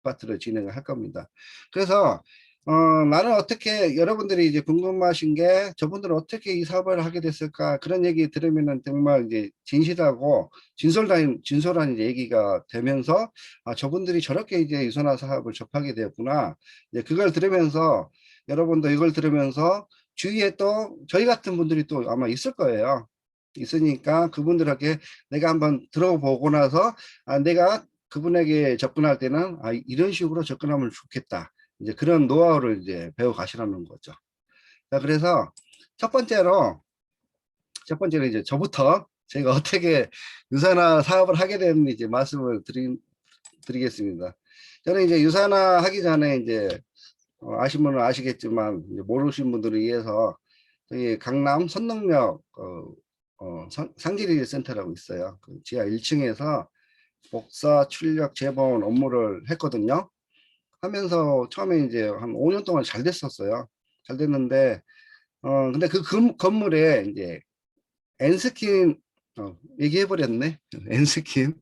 파트를 진행을 할 겁니다. 그래서 나는 어떻게, 여러분들이 이제 궁금하신 게 저분들은 어떻게 이 사업을 하게 됐을까, 그런 얘기 들으면은 정말 이제 진실하고 진솔한 이제 얘기가 되면서, 아, 저분들이 저렇게 이제 유선화 사업을 접하게 되었구나. 이제 그걸 들으면서, 여러분도 이걸 들으면서 주위에 또 저희 같은 분들이 또 아마 있을 거예요. 있으니까 그분들에게 내가 한번 들어보고 나서, 아, 내가 그분에게 접근할 때는, 아, 이런 식으로 접근하면 좋겠다. 이제 그런 노하우를 이제 배워 가시라는 거죠. 자, 그래서 첫 번째로 이제 저부터 제가 어떻게 유산화 사업을 하게 됐는지 이제 말씀을 드리겠습니다. 저는 이제 유산화 하기 전에 이제 아신 분은 아시겠지만, 이제 모르신 분들을 위해서 저희 강남 선능력 상지리딜 센터라고 있어요. 그 지하 1층에서 복사, 출력, 재본 업무를 했거든요. 하면서 처음에 이제 한 5년 동안 잘 됐었어요. 잘 됐는데, 근데 그 건물에 이제 엔스킨, 얘기해버렸네. 엔스킨.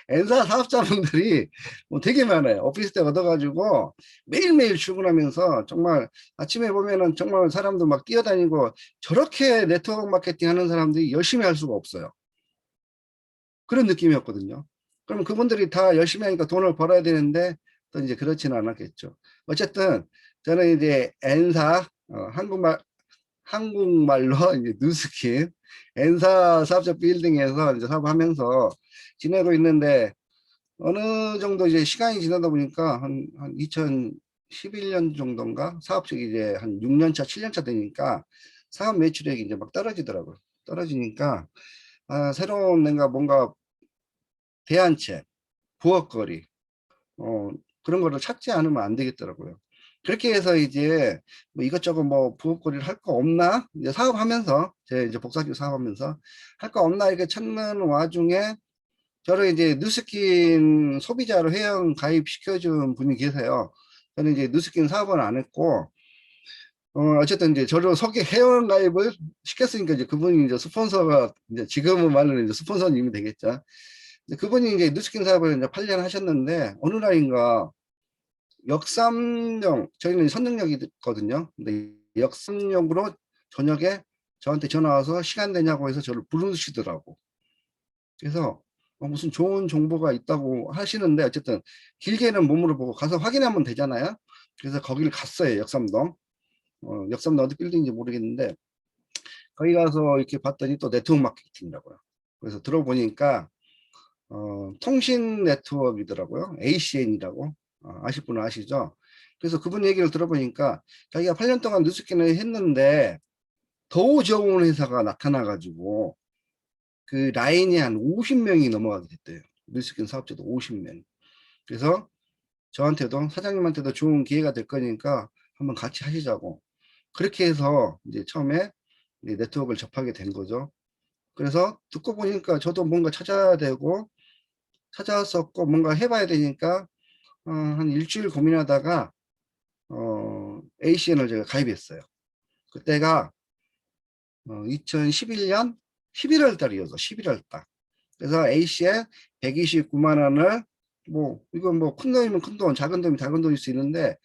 엔사 사업자분들이 뭐 되게 많아요. 오피스텔 얻어가지고 매일매일 출근하면서 정말 아침에 보면은 정말 사람도 막 뛰어다니고, 저렇게 네트워크 마케팅 하는 사람들이 열심히 할 수가 없어요. 그런 느낌이었거든요. 그럼 그분들이 다 열심히 하니까 돈을 벌어야 되는데, 또 이제 그렇지는 않았겠죠. 어쨌든 저는 이제 엔사, 한국말로 이제 뉴스킨 엔사 사업자 빌딩에서 이제 사업하면서 지내고 있는데, 어느 정도 이제 시간이 지나다 보니까 한 2011년 정도인가, 사업적이 이제 한 6년 차, 7년 차 되니까 사업 매출액이 이제 막 떨어지더라고요. 떨어지니까, 아, 새로운 뭔가 대안책, 부업거리, 어, 그런 거를 찾지 않으면 안 되겠더라고요. 그렇게 해서 이제 뭐 이것저것 뭐 부업거리를 할 거 없나? 이제 사업하면서, 제 이제 복사기업 사업하면서 할 거 없나 이렇게 찾는 와중에 저를 이제 뉴스킨 소비자로 회원 가입시켜준 분이 계세요. 저는 이제 뉴스킨 사업은 안 했고, 어쨌든 이제 저를 회원 가입을 시켰으니까 이제 그분이 이제 스폰서가, 이제 지금은 말로는 이제 스폰서님이 되겠죠. 그분이 이제 뉴스킨 사업을 이제 8년 하셨는데, 어느 날인가 역삼역, 저희는 선릉역이거든요. 근데 역삼역으로 저녁에 저한테 전화 와서 시간 되냐고 해서 저를 부르시더라고. 그래서 무슨 좋은 정보가 있다고 하시는데, 어쨌든 길게는 못 물어보고 가서 확인하면 되잖아요. 그래서 거기를 갔어요. 역삼동. 역삼동 어디 빌딩인지 모르겠는데, 거기 가서 이렇게 봤더니 또 네트워크 마케팅이라고요. 그래서 들어보니까 통신 네트워크이더라고요. ACN이라고. 아실 분은 아시죠? 그래서 그분 얘기를 들어보니까 자기가 8년 동안 뉴스캐널을 했는데 더 좋은 회사가 나타나가지고 그 라인이 한 50명이 넘어가게 됐대요. 뉴스캐널 사업자도 50명. 그래서 저한테도, 사장님한테도 좋은 기회가 될 거니까 한번 같이 하시자고. 그렇게 해서 이제 처음에 네트워크를 접하게 된 거죠. 그래서 듣고 보니까 저도 뭔가 찾아야 되고, 찾아왔었고 뭔가 해봐야 되니까 한 일주일 고민하다가 ACN을 제가 가입했어요. 그때가 2011년 11월 달이어서 11월 달. 그래서 ACN 129만 원을, 뭐 이건 뭐 큰 돈이면 큰 돈, 작은 돈이면 작은 돈일 수 있는데,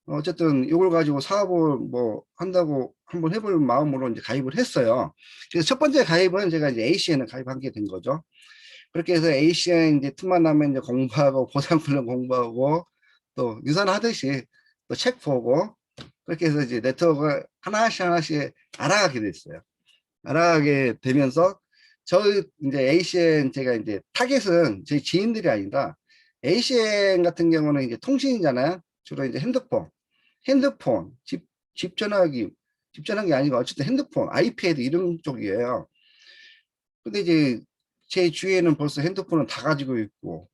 어쨌든 이걸 가지고 사업을 뭐 한다고 한번 해볼 마음으로 이제 가입을 했어요. 그래서 첫 번째 가입은 제가 이제 ACN을 가입하게 된 거죠. 그렇게 해서 ACN 이제 틈만 나면 이제 공부하고, 보상플랜 공부하고, 또 유산하듯이 또 책 보고, 그렇게 해서 이제 네트워크 하나씩 알아가게 됐어요. 알아가게 되면서 저희 이제 ACN, 제가 이제 타겟은 저희 지인들이 아니라, ACN 같은 경우는 이제 통신이잖아요. 주로 이제 핸드폰, 집 전화기 아니고 어쨌든 핸드폰, 아이패드 이런 쪽이에요. 근데 이제 제 주위에는 벌써 핸드폰은 다 가지고 있고,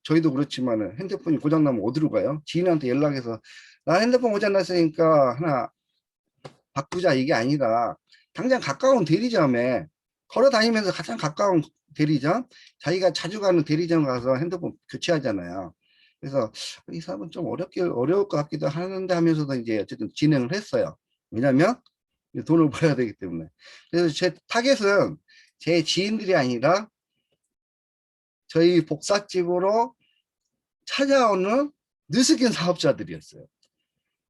저희도 그렇지만은 핸드폰이 고장나면 어디로 가요? 지인한테 연락해서 나 핸드폰 고장났으니까 하나 바꾸자, 이게 아니라 당장 가까운 대리점에 걸어 다니면서 가장 가까운 대리점, 자기가 자주 가는 대리점 가서 핸드폰 교체하잖아요. 그래서 이 사람은 좀 어려울 것 같기도 하는데 하면서도 이제 어쨌든 진행을 했어요. 왜냐면 돈을 벌어야 되기 때문에. 그래서 제 타겟은 제 지인들이 아니라 저희 복사집으로 찾아오는 뉴스킨 사업자들이었어요.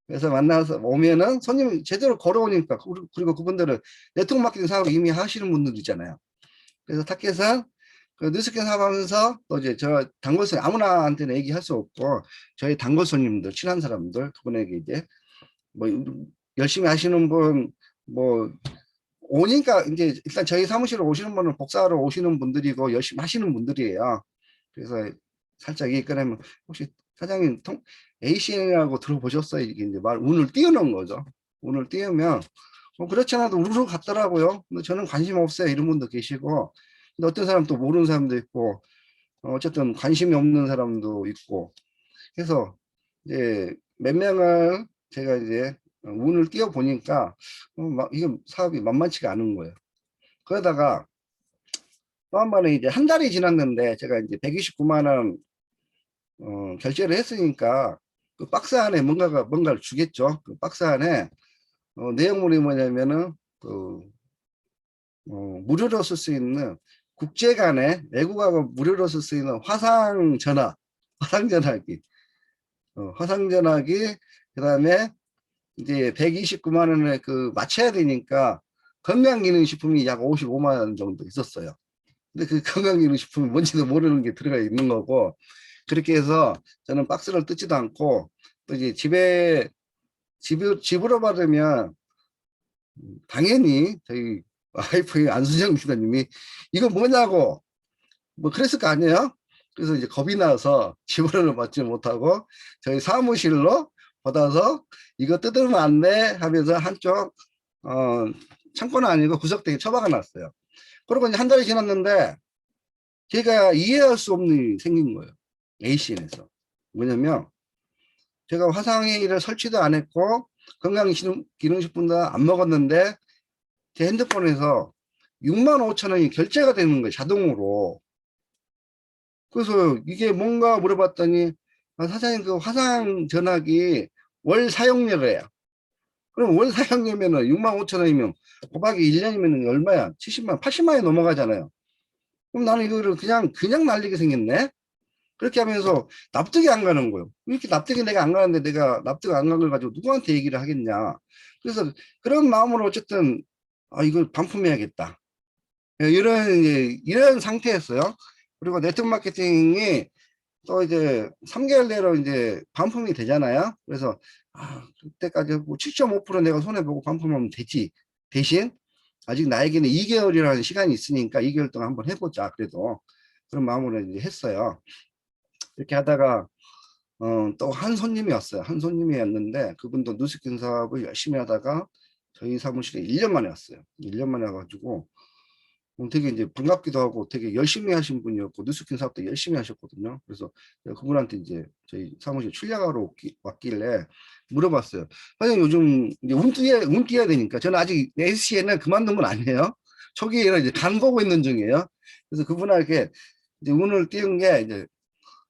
그래서 만나서 오면은 손님이 제대로 걸어오니까, 그리고 그분들은 네트워크 마케팅 사업 이미 하시는 분들이잖아요. 그래서 타켓은 그 뉴스킨 사업하면서 또 이제 저 단골 손님 아무나한테는 얘기할 수 없고 저희 단골 손님들 친한 사람들 그분에게 이제 뭐 열심히 하시는 분 뭐 오니까 이제 일단 저희 사무실에 오시는 분은 복사하러 오시는 분들이고 열심히 하시는 분들이에요. 그래서 살짝 얘기 꺼내면 혹시 사장님 ACN이라고 들어보셨어요? 이게 이제 운을 띄우는 거죠. 운을 띄우면 그렇지 않아도 우르르 갔더라고요. 근데 저는 관심 없어요. 이런 분도 계시고 근데 어떤 사람 또 모르는 사람도 있고 어쨌든 관심이 없는 사람도 있고 해서 이제 몇 명을 제가 이제 운을 띄워 보니까 이게 사업이 만만치가 않은 거예요. 그러다가 또 한 번에 이제 한 달이 지났는데 제가 이제 129만 원 결제를 했으니까 그 박스 안에 뭔가를 주겠죠. 그 박스 안에 내용물이 뭐냐면은 그 무료로 쓸 수 있는 국제 간에 외국하고 무료로 쓸 수 있는 화상 전화기, 화상 전화기 그다음에 이제 129만 원에 그 맞춰야 되니까 건강기능식품이 약 55만 원 정도 있었어요. 근데 그 건강기능식품이 뭔지도 모르는 게 들어가 있는 거고 그렇게 해서 저는 박스를 뜯지도 않고 또 이제 집으로 받으면 당연히 저희 와이프 안수정 기사님이 이거 뭐냐고 뭐 그랬을 거 아니에요? 그래서 이제 겁이 나서 집으로는 받지 못하고 저희 사무실로 받아서 이거 뜯으면 안 돼 하면서 한쪽 창고는 아니고 구석대기 처박아 놨어요. 그리고 이제 한 달이 지났는데 제가 이해할 수 없는 일이 생긴 거예요. ACN에서. 뭐냐면 제가 화상회의를 설치도 안 했고 건강기능식품도 안 먹었는데 제 핸드폰에서 6만 5천 원이 결제가 되는 거예요. 자동으로. 그래서 이게 뭔가 물어봤더니 사장님 그 화상 전화기 월 사용료래요. 그럼 월 사용료면은 6만 5천 원이면 곱하기 1년이면 얼마야? 70만, 80만이 넘어가잖아요. 그럼 나는 이거를 그냥 날리게 생겼네? 그렇게 하면서 납득이 안 가는 거예요. 이렇게 납득이 내가 안 가는데 내가 납득 안 간 걸 가지고 누구한테 얘기를 하겠냐. 그래서 그런 마음으로 어쨌든, 이걸 반품해야겠다. 이런 상태였어요. 그리고 네트워크 마케팅이 또 이제 3개월 내로 이제 반품이 되잖아요. 그래서, 그때까지 뭐 7.5% 내가 손해보고 반품하면 되지. 대신 아직 나에게는 2개월이라는 시간이 있으니까 2개월 동안 한번 해보자. 그래도 그런 마음으로 이제 했어요. 이렇게 하다가 또 한 손님이 왔어요. 한 손님이 왔는데 그분도 누스킨 사업을 열심히 하다가 저희 사무실에 1년 만에 왔어요. 1년 만에 와가지고 되게 이제 반갑기도 하고 되게 열심히 하신 분이었고 누스킨 사업도 열심히 하셨거든요. 그래서 제가 그분한테 이제 저희 사무실 출력하러 왔길래 물어봤어요. 사장님 요즘 이제 운 띄어야 되니까 저는 아직 SC에는 그만둔 건 아니에요. 초기에 이제 간 보고 있는 중이에요. 그래서 그분에게 이제 운을 띄운 게 이제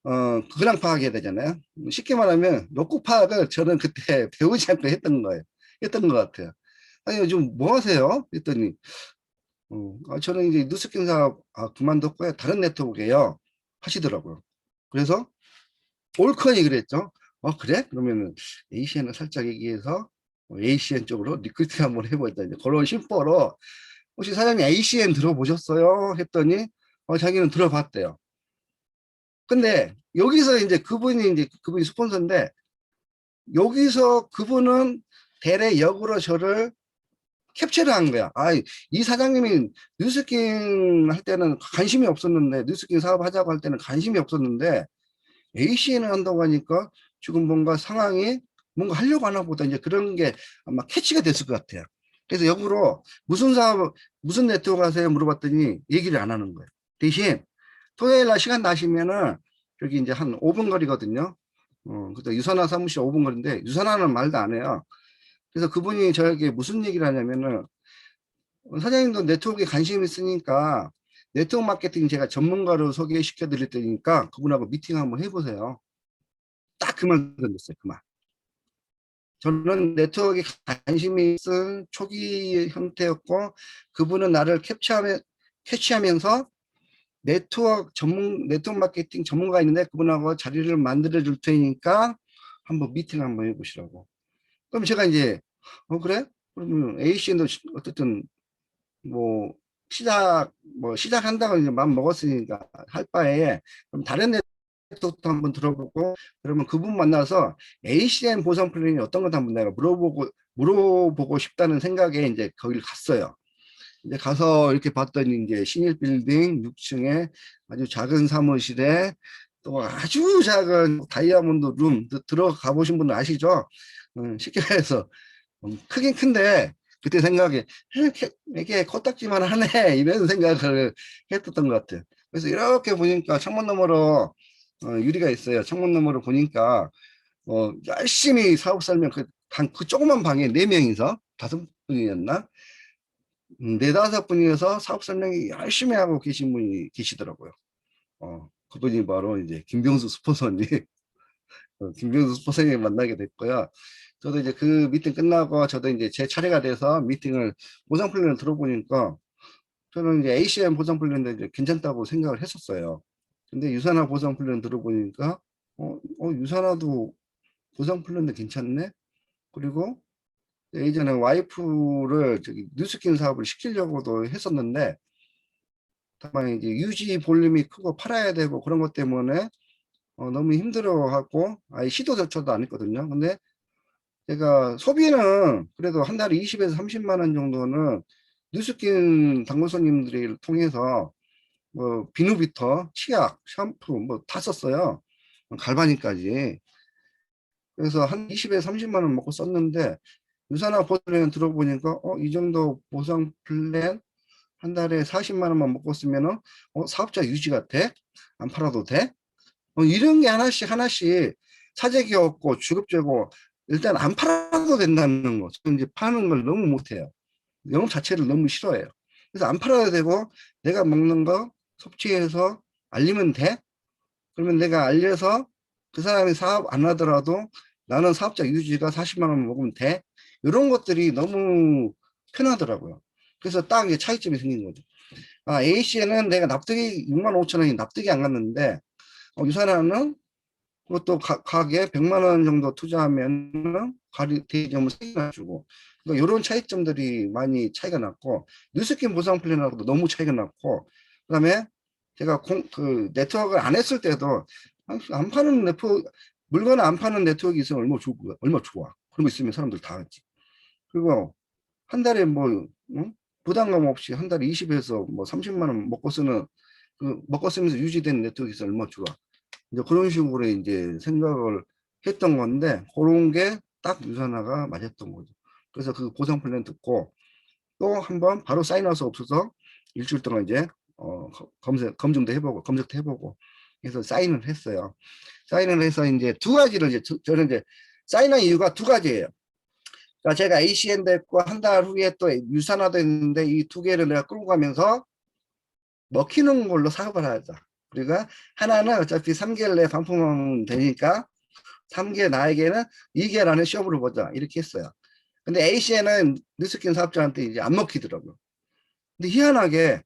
그냥 파악해야 되잖아요. 쉽게 말하면 욕구 파악을 저는 그때 배우지 않고 했던 거예요. 했던 것 같아요. 아니, 요즘 뭐 하세요? 했더니, 저는 이제 뉴스킨 사업 그만뒀고요. 다른 네트워크예요. 하시더라고요. 그래서 올컨이 그랬죠. 그래? 그러면은 ACN을 살짝 얘기해서 ACN 쪽으로 리크루팅 한번 해보자. 이제 그런 심보로 혹시 사장님 ACN 들어보셨어요? 했더니 자기는 들어봤대요. 근데 여기서 이제 그분이 스폰서인데 여기서 그분은 대래 역으로 저를 캡처를 한 거야. 이 사장님이 뉴스킨 할 때는 관심이 없었는데 뉴스킨 사업 하자고 할 때는 관심이 없었는데 ACN을 한다고 하니까 지금 뭔가 상황이 뭔가 하려고 하나 보다 이제 그런 게 아마 캐치가 됐을 것 같아요. 그래서 역으로 무슨 사업 무슨 네트워크 하세요 물어봤더니 얘기를 안 하는 거예요. 대신 토요일 날 시간 나시면은 여기 이제 한 5분 거리거든요. 그때 유선화 사무실 5분 거리인데 유선화는 말도 안 해요. 그래서 그분이 저에게 무슨 얘기를 하냐면은 사장님도 네트워크에 관심 있으니까 네트워크 마케팅 제가 전문가로 소개시켜 드릴 테니까 그분하고 미팅 한번 해보세요. 딱 그 말 던졌어요. 그 말. 저는 네트워크에 관심이 있은 초기 형태였고 그분은 나를 캐치하면서 네트워크 마케팅 전문가 있는데 그분하고 자리를 만들어 줄 테니까 한번 미팅 한번 해보시라고. 그럼 제가 이제 그래? 그러면 A씨도 어쨌든 뭐 시작한다고 이제 마음 먹었으니까 할 바에 그럼 다른 네트워크도 한번 들어보고 그러면 그분 만나서 ACN 보상 플랜이 어떤 것도 한번 내가 물어보고 싶다는 생각에 이제 거기를 갔어요. 이제 가서 이렇게 봤더니 이제 신일 빌딩 6층에 아주 작은 사무실에 또 아주 작은 다이아몬드 룸 들어가 보신 분들 아시죠? 쉽게 말해서 크긴 큰데 그때 생각에 이게 코딱지만 하네 이런 생각을 했었던 것 같아요. 그래서 이렇게 보니까 창문 너머로 유리가 있어요. 창문 너머로 보니까 열심히 사업 설명 그 조그만 방에 4명이서 5분이었나? 네다섯 분이서 사업 설명이 열심히 하고 계신 분이 계시더라고요. 그분이 바로 이제 김병수 스폰서님, 김병수 스폰서님 만나게 됐고요. 저도 이제 그 미팅 끝나고 저도 이제 제 차례가 돼서 미팅을 보상 플랜을 들어보니까 저는 이제 ACM 보상 플랜도 이제 괜찮다고 생각을 했었어요. 근데 유산화 보상 플랜 들어보니까 유산화도 보상 플랜도 괜찮네. 그리고 예전에 와이프를 저기 뉴스킨 사업을 시키려고도 했었는데 다만 이제 유지 볼륨이 크고 팔아야 되고 그런 것 때문에 너무 힘들어하고 아예 시도조차도 안 했거든요. 근데 제가 소비는 그래도 한 달에 20에서 30만 원 정도는 뉴스킨 당구 손님들을 통해서 뭐 비누비터, 치약, 샴푸 뭐 다 썼어요. 갈바닉까지. 그래서 한 20에서 30만 원 먹고 썼는데 유산화 보상 들어보니까 이 정도 보상 플랜 한 달에 40만 원만 먹고 쓰면은 사업자 유지가 돼? 안 팔아도 돼? 이런 게 하나씩 하나씩 사재기 없고 주급제고 일단 안 팔아도 된다는 거. 저는 이제 파는 걸 너무 못해요. 영업 자체를 너무 싫어해요. 그래서 안 팔아도 되고 내가 먹는 거 섭취해서 알리면 돼? 그러면 내가 알려서 그 사람이 사업 안 하더라도 나는 사업자 유지가 40만 원 먹으면 돼? 이런 것들이 너무 편하더라고요. 그래서 딱 이게 차이점이 생긴 거죠. A씨에는 내가 납득이 6만 5천 원이 납득이 안 갔는데 유산화는 그것도 가게 100만 원 정도 투자하면 대점을 3개나 주고 그러니까 이런 차이점들이 많이 차이가 났고 뉴스킨 보상 플랜하고도 너무 차이가 났고 그다음에 제가 그 네트워크를 안 했을 때도 안 파는 네트워크 물건을 안 파는 네트워크 있으면 얼마 좋아 그런 거 있으면 사람들 다 하지. 그리고 한 달에 뭐 부담감 없이 한 달에 20에서 뭐 30만 원 먹고 쓰는 먹고 쓰면서 유지된 네트워크에서 얼마 좋아. 이제 그런 식으로 이제 생각을 했던 건데 그런 게 딱 유산화가 맞았던 거죠. 그래서 그 보상 플랜 듣고 또 한번 바로 사인할 수 없어서 일주일 동안 이제 검증도 해보고 검색도 해보고 해서 사인을 했어요. 사인을 해서 이제 두 가지를 이제 저는 이제 사인한 이유가 두 가지예요. 그러니까 제가 ACN 됐고 한 달 후에 또 유산화도 했는데 이 두 개를 내가 끌고 가면서 먹히는 걸로 사업을 하자. 그러니까 하나는 어차피 3개월 내에 반품하면 되니까 3개월 나에게는 2개월 안에 시험을 보자. 이렇게 했어요. 근데 ACN은 뉴스킨 사업자한테 이제 안 먹히더라고요. 근데 희한하게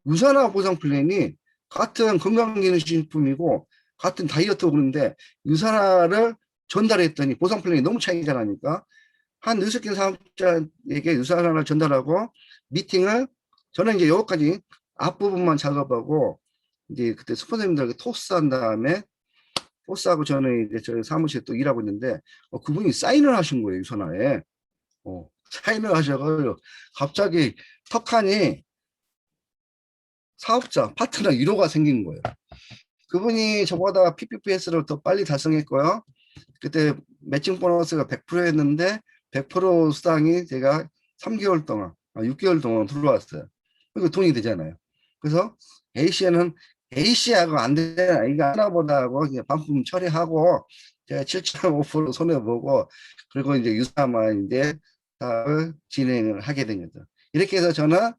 유산화 보상 플랜이 같은 건강기능식품이고 같은 다이어트 그런데 유산화를 전달했더니 보상 플랜이 너무 차이가 나니까 한 뉴스킨 사업자에게 유산화를 전달하고 미팅을 저는 이제 여기까지 앞부분만 작업하고 이제 그때 스폰서님들에게 토스한 다음에 토스하고 저는 이제 저희 사무실에 또 일하고 있는데 그분이 사인을 하신 거예요 유선화에 사인을 하셔가지고 갑자기 턱하니 사업자 파트너 1호가 생긴 거예요. 그분이 저보다 PPPS를 더 빨리 달성했고요. 그때 매칭 보너스가 100%였는데 100% 수당이 제가 3개월 동안 6개월 동안 들어왔어요. 그리고 돈이 되잖아요. 그래서 A씨는 A씨하고 안 되는 아이가 하나보다 하고 그냥 반품 처리하고 제가 7.5% 손해보고 그리고 이제 유산화만 이제 사업을 진행을 하게 된 거죠. 이렇게 해서 저는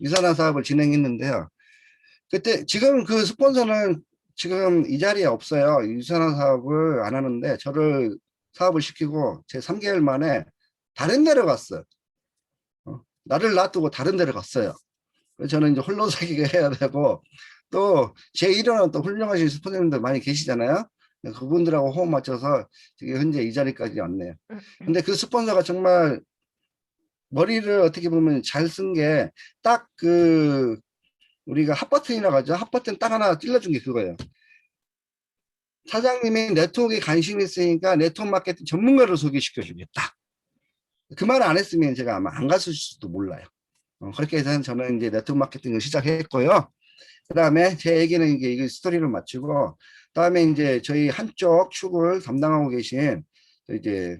유산화 사업을 진행했는데요. 그때 지금 그 스폰서는 지금 이 자리에 없어요. 유산화 사업을 안 하는데 저를 사업을 시키고 제 3개월 만에 다른 데로 갔어요. 나를 놔두고 다른 데로 갔어요. 그래서 저는 이제 홀로 살기가 해야 되고 또 제 이름은 또 훌륭하신 스포츠님들 많이 계시잖아요. 그분들하고 호흡 맞춰서 지금 현재 이 자리까지 왔네요. 근데 그 스폰서가 정말 머리를 어떻게 보면 잘 쓴 게 딱 그 우리가 핫버튼이라고 하죠. 핫버튼 딱 하나 찔러준 게 그거예요. 사장님이 네트워크에 관심이 있으니까 네트워크 마케팅 전문가를 소개시켜 주겠다. 그 말을 안 했으면 제가 아마 안 갔을 수도 몰라요. 그렇게 해서 저는 이제 네트워크 마케팅을 시작했고요. 그 다음에 제 얘기는 이게 스토리를 마치고, 다음에 이제 저희 한쪽 축을 담당하고 계신 이제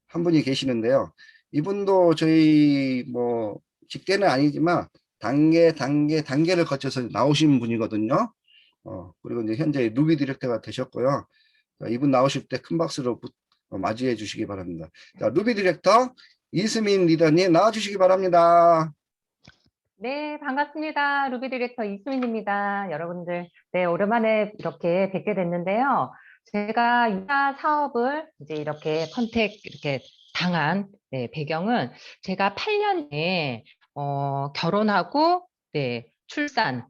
한 분이 계시는데요. 이분도 저희 뭐 직계는 아니지만 단계를 거쳐서 나오신 분이거든요. 그리고 이제 현재 루비 디렉터가 되셨고요. 자, 이분 나오실 때 큰 박수로 맞이해 주시기 바랍니다. 자, 루비 디렉터 이수민 리더님 나와주시기 바랍니다. 네, 반갑습니다. 루비 디렉터 이수민입니다. 여러분들, 네, 오랜만에 이렇게 뵙게 됐는데요. 제가 유사 사업을 이제 이렇게 이렇게 당한 배경은 제가 8년에 결혼하고 출산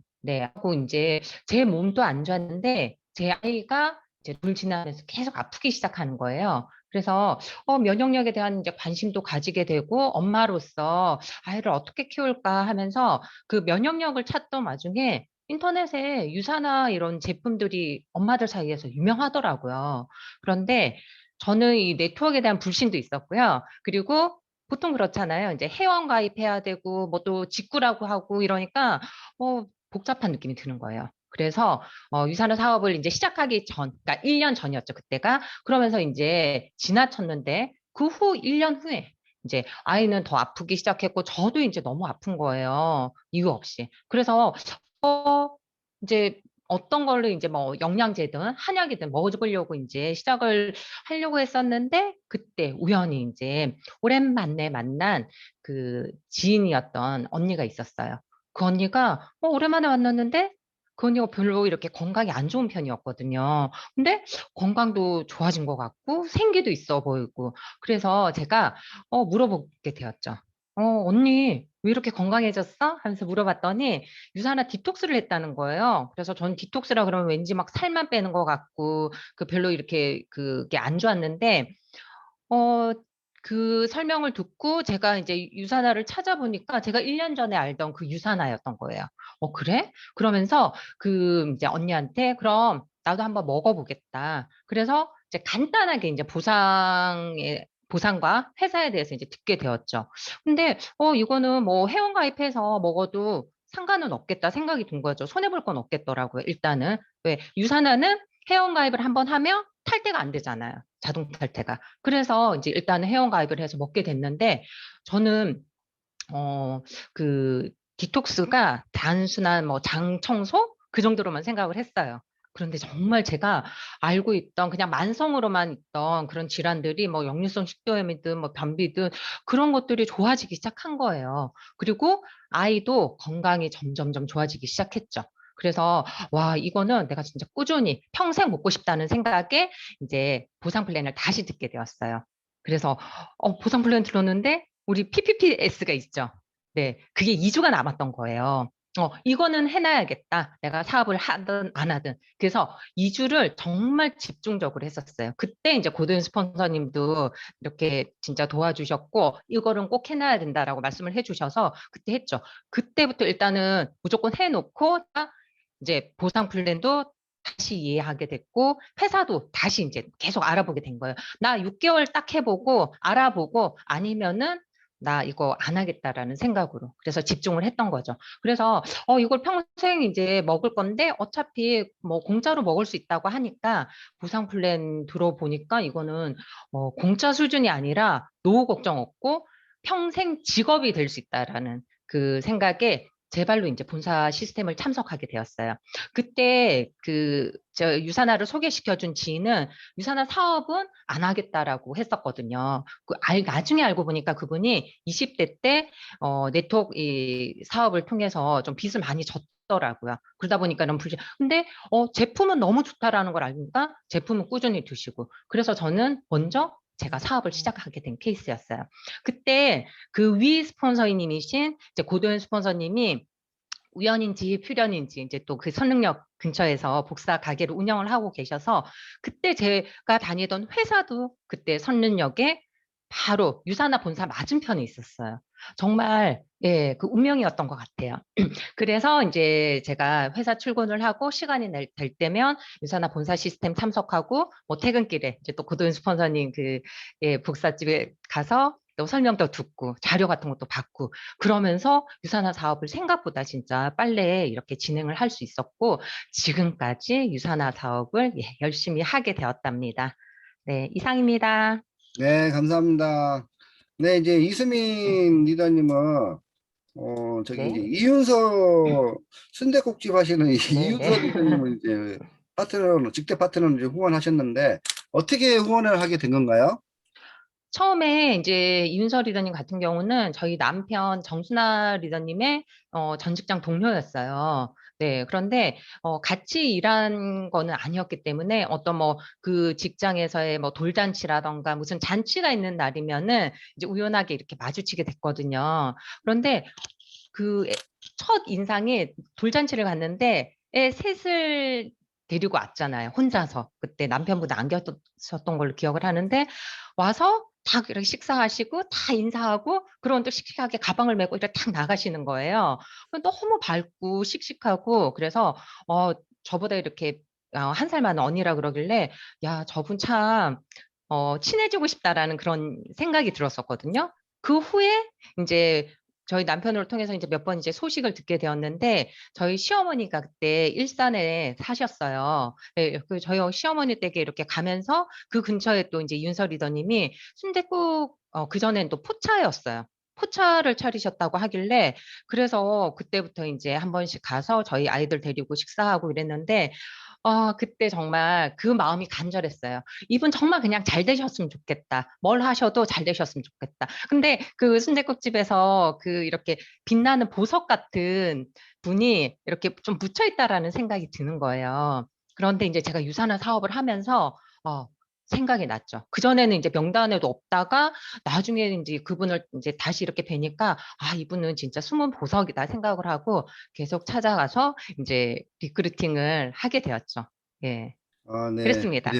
하고 이제 제 몸도 안 좋았는데 제 아이가 이제 돌 지나면서 계속 아프기 시작하는 거예요. 그래서 면역력에 대한 이제 관심도 가지게 되고 엄마로서 아이를 어떻게 키울까 하면서 그 면역력을 찾던 와중에 인터넷에 유사나 이런 제품들이 엄마들 사이에서 유명하더라고요. 그런데 저는 이 네트워크에 대한 불신도 있었고요. 그리고 보통 그렇잖아요. 이제 회원 가입해야 되고 뭐 또 직구라고 하고 이러니까 복잡한 느낌이 드는 거예요. 그래서 유산화 사업을 이제 시작하기 전, 그러니까 1년 전이었죠, 그때가. 그러면서 이제 지나쳤는데 그 후 1년 후에 이제 아이는 더 아프기 시작했고 저도 이제 너무 아픈 거예요. 이유 없이. 그래서 이제 어떤 걸로 이제 뭐 영양제든 한약이든 먹어보려고 이제 시작을 하려고 했었는데 그때 우연히 이제 오랜만에 만난 그 지인이었던 언니가 있었어요. 그 언니가 오랜만에 만났는데 그 언니가 별로 이렇게 건강이 안 좋은 편이었거든요. 근데 건강도 좋아진 것 같고 생기도 있어 보이고 그래서 제가 물어보게 되었죠. 언니 왜 이렇게 건강해졌어? 하면서 물어봤더니 유산화 디톡스를 했다는 거예요. 그래서 전 디톡스라 그러면 왠지 막 살만 빼는 것 같고 그 별로 이렇게 그게 안 좋았는데 어, 그 설명을 듣고 제가 이제 유산화를 찾아보니까 제가 1년 전에 알던 그 유산화였던 거예요. 그래? 그러면서 그 이제 언니한테 그럼 나도 한번 먹어보겠다. 그래서 이제 간단하게 이제 보상과 회사에 대해서 이제 듣게 되었죠. 근데 이거는 뭐 회원가입해서 먹어도 상관은 없겠다 생각이 든 거죠. 손해볼 건 없겠더라고요. 일단은 왜 유산화는 회원가입을 한번 하면 탈퇴가 안 되잖아요. 자동 탈퇴가. 그래서 이제 일단은 회원가입을 해서 먹게 됐는데 저는 그 디톡스가 단순한 뭐 장 청소 그 정도로만 생각을 했어요. 그런데 정말 제가 알고 있던 그냥 만성으로만 있던 그런 질환들이 뭐 역류성 식도염이든 뭐 변비든 그런 것들이 좋아지기 시작한 거예요. 그리고 아이도 건강이 점점점 좋아지기 시작했죠. 그래서 와 이거는 내가 진짜 꾸준히 평생 먹고 싶다는 생각에 이제 보상 플랜을 다시 듣게 되었어요. 그래서 보상 플랜 들었는데 우리 PPPS가 있죠. 네, 그게 2주가 남았던 거예요. 이거는 해놔야겠다. 내가 사업을 하든 안 하든. 그래서 2주를 정말 집중적으로 했었어요. 그때 이제 고든 스폰서님도 이렇게 진짜 도와주셨고, 이거는 꼭 해놔야 된다라고 말씀을 해주셔서 그때 했죠. 그때부터 일단은 무조건 해놓고, 이제 보상 플랜도 다시 이해하게 됐고, 회사도 다시 이제 계속 알아보게 된 거예요. 나 6개월 딱 해보고, 알아보고, 아니면은 나 이거 안 하겠다라는 생각으로. 그래서 집중을 했던 거죠. 그래서 이걸 평생 이제 먹을 건데 어차피 뭐 공짜로 먹을 수 있다고 하니까 보상 플랜 들어보니까 이거는 공짜 수준이 아니라 노후 걱정 없고 평생 직업이 될 수 있다라는 그 생각에 제 발로 이제 본사 시스템을 참석하게 되었어요. 그때 저 유산화를 소개시켜준 지인은 유산화 사업은 안 하겠다라고 했었거든요. 나중에 알고 보니까 그분이 20대 때 네트워크 이 사업을 통해서 좀 빚을 많이 졌더라고요. 그러다 보니까 너무 불신. 근데 제품은 너무 좋다라는 걸 아니까 제품은 꾸준히 드시고. 그래서 저는 먼저 제가 사업을 시작하게 된 케이스였어요. 그때 그 위 스폰서님이신 이제 고도현 스폰서님이 우연인지 필연인지 이제 또 그 선릉역 근처에서 복사 가게를 운영을 하고 계셔서 그때 제가 다니던 회사도 그때 선릉역에 바로 유사나 본사 맞은편에 있었어요. 정말 예, 그 운명이었던 것 같아요. 그래서 이제 제가 회사 출근을 하고 시간이 될 때면 유사나 본사 시스템 참석하고 뭐 퇴근길에 이제 또 고도윤 스폰서님 그 예, 복사집에 가서 또 설명도 듣고 자료 같은 것도 받고 그러면서 유산화 사업을 생각보다 진짜 빨리 이렇게 진행을 할 수 있었고 지금까지 유산화 사업을 예, 열심히 하게 되었답니다. 네, 이상입니다. 네, 감사합니다. 네, 이제 이수민 리더님은 저기 이제 네, 이윤서 순댓국집 하시는 이 네, 네. 이윤서 리더님을 이제 직대 파트너로 이제 후원하셨는데 어떻게 후원을 하게 된 건가요? 처음에 이제 이윤서 리더님 같은 경우는 저희 남편 정순아 리더님의 전 직장 동료였어요. 네, 그런데 같이 일한 거는 아니었기 때문에 어떤 뭐 그 직장에서의 뭐 돌잔치라던가 무슨 잔치가 있는 날이면은 이제 우연하게 이렇게 마주치게 됐거든요. 그런데 그 첫 인상이 돌잔치를 갔는데 애 셋을 데리고 왔잖아요. 혼자서. 그때 남편분도 안 계셨던 걸로 기억을 하는데 와서 다 이렇게 식사하시고 다 인사하고 그러고 또 씩씩하게 가방을 메고 이렇게 탁 나가시는 거예요. 너무 밝고 씩씩하고 그래서 저보다 이렇게 한 살 많은 언니라 그러길래 야, 저분 참 친해지고 싶다라는 그런 생각이 들었었거든요. 그 후에 이제 저희 남편을 통해서 이제 몇 번 이제 소식을 듣게 되었는데 저희 시어머니가 그때 일산에 사셨어요. 네, 그 저희 시어머니 댁에 이렇게 가면서 그 근처에 또 이제 윤서 리더님이 순댓국 그전엔 또 포차였어요. 포차를 차리셨다고 하길래 그래서 그때부터 이제 한 번씩 가서 저희 아이들 데리고 식사하고 이랬는데 그때 정말 그 마음이 간절했어요. 이분 정말 그냥 잘 되셨으면 좋겠다. 뭘 하셔도 잘 되셨으면 좋겠다. 근데 그 순댓국집에서 그 이렇게 빛나는 보석 같은 분이 이렇게 좀 묻혀 있다라는 생각이 드는 거예요. 그런데 이제 제가 유산화 사업을 하면서 생각이 났죠. 그전에는 이제 명단에도 없다가 나중에 이제 그분을 이제 다시 이렇게 뵈니까 이분은 진짜 숨은 보석이다 생각을 하고 계속 찾아가서 이제 리크루팅을 하게 되었죠. 예. 아, 네, 그랬습니다.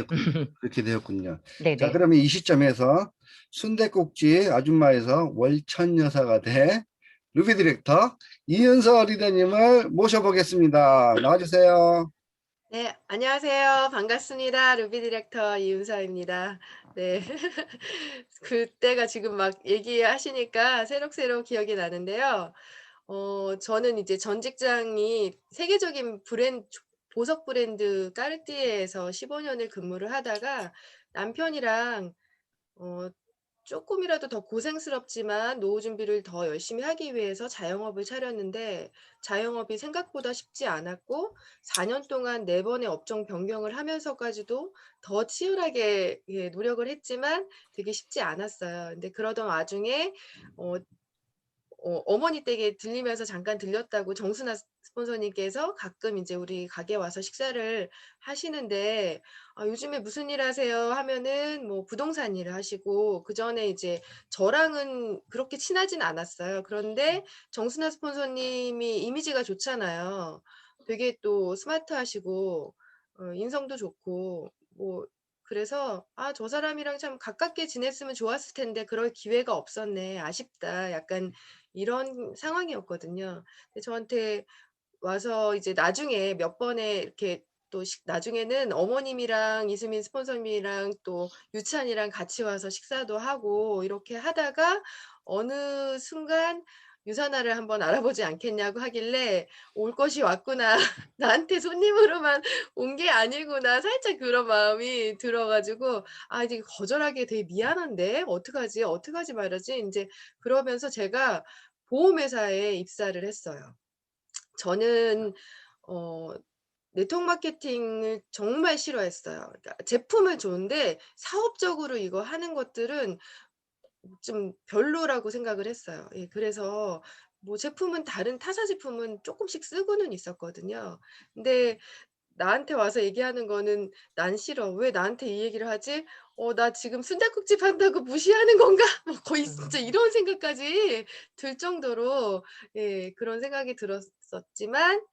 그렇게 되었군요. 자, 네네. 그러면 이 시점에서 순댓국집 아줌마에서 월천 여사가 돼 루비 디렉터 이윤서 리더님을 모셔보겠습니다. 나와주세요. 네, 안녕하세요. 반갑습니다. 루비 디렉터 이윤서입니다. 네. 그때가 지금 막 얘기하시니까 새록새록 기억이 나는데요. 저는 이제 전 직장이 세계적인 보석 브랜드 까르띠에에서 15 년을 근무를 하다가 남편이랑 어 쪼끔이라도 더 고생스럽지만 노후 준비를 더 열심히 하기 위해서 자영업을 차렸는데 자영업이 생각보다 쉽지 않았고 4년 동안 4 번의 업종 변경을 하면서까지도 더 치열하게 예 노력을 했지만 되게 쉽지 않았어요. 근데 그러던 와중에 어 어머니 댁에 들리면서 잠깐 들렸다고 정순아 스폰서님께서 가끔 인제 우리 가게에 와서 식사를 하시는데 "아 요즘에 무슨 일 하세요?" 하면은 뭐 부동산 일을 하시고 그전에 이제 저랑은 그렇게 친하진 않았어요. 그런데 정순아 스폰서님이 이미지가 좋잖아요. 되게 또 스마트하시고 인성도 좋고 뭐 그래서 '아 저 사람이랑 참 가깝게 지냈으면 좋았을 텐데 그럴 기회가 없었네. 아쉽다.' 약간 이런 상황이었거든요. 근데 저한테 와서 이제 나중에 몇 번에 이렇게 또 나중에는 어머님이랑 이수민 스폰서님이랑 또 유찬이랑 같이 와서 식사도 하고 이렇게 하다가 어느 순간 "유산화를 한번 알아보지 않겠냐."고 하길래 '올 것이 왔구나. 나한테 손님으로만 온 게 아니구나.' 살짝 그런 마음이 들어 가지고 '아 이제 거절하기 되게 미안한데 어떡하지? 어떡하지 말하지?' 인제 그러면서 제가 보험회사에 입사를 했어요. 저는 어 네트워크 마케팅을 정말 싫어했어요. 그러니까 제품은 좋은데 사업적으로 이거 하는 것들은 좀 별로라고 생각을 했어요. 예 그래서 뭐 제품은 다른 타사 제품은 쪼끔씩 쓰고는 있었거든요. 근데 나한테 와서 얘기하는 거는 "난 싫어. 왜 나한테 이 얘기를 하지? 나 지금 순댓국집 한다고 무시하는 건가?" 뭐 거의 진짜 이런 생각까지 들 정도로 예 그런 생각이 들었었지만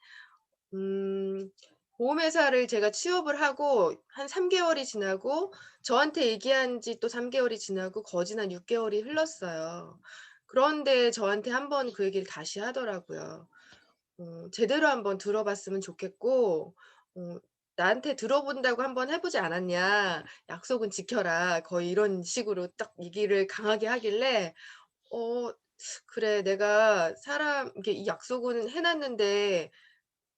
음 보험회사를 제가 취업을 하고 한 3 개월이 지나고 저한테 얘기한 지 또 3 개월이 지나고 거진 한 6 개월이 흘렀어요. 그런데 저한테 한 번 그 얘기를 다시 하더라고요. "제대로 한번 들어 봤으면 좋겠고 어 나한테 들어본다고 한번 해 보지 않았냐. 약속은 지켜라." 거의 이런 식으로 딱 얘기를 강하게 하길래 어 '그래 내가 사람 이게 이 약속은 해 놨는데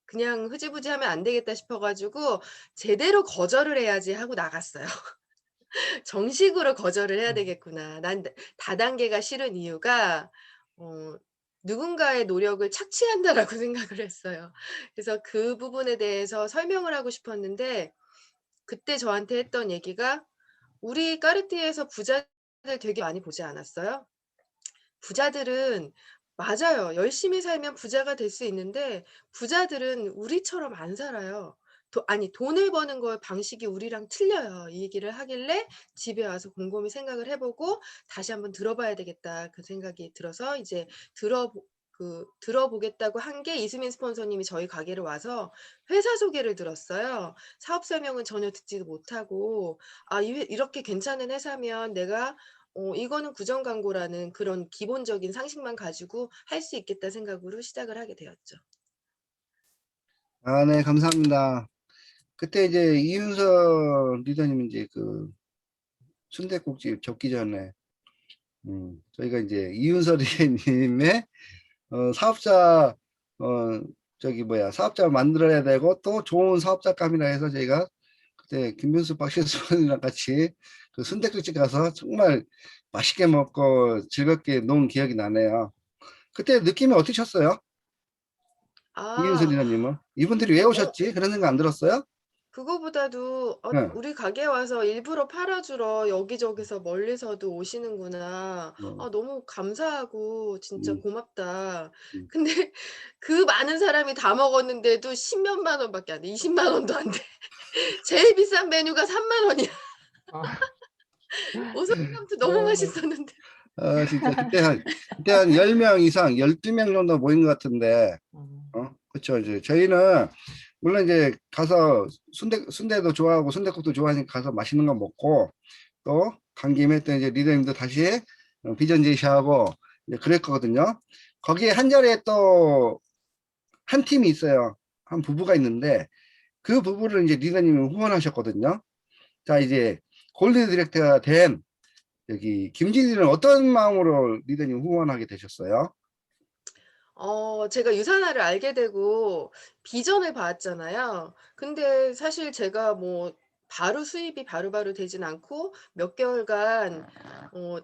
그냥 흐지부지하면 안 되겠다.' 싶어 가지고 '제대로 거절을 해야지.' 하고 나갔어요. '정식으로 거절을 해야 되겠구나. 난 다단계가 싫은 이유가 어 누군가의 노력을 착취한다.'라고 생각을 했어요. 그래서 그 부분에 대해서 설명을 하고 싶었는데 그때 저한테 했던 얘기가 "우리 까르띠에서 부자들 되게 많이 보지 않았어요? 부자들은" 맞아요. 열심히 살면 부자가 될 수 있는데 부자들은 우리처럼 안 살아요. 아니 돈을 버는 거 방식이 우리랑 틀려요. 이 얘기를 하길래 집에 와서 곰곰이 생각을 해 보고 '다시 한번 들어 봐야 되겠다.' 그 생각이 들어서 이제 들어보겠다고 한 게 이수민 스폰서님이 저희 가게를 와서 회사 소개를 들었어요. 사업 설명은 전혀 듣지도 못하고 '아 이 회 이렇게 괜찮은 회사면 내가 이거는 구정 광고라는 그런 기본적인 상식만 가지고 할 수 있겠다.' 생각으로 시작을 하게 되었죠. 아, 네, 감사합니다. 그때 이제 이윤서 리더님 이제 그 순댓국집 접기 전에 저희가 이제 이윤서 리더님의 사업자 저기 뭐야 사업자 만들어야 되고 또 좋은 사업자감이라 해서 저희가 그때 김민수 박신수이랑 같이 그 순댓국집 가서 정말 맛있게 먹고 즐겁게 논 기억이 나네요. 그때 느낌이 어떠셨어요? 이윤서 아. 리더님은 이분들이 왜 어 오셨지? 그런 생각 안 들었어요? 그거보다도 네. 우리 가게에 와서 일부러 팔아 주러 여기저기서 멀리서도 오시는구나. 뭐, 아 너무 감사하고 진짜 음, 고맙다. 음. 근데 그 많은 사람이 다 먹었는데도 10 몇만 원밖에 안 돼. 20만 원도 안 돼. 제일 비싼 메뉴가 3만 원이야. 오sol감도 너무 맛있었는데. 진짜 그때 한 10명 이상 12명 정도 모인 것 같은데 그쵸. 이제 저희는 물론 이제 가서 순대도 좋아하고 순댓국도 좋아하니까 가서 맛있는 거 먹고 또 간 김에 또 이제 리더님도 다시 비전 제시하고 이제 그랬거든요. 거기에 한 자리에 또 한 팀이 있어요. 한 부부가 있는데 그 부부를 이제 리더님이 후원하셨거든요. 자, 이제 골드 디렉터가 된 여기 김진희는 어떤 마음으로 리더님 후원하게 되셨어요? 제가 유산화를 알게 되고 비전을 봤잖아요. 근데 사실 제가 뭐 바로 수입이 바로바로 되진 않고 몇 개월간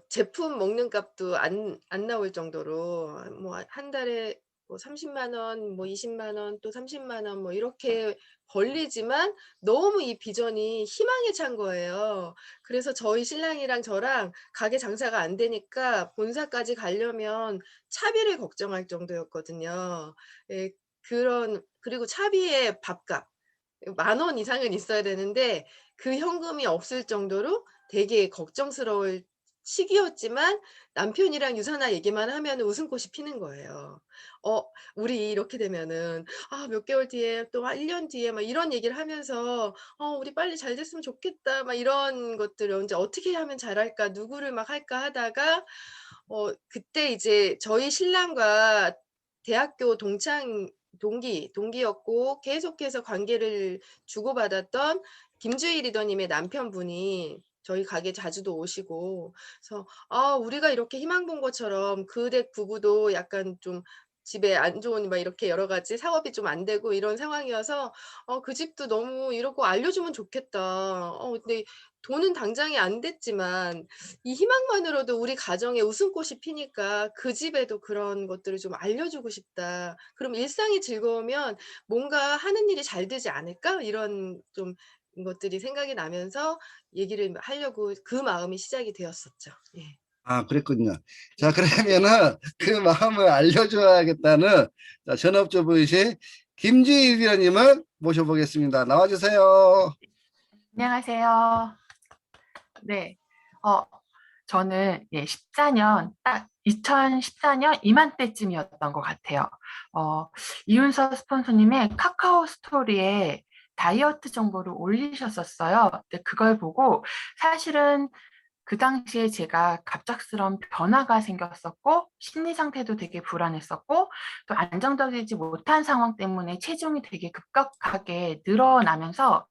제품 먹는 값도 안 나올 정도로 뭐 한 달에 뭐 30만 원, 뭐 20만 원, 또 30만 원 뭐 이렇게 벌리지만 너무 이 비전이 희망에 찬 거예요. 그래서 저희 신랑이랑 저랑 가게 장사가 안 되니까 본사까지 가려면 차비를 걱정할 정도였거든요. 예 그리고 차비에 밥값 10,000원 이상은 있어야 되는데 그 현금이 없을 정도로 되게 걱정스러울 시기였지만 남편이랑 유산화 얘기만 하면은 웃음꽃이 피는 거예요. 어 "우리 이렇게 되면은 몇 개월 뒤에 또 1년 뒤에" 막 이런 얘기를 하면서 우리 빨리 잘 됐으면 좋겠다." 막 이런 것들을 이제 '어떻게 하면 잘할까? 누구를 막 할까?' 하다가 그때 이제 저희 신랑과 대학교 동기였고 계속해서 관계를 주고받았던 김주희 리더님의 남편분이 저희 가게 자주도 오시고 그래서 우리가 이렇게 희망 본 것처럼 그 댁 부부도 약간 좀 집에 안 좋은 막 이렇게 여러 가지 사업이 좀 안 되고 이런 상황이어서 그 집도 너무 이러고 알려주면 좋겠다. 근데 돈은 당장에 안 됐지만 이 희망만으로도 우리 가정에 웃음꽃이 피니까 그 집에도 그런 것들을 좀 알려주고 싶다. 그럼 일상이 즐거우면 뭔가 하는 일이 잘 되지 않을까? 이런 좀 것들이 생각이 나면서 얘기를 하려고 그 마음이 시작이 되었었죠. 예. 아, 그랬군요. 자, 네. 그러면은 그 마음을 알려줘야겠다는 자, 전업주부이신 김지희 위원님을 모셔보겠습니다. 나와주세요. 안녕하세요. 네, 저는 14년, 딱 2014년 이맘때쯤이었던 것 같아요. 이윤서 스폰서님의 카카오 스토리에 다이어트 정보를 올리셨었어요. 근데 그걸 보고 사실은 그 당시에 제가 갑작스러운 변화가 생겼었고 심리 상태도 되게 불안했었고 또 안정적이지 못한 상황 때문에 체중이 되게 급격하게 늘어나면서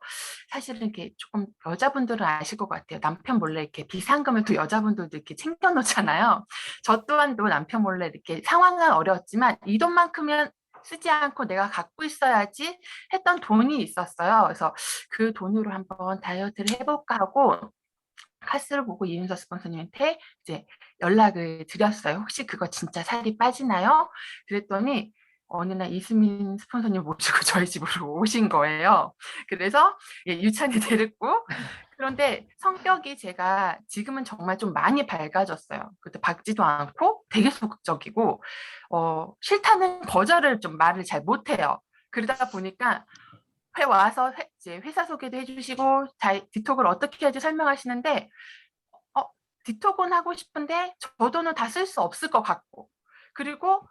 사실은 이렇게 조금 여자분들은 아실 것 같아요. 남편 몰래 이렇게 비상금을 또 여자분들도 이렇게 챙겨놓잖아요. 저 또한도 남편 몰래 이렇게 상황은 어려웠지만 이 돈만큼은 쓰지 않고 내가 갖고 있어야지 했던 돈이 있었어요. 그래서 그 돈으로 한번 다이어트를 해볼까 하고 카스를 보고 이윤서 스폰서님한테 이제 연락을 드렸어요. 혹시 그거 진짜 살이 빠지나요? 그랬더니 어느 날 이수민 스폰서님 모시고 저희 집으로 오신 거예요. 그래서 유찬이 데리고 그런데 성격이 제가 지금은 정말 좀 많이 밝아졌어요. 그때 밝지도 않고 되게 소극적이고 싫다는 거절을 좀 말을 잘 못해요. 그러다 보니까 와서 이제 회사 소개도 해주시고 디톡을 어떻게 해야지 설명하시는데 디톡은 하고 싶은데 저 돈은 다 쓸 수 없을 것 같고 그리고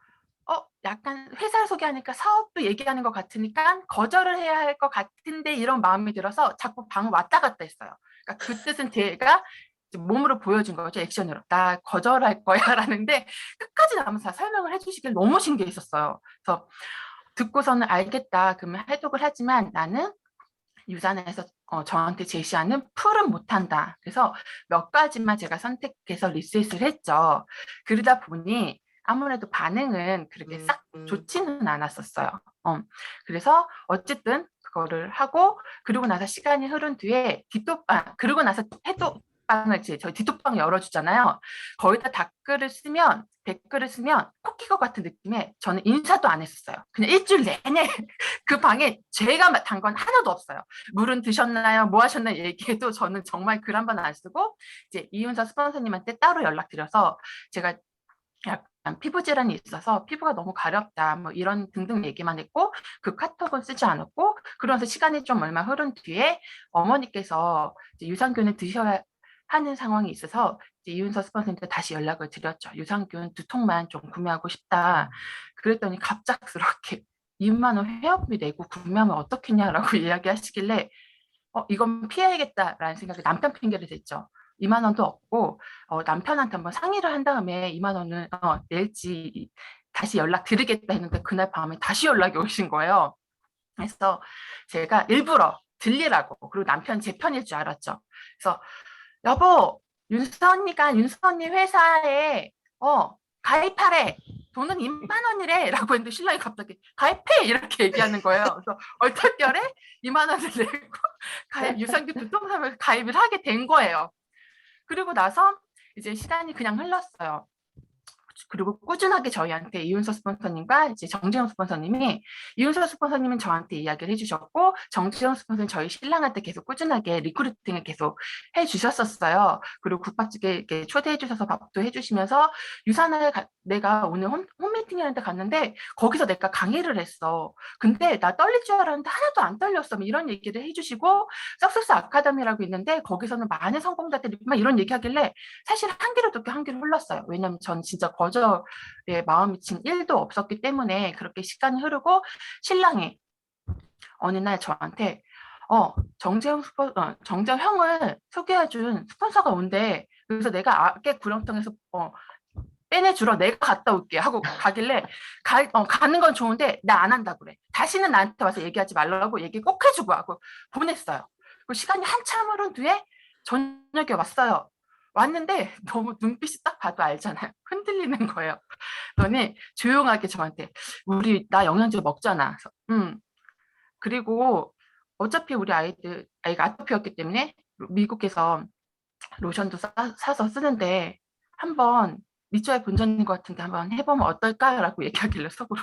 약간 회사 소개하니까 사업도 얘기하는 것 같으니까 거절을 해야 할 것 같은데 이런 마음이 들어서 자꾸 방을 왔다 갔다 했어요. 그러니까 그 뜻은 제가 몸으로 보여준 거죠. 액션으로. 나 거절할 거야 라는데 끝까지 나면서 설명을 해주시길 너무 신기했었어요. 그래서 듣고서는 알겠다. 그러면 해독을 하지만 나는 유산에서 저한테 제시하는 풀은 못한다. 그래서 몇 가지만 제가 선택해서 리셋을 했죠. 그러다 보니 아무래도 반응은 그렇게 싹 좋지는 않았었어요. 그래서 어쨌든 그거를 하고 그리고 나서 시간이 흐른 뒤에 그리고 나서 해독방을 저희 디톡방 열어주잖아요. 거기다 댓글을 쓰면 쿠키거 같은 느낌에 저는 인사도 안 했었어요. 그냥 일주일 내내 그 방에 제가 단 건 하나도 없어요. 물은 드셨나요? 뭐 하셨나요? 얘기해도 저는 정말 글 한 번 안 쓰고 이제 이윤서 스폰서님한테 따로 연락드려서 제가 약간 피부 질환이 있어서 피부가 너무 가렵다 뭐 이런 등등 얘기만 했고 그 카톡은 쓰지 않았고 그러면서 시간이 좀 얼마 흐른 뒤에 어머니께서 이제 유산균을 드셔야 하는 상황이 있어서 이제 이윤서 스폰서님한테 다시 연락을 드렸죠. 유산균 2통만 좀 구매하고 싶다. 그랬더니 갑작스럽게 2만 원 회원비 내고 구매하면 어떻겠냐라고 이야기하시길래 이건 피해야겠다라는 생각에 남편 핑계를 댔죠. 2만 원도 없고 남편한테 한번 상의를 한 다음에 2만 원을 낼지 다시 연락 드리겠다 했는데 그날 밤에 다시 연락이 오신 거예요. 그래서 제가 일부러 들리라고 그리고 남편 제 편일 줄 알았죠. 그래서 여보 윤서 언니 회사에 가입하래. 돈은 2만 원이래 라고 했는데 신랑이 갑자기 가입해 이렇게 얘기하는 거예요. 그래서 얼떨결에 2만 원을 내고 유산균 2통 사면 가입을 하게 된 거예요. 그리고 나서 이제 시간이 그냥 흘렀어요. 그리고 꾸준하게 저희한테 이윤서 스폰서님과 이제 정재영 스폰서님이 이윤서 스폰서님은 저한테 이야기를 해주셨고 정재영 스폰서는 저희 신랑한테 계속 꾸준하게 리크루팅을 계속 해주셨었어요. 그리고 국밥집에 이렇게 초대해 주셔서 밥도 해주시면서 유산을 내가 오늘 홈미팅이라는 데 갔는데 거기서 내가 강의를 했어. 근데 나 떨릴 줄 알았는데 하나도 안 떨렸어. 이런 얘기를 해주시고 석세스 아카데미라고 있는데 거기서는 많은 성공자들이 막 이런 얘기하길래 사실 한 귀로 듣고 한 귀로 흘렀어요. 왜냐면 전 진짜 거절의 마음이 진 1도 없었기 때문에 그렇게 시간이 흐르고 신랑이 어느 날 저한테 정재영 형을 소개해준 스폰서가 온대. 그래서 내가 아깨 구렁텅에서 빼내주러 내가 갔다 올게 하고 가길래 가는 건 좋은데 나 안 한다고 그래. 다시는 나한테 와서 얘기하지 말라고 얘기 꼭 해주고 하고 보냈어요. 그리고 시간이 한참 흐른 뒤에 저녁에 왔어요. 왔는데 너무 눈빛이 딱 봐도 알잖아요. 흔들리는 거예요. 그러더니 조용하게 저한테 나 영양제 먹잖아. 그래서, 그리고 어차피 우리 아이가 아토피였기 때문에 미국에서 로션도 사서 쓰는데 한번 밑조에 본전인 것 같은데 한번 해보면 어떨까라고 얘기하길래 속으로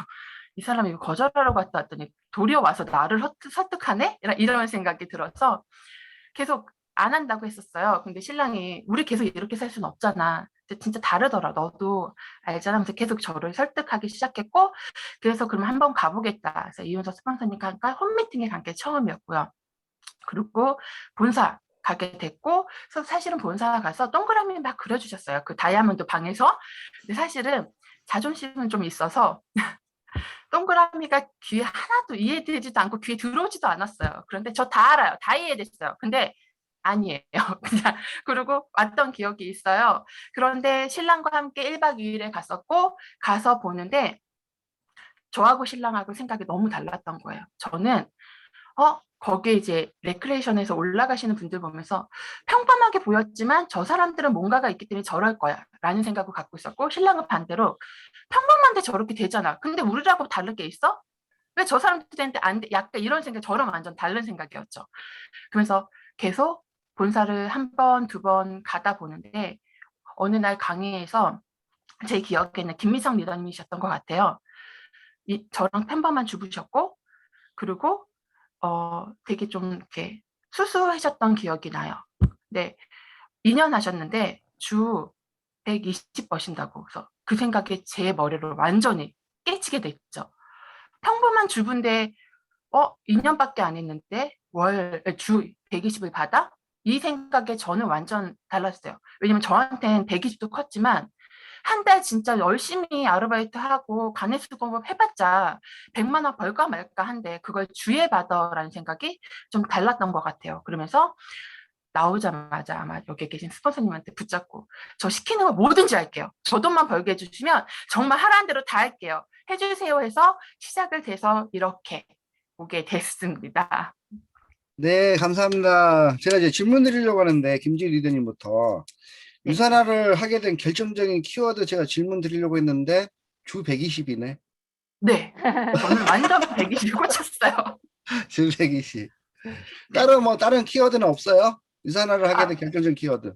이 사람이 이거 거절하러 갔다 왔더니 도리어 와서 나를 설득하네? 이런 생각이 들어서 계속 안 한다고 했었어요. 근데 신랑이 우리 계속 이렇게 살 수는 없잖아. 진짜 다르더라. 너도 알잖아. 하면서 계속 저를 설득하기 시작했고, 그래서 그럼 한번 가보겠다. 그래서 이윤서 스폰서님과 홈미팅에 간 게 처음이었고요. 그리고 본사 가게 됐고, 그래서 사실은 본사 가서 동그라미 막 그려주셨어요. 그 다이아몬드 방에서. 근데 사실은 자존심은 좀 있어서 동그라미가 귀에 하나도 이해되지도 않고 귀에 들어오지도 않았어요. 그런데 저 다 알아요. 다 이해됐어요. 근데 아니에요. 그냥 그리고 왔던 기억이 있어요. 그런데 신랑과 함께 1박 2일에 갔었고 가서 보는데 저하고 신랑하고 생각이 너무 달랐던 거예요. 저는 거기에 이제 레크레이션에서 올라가시는 분들 보면서 평범하게 보였지만 저 사람들은 뭔가가 있기 때문에 저럴 거야 라는 생각을 갖고 있었고, 신랑은 반대로 평범한데 저렇게 되잖아. 근데 우리라고 다를 게 있어? 왜 저 사람들한테 안 돼? 약간 이런 생각, 저랑 완전 다른 생각이었죠. 그러면서 계속 본사를 한 번, 두 번 가다 보는데 어느 날 강의에서 제 기억에는 김미성 리더님이셨던 것 같아요. 저랑 평범한 주부셨고, 그리고 되게 좀 이렇게 수수하셨던 기억이 나요. 네, 2년 하셨는데 주 120 버신다고. 그래서 그 생각에 제 머리를 완전히 깨치게 됐죠. 평범한 주부인데 2년밖에 안 했는데 주 120을 받아? 이 생각에 저는 완전 달랐어요. 왜냐면 저한테는 120도 컸지만 한 달 진짜 열심히 아르바이트하고 간해수공업 해봤자 100만 원 벌까 말까 한데 그걸 주에 받아라는 생각이 좀 달랐던 것 같아요. 그러면서 나오자마자 아마 여기 계신 스폰서님한테 붙잡고 저 시키는 거 뭐든지 할게요. 저 돈만 벌게 해주시면 정말 하라는 대로 다 할게요. 해주세요 해서 시작을 돼서 이렇게 오게 됐습니다. 네, 감사합니다. 제가 이제 질문 드리려고 하는데 김지 리더님부터 네. 유산화를 하게 된 결정적인 키워드 제가 질문 드리려고 했는데 주 120이네. 네, 저는 완전 120 꽂혔어요. 주 120. 다른 키워드는 없어요? 유산화를 하게 된 결정적인 키워드.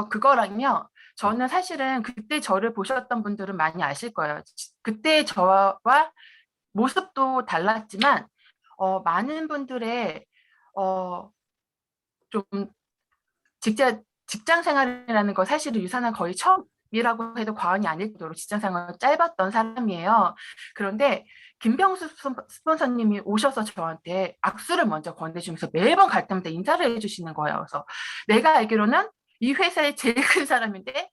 그거랑요. 저는 사실은 그때 저를 보셨던 분들은 많이 아실 거예요. 그때 저와 모습도 달랐지만 많은 분들의 좀 직장 생활이라는 거 사실은 유산화 거의 처음이라고 해도 과언이 아닐 정도로 직장 생활 짧았던 사람이에요. 그런데 김병수 스폰서님이 오셔서 저한테 악수를 먼저 건네주면서 매번 갈 때마다 인사를 해주시는 거예요. 그래서 내가 알기로는 이 회사의 제일 큰 사람인데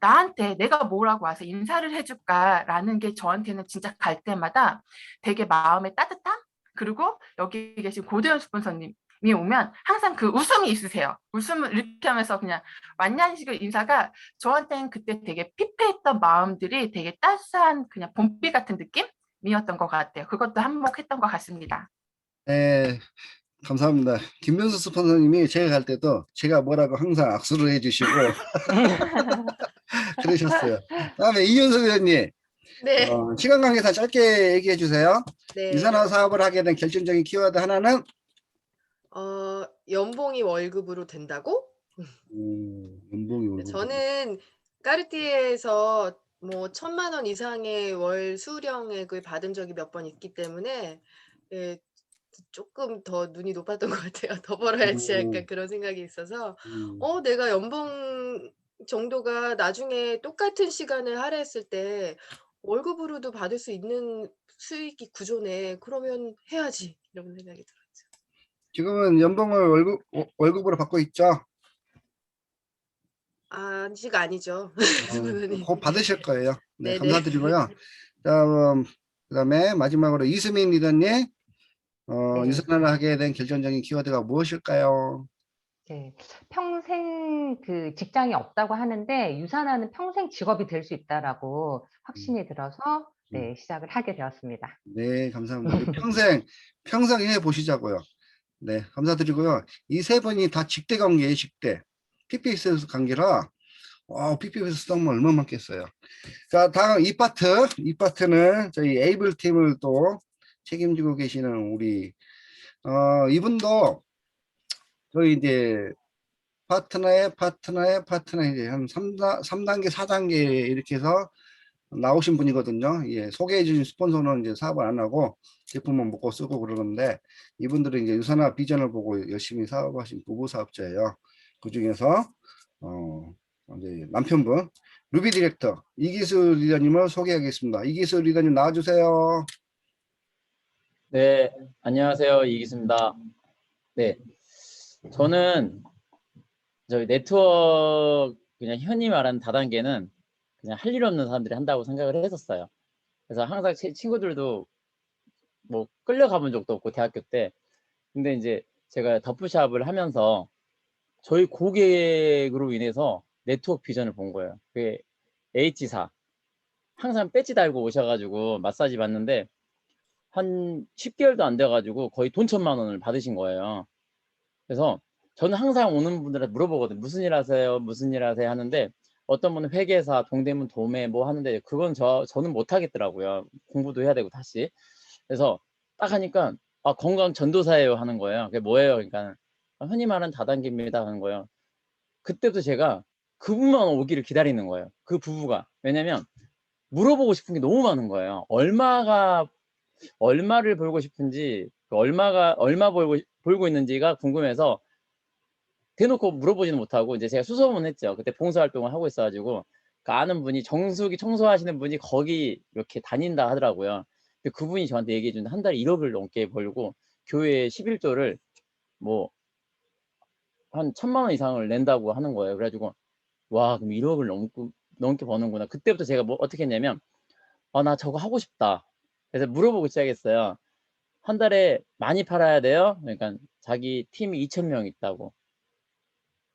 나한테 내가 뭐라고 와서 인사를 해줄까라는 게 저한테는 진짜 갈 때마다 되게 마음의 따뜻함? 그리고 여기 계신 고대현 스폰서님이 오면 항상 그 웃음이 있으세요. 웃음을 이렇게 하면서 그냥 완년식의 인사가 저한테는 그때 되게 피폐했던 마음들이 되게 따스한 그냥 봄비 같은 느낌이었던 것 같아요. 그것도 한몫했던 것 같습니다. 네, 감사합니다. 김명수 스폰서님이 제가 갈 때도 제가 뭐라고 항상 악수를 해주시고 그러셨어요. 다음에 이윤석 의원님, 네. 시간 관계상 짧게 얘기해 주세요. 네. 유산화 사업을 하게 된 결정적인 키워드 하나는 연봉이 월급으로 된다고? 연봉이 오르고. 저는 까르띠에에서 뭐 1,000만 원 이상의 월 수령액을 받은 적이 몇 번 있기 때문에 예, 조금 더 눈이 높았던 것 같아요. 더 벌어야지 약간 그런 생각이 있어서 내가 연봉 정도가 나중에 똑같은 시간을 할애했을 때 월급으로도 받을 수 있는 수익이 구조네. 그러면 해야지 이런 생각이 들었죠. 지금은 연봉을 월급으로 받고 있죠? 아직 아니죠. 곧 받으실 거예요. 네, 네네. 감사드리고요. 그다음에 마지막으로 이수민 리더님, 네. 유산화를 하게 된 결정적인 키워드가 무엇일까요? 네, 평생 그 직장이 없다고 하는데 유산화는 평생 직업이 될 수 있다라고 확신이 들어서 네, 시작을 하게 되었습니다. 네, 감사합니다. 평생 해 보시자고요. 네, 감사드리고요. 이 세 분이 다 직대 관계예요, 직대. PPS 관계라, PPS 정말 얼마나 많겠어요. 자, 다음 이 파트는 저희 에이블 팀을 또 책임지고 계시는 우리, 이분도 저희 이제 파트너의 이제 한 3단계, 4단계 이렇게 해서 나오신 분이거든요. 예, 소개해 주신 스폰서는 이제 사업을 안 하고 제품만 먹고 쓰고 그러는데 이분들은 이제 유산화 비전을 보고 열심히 사업하신 부부 사업자예요. 그 중에서 이제 남편분 루비 디렉터 이기수 리더님을 소개하겠습니다. 이기수 리더님 나와주세요. 네, 안녕하세요. 이기수입니다. 네, 저는 저희 네트워크 그냥 흔히 말하는 다단계는 그냥 할 일 없는 사람들이 한다고 생각을 했었어요. 그래서 항상 친구들도 뭐 끌려가본 적도 없고 대학교 때. 근데 이제 제가 덮프샵을 하면서 저희 고객으로 인해서 네트워크 비전을 본 거예요. 그게 H사. 항상 배지 달고 오셔가지고 마사지 받는데 한 10개월도 안 돼가지고 거의 돈 1,000만 원을 받으신 거예요. 그래서 저는 항상 오는 분들한테 물어보거든요. 무슨 일 하세요? 무슨 일 하세요? 하는데 어떤 분은 회계사, 동대문 도매 뭐 하는데 그건 저는 못 하겠더라고요. 공부도 해야 되고 다시. 그래서 딱 하니까 아, 건강 전도사예요 하는 거예요. 그게 뭐예요? 그러니까 흔히 말하는 다단계입니다 하는 거예요. 그때부터 제가 그분만 오기를 기다리는 거예요. 그 부부가. 왜냐면 물어보고 싶은 게 너무 많은 거예요. 얼마를 벌고 싶은지, 얼마 벌고 있는지가 궁금해서 대놓고 물어보지는 못하고 이제 제가 수소문 했죠. 그때 봉사활동을 하고 있어가지고 그 아는 분이 정수기 청소하시는 분이 거기 이렇게 다닌다 하더라고요. 근데 그분이 저한테 얘기해 주는데 한 달에 1억을 넘게 벌고 교회에 11조를 뭐 한 1,000만 원 이상을 낸다고 하는 거예요. 그래가지고 와, 그럼 1억을 넘게 버는구나. 그때부터 제가 뭐 어떻게 했냐면 나 저거 하고 싶다. 그래서 물어보고 시작했어요. 한 달에 많이 팔아야 돼요? 그러니까 자기 팀이 2,000명 있다고.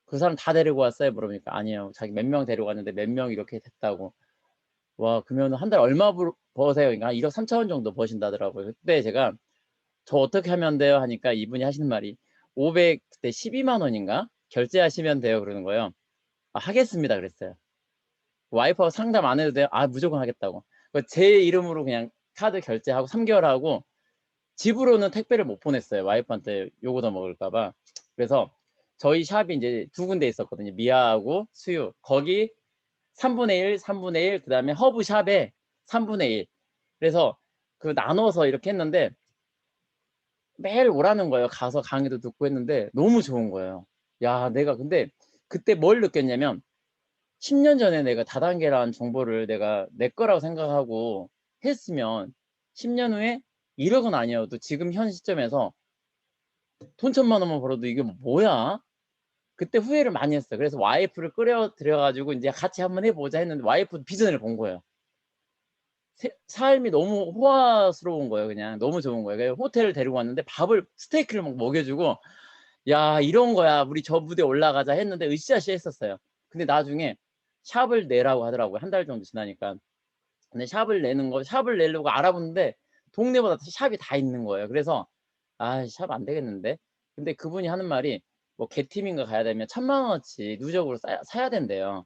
그 사람 다 데리고 왔어요? 물어보니까 아니에요. 자기 몇 명 데리고 왔는데 몇 명 이렇게 됐다고. 와, 그러면 한 달에 얼마 버세요? 그러니까 한 1억 3천 원 정도 버신다더라고요. 그때 제가 저 어떻게 하면 돼요? 하니까 이분이 하시는 말이 500, 그때 12만 원인가? 결제하시면 돼요. 그러는 거예요. 아, 하겠습니다. 그랬어요. 와이프하고 상담 안 해도 돼요? 아, 무조건 하겠다고. 제 이름으로 그냥 카드 결제하고 3개월 하고 집으로는 택배를 못 보냈어요. 와이프한테 욕 얻어 먹을까봐. 그래서 저희 샵이 이제 2군데 있었거든요. 미아하고 수유. 거기 3분의 1, 3분의 1, 그 다음에 허브 샵에 3분의 1. 그래서 그 나눠서 이렇게 했는데 매일 오라는 거예요. 가서 강의도 듣고 했는데 너무 좋은 거예요. 야, 내가 근데 그때 뭘 느꼈냐면 10년 전에 내가 다단계라는 정보를 내가 내 거라고 생각하고 했으면 10년 후에 1억은 아니어도 지금 현 시점에서 돈 1,000만 원만 벌어도 이게 뭐야? 그때 후회를 많이 했어요. 그래서 와이프를 끌어들여가지고 이제 같이 한번 해보자 했는데 와이프 비전을 본 거예요. 삶이 너무 호화스러운 거예요. 그냥 너무 좋은 거예요. 그래서 호텔을 데리고 왔는데 스테이크를 막 먹여주고 야, 이런 거야. 우리 저 무대 올라가자 했는데 으쌰으쌰 했었어요. 근데 나중에 샵을 내라고 하더라고요. 한 달 정도 지나니까. 근데 샵을 내려고 알아보는데 동네마다 샵이 다 있는 거예요. 그래서 아, 샵 안 되겠는데. 근데 그분이 하는 말이 뭐 개팀인가 가야 되면 1,000만 원어치 누적으로 사야 된대요.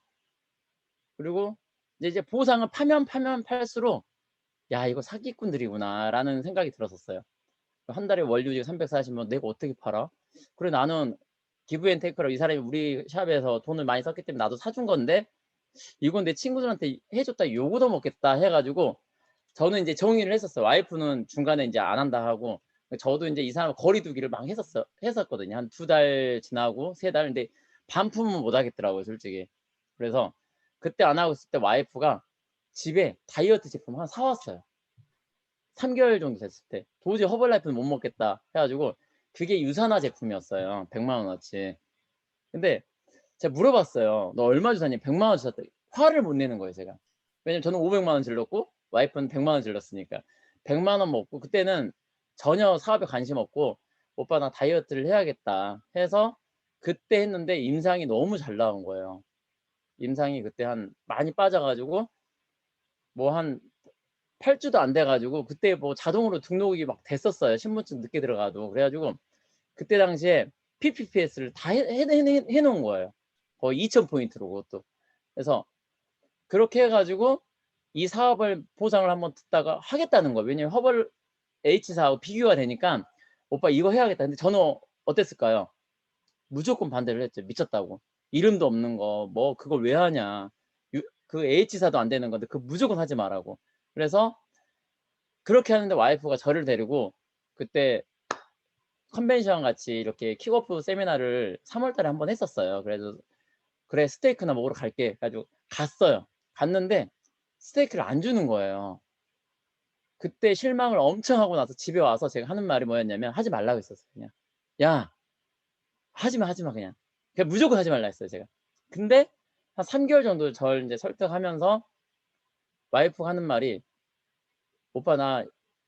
그리고 이제 보상을 파면 팔수록 야, 이거 사기꾼들이구나 라는 생각이 들었었어요. 한 달에 월류지 340만 내가 어떻게 팔아? 그래, 나는 기브앤테이크라고 이 사람이 우리 샵에서 돈을 많이 썼기 때문에 나도 사준 건데 이건 내 친구들한테 해줬다 욕 얻어먹겠다 해가지고 저는 이제 정의를 했었어요. 와이프는 중간에 이제 안 한다 하고 저도 이제 이 사람 거리두기를 막 했었거든요. 한 2달 지나고 3달. 근데 반품은 못 하겠더라고요, 솔직히. 그래서 그때 안 하고 있을 때 와이프가 집에 다이어트 제품 하나 사왔어요. 3개월 정도 됐을 때 도저히 허벌라이프는 못 먹겠다 해가지고 그게 유산화 제품이었어요. 100만 원어치. 근데 제가 물어봤어요. 너 얼마 주사니? 100만 원 주셨다. 화를 못 내는 거예요, 제가. 왜냐면 저는 500만 원 질렀고 와이프는 100만 원 질렀으니까. 100만 원 먹고 그때는 전혀 사업에 관심 없고 오빠 나 다이어트를 해야겠다 해서 그때 했는데 임상이 너무 잘 나온 거예요. 임상이 그때 많이 빠져가지고 뭐 한 8주도 안 돼가지고 그때 뭐 자동으로 등록이 막 됐었어요. 신분증 늦게 들어가도. 그래가지고 그때 당시에 PPPS를 다 해놓은 거예요. 거의 2,000포인트로 그것도. 그래서 그렇게 해가지고 이 사업을 보상을 한번 듣다가 하겠다는 거예요. 왜냐면 허벌 H사하고 비교가 되니까 오빠 이거 해야겠다. 근데 저는 어땠을까요? 무조건 반대를 했죠. 미쳤다고. 이름도 없는 거 뭐 그걸 왜 하냐. 그 H사도 안 되는 건데 그 무조건 하지 말라고. 그래서 그렇게 하는데 와이프가 저를 데리고 그때 컨벤션 같이 이렇게 킥오프 세미나를 3월 달에 한번 했었어요. 그래서 그래 스테이크나 먹으러 갈게. 가지고 갔어요. 갔는데 스테이크를 안 주는 거예요. 그때 실망을 엄청 하고 나서 집에 와서 제가 하는 말이 뭐였냐면 하지 말라고 했었어요. 그냥 야 하지 마 그냥 무조건 하지 말라 했어요 제가. 근데 한 3개월 정도 절 이제 설득하면서 와이프가 하는 말이 오빠 나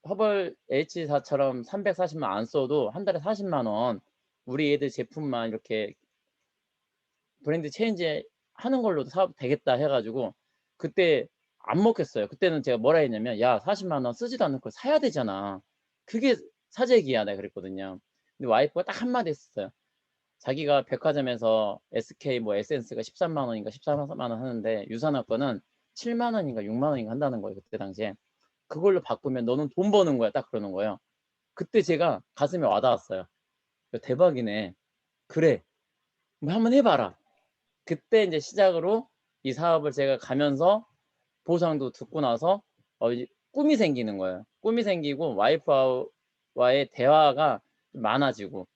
허벌 H4처럼 340만 안 써도 한 달에 40만 원 우리 애들 제품만 이렇게 브랜드 체인지 하는 걸로도 사업 되겠다 해가지고 그때 안 먹겠어요. 그때는 제가 뭐라 했냐면 야 40만 원 쓰지도 않는 걸 사야 되잖아. 그게 사재기야 내가 그랬거든요. 근데 와이프가 딱 한마디 했었어요. 자기가 백화점에서 SK 뭐 에센스가 13만 원인가 14만 원 하는데 유산화 거는 7만 원인가 6만 원인가 한다는 거예요. 그때 당시에. 그걸로 바꾸면 너는 돈 버는 거야. 딱 그러는 거예요. 그때 제가 가슴에 와닿았어요. 대박이네. 그래. 뭐 한번 해봐라. 그때 이제 시작으로 이 사업을 제가 가면서 보상도 듣고 나서 이제 꿈이 생기는 거예요. 꿈이 생기고 와이프와의 대화가 좀 많아지고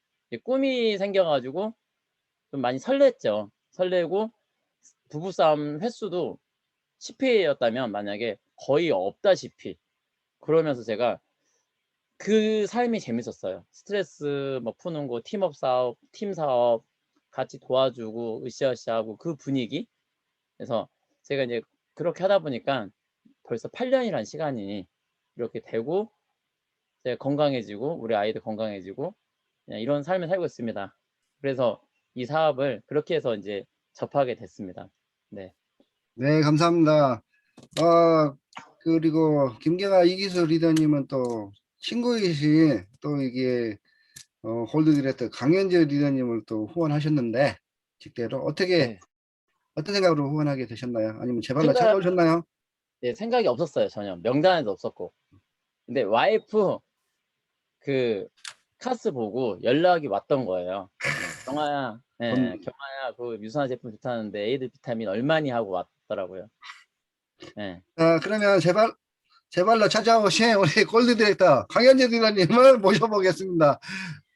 꿈이 생겨가지고 좀 많이 설렜죠. 설레고 부부싸움 횟수도 10회였다면 만약에 거의 없다시피 그러면서 제가 그 삶이 재밌었어요. 스트레스 뭐 푸는 거, 팀업 사업, 팀 사업 같이 도와주고 으쌰으쌰하고 그 분위기. 그래서 제가 이제 그렇게 하다 보니까 벌써 8년이라는 시간이 이렇게 되고 제가 건강해지고 우리 아이들 건강해지고 그냥 이런 삶을 살고 있습니다. 그래서 이 사업을 그렇게 해서 이제 접하게 됐습니다. 네. 네, 감사합니다. 그리고 김경아 이기수 리더님은 또 친구이신 또 이게 골드 디렉터 강현재 리더님을 또 후원하셨는데 직대로 네. 어떤 생각으로 후원하게 되셨나요? 아니면 제 발로 생각- 찾아오셨나요? 네, 생각이 없었어요. 전혀 명단에도 없었고. 근데 와이프 그 카스 보고 연락이 왔던 거예요. 경아야, 경아야, 그 유산화 제품 좋다는데 에이드 비타민 얼마니 하고 왔더라고요. 네. 그러면 제 발로 찾아오신 우리 골드 디렉터 강현재 리더님을 모셔보겠습니다.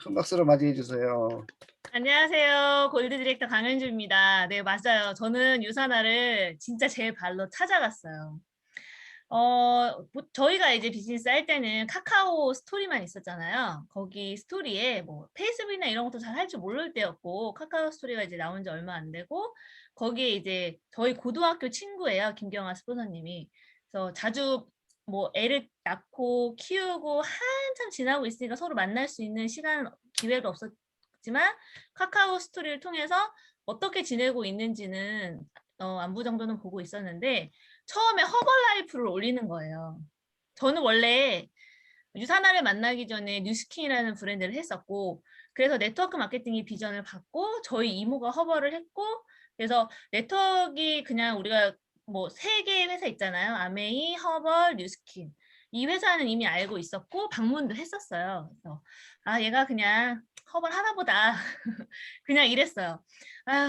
큰 박수로 맞이해 주세요. 안녕하세요. 골드 디렉터 강현주입니다. 네, 맞아요. 저는 유산화를 진짜 제 발로 찾아갔어요. 저희가 이제 비즈니스 할 때는 카카오 스토리만 있었잖아요. 거기 스토리에 뭐 페이스북이나 이런 것도 잘 할 줄 모를 때였고, 카카오 스토리가 이제 나온 지 얼마 안 되고, 거기에 이제 저희 고등학교 친구예요. 김경아 스포너님이. 그래서 자주 뭐 애를 낳고 키우고 한참 지나고 있으니까 서로 만날 수 있는 시간, 기회가 없었지만, 카카오 스토리를 통해서 어떻게 지내고 있는지는 안부 정도는 보고 있었는데, 처음에 허벌라이프를 올리는 거예요. 저는 원래 유산화를 만나기 전에 뉴스킨이라는 브랜드를 했었고, 그래서 네트워크 마케팅의 비전을 받고 저희 이모가 허벌을 했고, 그래서 네트워크가 그냥 우리가 뭐 3개의 회사 있잖아요. 아메이, 허벌, 뉴스킨. 이 회사는 이미 알고 있었고 방문도 했었어요. 그래서 얘가 그냥 허벌 하나보다 그냥 이랬어요.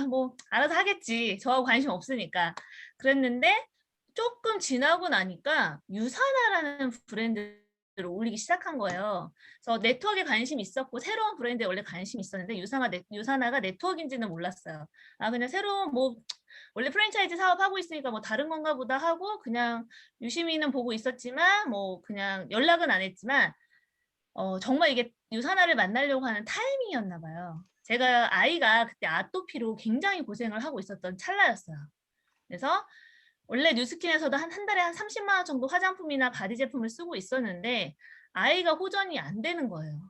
뭐 알아서 하겠지. 저하고 관심 없으니까. 그랬는데 조금 지나고 나니까 유산화라는 브랜드를 올리기 시작한 거예요. 그래서 네트워크에 관심이 있었고 새로운 브랜드에 원래 관심이 있었는데 유산화가 네트워크인지는 몰랐어요. 그냥 새로운 뭐 원래 프랜차이즈 사업하고 있으니까 뭐 다른 건가 보다 하고 그냥 유심히는 보고 있었지만 뭐 그냥 연락은 안 했지만 정말 이게 유산화를 만나려고 하는 타이밍이었나 봐요. 제가 아이가 그때 아토피로 굉장히 고생을 하고 있었던 찰나였어요. 그래서 원래 뉴스킨에서도 한 달에 한 30만 원 정도 화장품이나 바디 제품을 쓰고 있었는데 아이가 호전이 안 되는 거예요.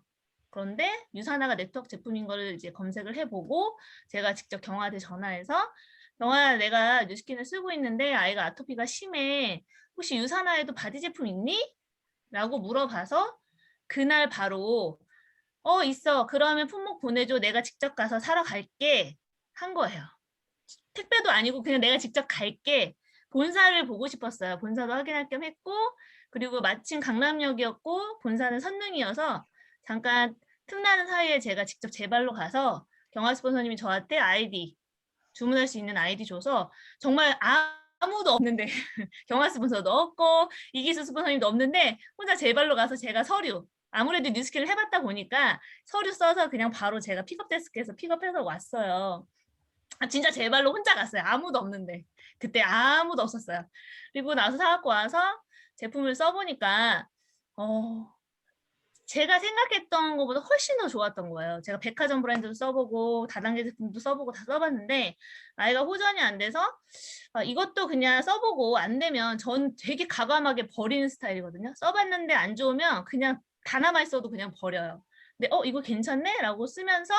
그런데 유산화가 네트워크 제품인 걸 이제 검색을 해보고 제가 직접 경화한테 전화해서 경화야 내가 뉴스킨을 쓰고 있는데 아이가 아토피가 심해. 혹시 유산화에도 바디 제품 있니? 라고 물어봐서 그날 바로 있어. 그러면 품목 보내줘. 내가 직접 가서 사러 갈게. 한 거예요. 택배도 아니고 그냥 내가 직접 갈게. 본사를 보고 싶었어요. 본사도 확인할 겸 했고 그리고 마침 강남역이었고 본사는 선릉이어서 잠깐 틈나는 사이에 제가 직접 제 발로 가서 경화 스폰서님이 저한테 아이디 주문할 수 있는 아이디 줘서 정말 아무도 없는데 경화 스폰서도 없고 이기수 스폰서님도 없는데 혼자 제 발로 가서 제가 서류 아무래도 뉴스킨을 해봤다 보니까 서류 써서 그냥 바로 제가 픽업 데스크에서 픽업해서 왔어요. 진짜 제 발로 혼자 갔어요. 아무도 없는데. 그때 아무도 없었어요. 그리고 나서 사갖고 와서 제품을 써보니까 제가 생각했던 것보다 훨씬 더 좋았던 거예요. 제가 백화점 브랜드도 써보고 다단계 제품도 써보고 다 써봤는데 아이가 호전이 안 돼서 이것도 그냥 써보고 안 되면 전 되게 과감하게 버리는 스타일이거든요. 써봤는데 안 좋으면 그냥 다 남아있어도 그냥 버려요. 근데 이거 괜찮네? 라고 쓰면서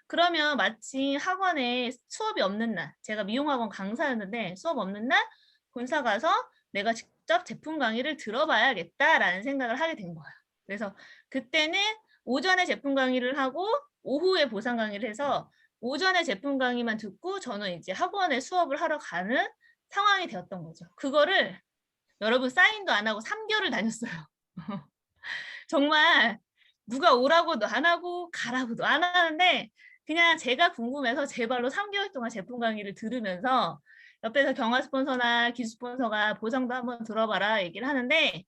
그러면 마치 학원에 수업이 없는 날, 제가 미용학원 강사였는데 수업 없는 날 본사 가서 내가 직접 제품 강의를 들어봐야겠다라는 생각을 하게 된 거예요. 그래서 그때는 오전에 제품 강의를 하고 오후에 보상 강의를 해서 오전에 제품 강의만 듣고 저는 이제 학원에 수업을 하러 가는 상황이 되었던 거죠. 그거를 여러분 사인도 안 하고 3개월을 다녔어요. 정말 누가 오라고도 안 하고 가라고도 안 하는데 그냥 제가 궁금해서 제 발로 3개월 동안 제품 강의를 들으면서 옆에서 경화 스폰서나 기술 스폰서가 보상도 한번 들어봐라 얘기를 하는데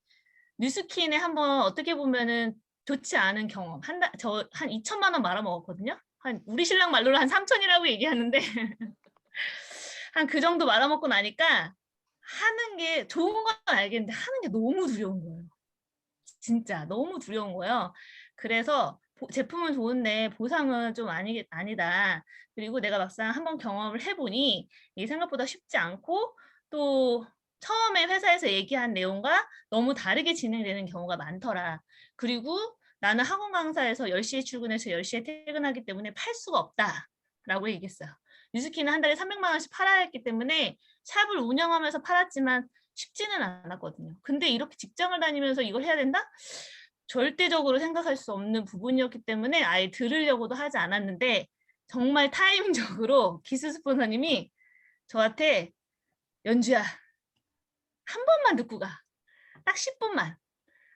뉴스킨에 한번 어떻게 보면은 좋지 않은 경험. 저 한 2천만 원 말아먹었거든요. 우리 신랑 말로는 한 3천이라고 얘기하는데 한 그 정도 말아먹고 나니까 하는 게 좋은 건 알겠는데 하는 게 너무 두려운 거예요. 진짜 너무 두려운 거예요. 그래서 제품은 좋은데 보상은 좀 아니다. 그리고 내가 막상 한번 경험을 해보니 이게 생각보다 쉽지 않고 또 처음에 회사에서 얘기한 내용과 너무 다르게 진행되는 경우가 많더라. 그리고 나는 학원 강사에서 10시에 출근해서 10시에 퇴근하기 때문에 팔 수가 없다라고 얘기했어요. 뉴스키는 한 달에 300만 원씩 팔아야 했기 때문에 샵을 운영하면서 팔았지만 쉽지는 않았거든요. 근데 이렇게 직장을 다니면서 이걸 해야 된다? 절대적으로 생각할 수 없는 부분이었기 때문에 아예 들으려고도 하지 않았는데 정말 타이밍적으로 기술 스폰서님이 저한테 연주야 한 번만 듣고 가. 딱 10분만.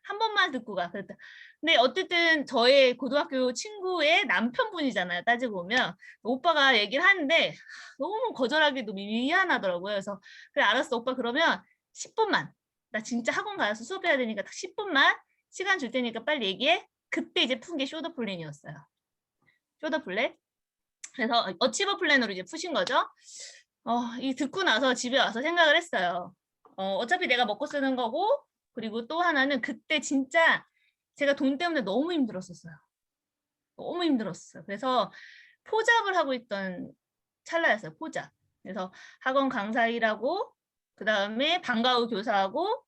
한 번만 듣고 가. 그랬다. 근데 어쨌든 저의 고등학교 친구의 남편분이잖아요. 따지고 보면 오빠가 얘기를 하는데 너무 거절하기도 미안하더라고요. 그래서 그래 알았어 오빠 그러면 10분만. 나 진짜 학원 가서 수업해야 되니까 딱 10분만 시간 줄 테니까 빨리 얘기해. 그때 이제 푼 게 쇼더 플랜이었어요. 쇼더 플랜. 그래서 어치버 플랜으로 이제 푸신 거죠. 이 듣고 나서 집에 와서 생각을 했어요. 어차피 내가 먹고 쓰는 거고 그리고 또 하나는 그때 진짜 제가 돈 때문에 너무 힘들었었어요. 너무 힘들었어요. 그래서 포잡을 하고 있던 찰나였어요. 포잡. 그래서 학원 강사 일하고 그다음에 방과 후 교사하고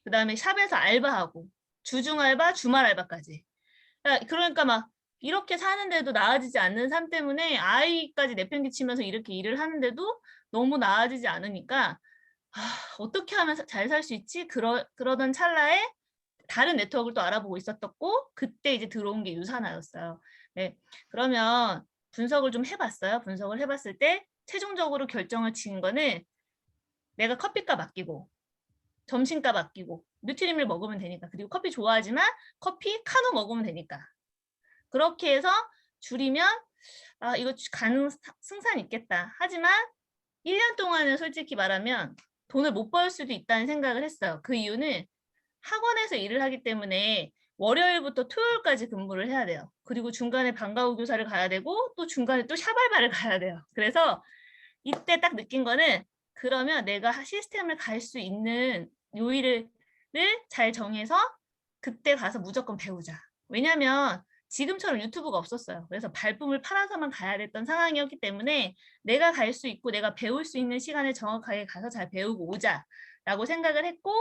그다음에 샵에서 알바하고 주중 알바, 주말 알바까지. 그러니까 막 이렇게 사는데도 나아지지 않는 삶 때문에 아이까지 내팽개치면서 이렇게 일을 하는데도 너무 나아지지 않으니까 어떻게 하면 잘 살 수 있지? 그러던 찰나에 다른 네트워크를 또 알아보고 있었고 그때 이제 들어온 게 유산화였어요. 네, 그러면 분석을 좀 해봤어요. 분석을 해봤을 때 최종적으로 결정을 지은 거는 내가 커피값 아끼고 점심값 아끼고 뉴트리밀 먹으면 되니까 그리고 커피 좋아하지만 커피 카누 먹으면 되니까 그렇게 해서 줄이면 이거 승산 있겠다. 하지만 1년 동안은 솔직히 말하면 돈을 못 벌 수도 있다는 생각을 했어요. 그 이유는 학원에서 일을 하기 때문에 월요일부터 토요일까지 근무를 해야 돼요. 그리고 중간에 방과 후 교사를 가야 되고 또 중간에 또 샵알바를 가야 돼요. 그래서 이때 딱 느낀 거는 그러면 내가 시스템을 갈 수 있는 요일을 잘 정해서 그때 가서 무조건 배우자. 왜냐면 지금처럼 유튜브가 없었어요. 그래서 발품을 팔아서만 가야 됐던 상황이었기 때문에 내가 갈 수 있고 내가 배울 수 있는 시간에 정확하게 가서 잘 배우고 오자라고 생각을 했고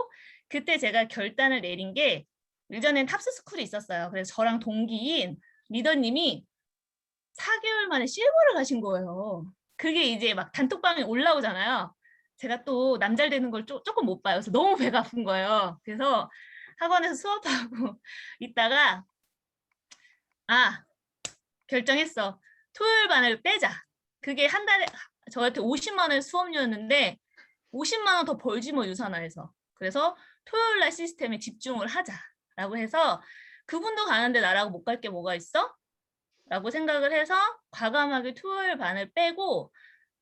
그때 제가 결단을 내린 게 예전엔 탑스스쿨이 있었어요. 그래서 저랑 동기인 리더님이 4개월 만에 실버를 가신 거예요. 그게 이제 막 단톡방에 올라오잖아요. 제가 또 남잘 되는 걸 조금 못 봐요. 그래서 너무 배가 아픈 거예요. 그래서 학원에서 수업하고 있다가 결정했어. 토요일 반을 빼자. 그게 한 달에 저한테 50만 원 수업료였는데 50만 원 더 벌지 뭐 유산화해서. 그래서 토요일 날 시스템에 집중을 하자라고 해서 그분도 가는데 나라고 못 갈 게 뭐가 있어? 라고 생각을 해서 과감하게 토요일 반을 빼고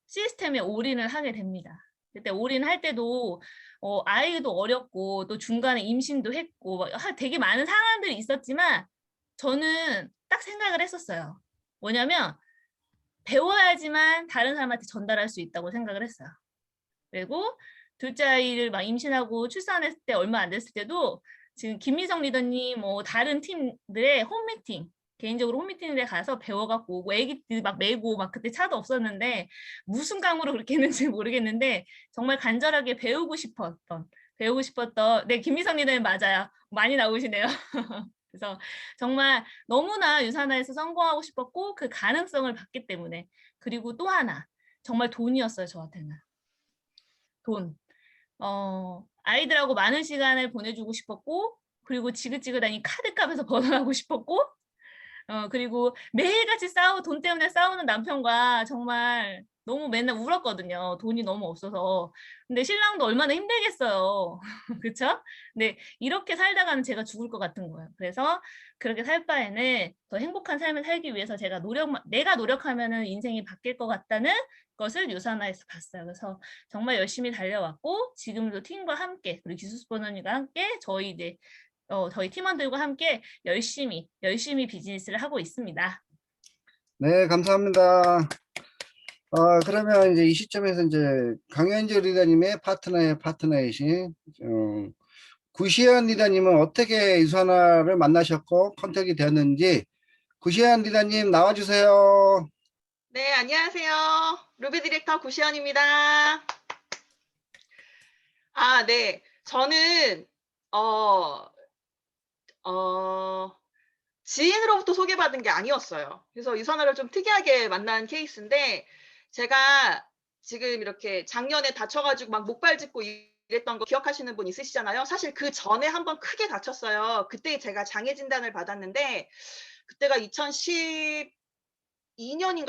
시스템에 올인을 하게 됩니다. 그때 올인할 때도 아이도 어렸고 또 중간에 임신도 했고 되게 많은 상황들이 있었지만 저는 딱 생각을 했었어요. 뭐냐면 배워야지만 다른 사람한테 전달할 수 있다고 생각을 했어요. 그리고 둘째 아이를 막 임신하고 출산했을 때 얼마 안 됐을 때도 지금 김미성 리더님 뭐 다른 팀들의 홈미팅 개인적으로 홈미팅에 가서 배워갖고 오고 애기들 막 메고 막 그때 차도 없었는데 무슨 강으로 그렇게 했는지 모르겠는데 정말 간절하게 배우고 싶었던 네 김미성 리더님 맞아요. 많이 나오시네요. 그래서 정말 너무나 유산화에서 성공하고 싶었고 그 가능성을 봤기 때문에 그리고 또 하나 정말 돈이었어요. 저한테는 돈. 아이들하고 많은 시간을 보내주고 싶었고 그리고 지긋지긋하니 카드값에서 벗어나고 싶었고 그리고 매일같이 돈 때문에 싸우는 남편과 정말 너무 맨날 울었거든요. 돈이 너무 없어서. 근데 신랑도 얼마나 힘들겠어요. 그쵸? 근데 이렇게 살다가는 제가 죽을 것 같은 거예요. 그래서 그렇게 살 바에는 더 행복한 삶을 살기 위해서 내가 노력하면은 인생이 바뀔 것 같다는 것을 유산화에서 봤어요. 그래서 정말 열심히 달려왔고 지금도 팀과 함께 그리고 기수 스포너님과 함께 저희 팀원들과 함께 열심히 비즈니스를 하고 있습니다. 네, 감사합니다. 그러면 이제 이 시점에서 이제 강현재 리더님의 파트너이신 구시현 리더님은 어떻게 유산화를 만나셨고 컨택이 되었는지 구시현 리더님 나와주세요. 네, 안녕하세요. 루비 디렉터 구시연입니다. 네. 저는, 지인으로부터 소개받은 게 아니었어요. 그래서 유산화를 좀 특이하게 만난 케이스인데, 제가 지금 이렇게 작년에 다쳐가지고 막 목발 짚고 이랬던 거 기억하시는 분 있으시잖아요. 사실 그 전에 한번 크게 다쳤어요. 그때 제가 장애 진단을 받았는데, 그때가 2012년인가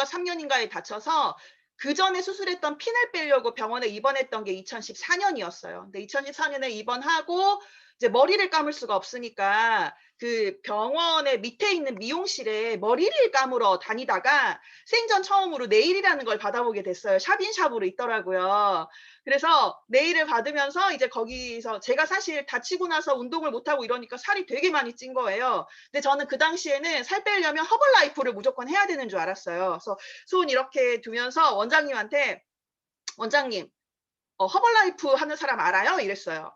3년인가에 다쳐서 그 전에 수술했던 핀을 빼려고 병원에 입원했던 게 2014년이었어요. 근데 2014년에 입원하고 이제 머리를 감을 수가 없으니까 그 병원의 밑에 있는 미용실에 머리를 감으러 다니다가 생전 처음으로 네일이라는 걸 받아보게 됐어요. 샵인샵으로 있더라고요. 그래서 네일을 받으면서 이제 거기서 제가 사실 다치고 나서 운동을 못하고 이러니까 살이 되게 많이 찐 거예요. 근데 저는 그 당시에는 살 빼려면 허벌라이프를 무조건 해야 되는 줄 알았어요. 그래서 손 이렇게 두면서 원장님한테 원장님 허벌라이프 하는 사람 알아요? 이랬어요.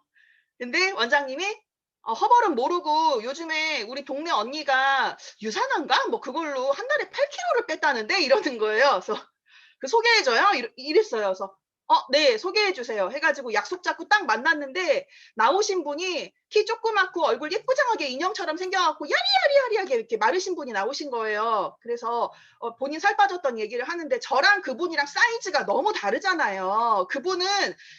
근데 원장님이 허벌은 모르고 요즘에 우리 동네 언니가 유산한가? 뭐 그걸로 한 달에 8kg를 뺐다는데 이러는 거예요. 그래서 그 소개해줘요? 이랬어요. 그래서 네, 소개해주세요. 해가지고 약속 잡고 딱 만났는데 나오신 분이 키 조그맣고 얼굴 예쁘장하게 인형처럼 생겨갖고 야리야리야리하게 이렇게 마르신 분이 나오신 거예요. 그래서 본인 살 빠졌던 얘기를 하는데 저랑 그분이랑 사이즈가 너무 다르잖아요. 그분은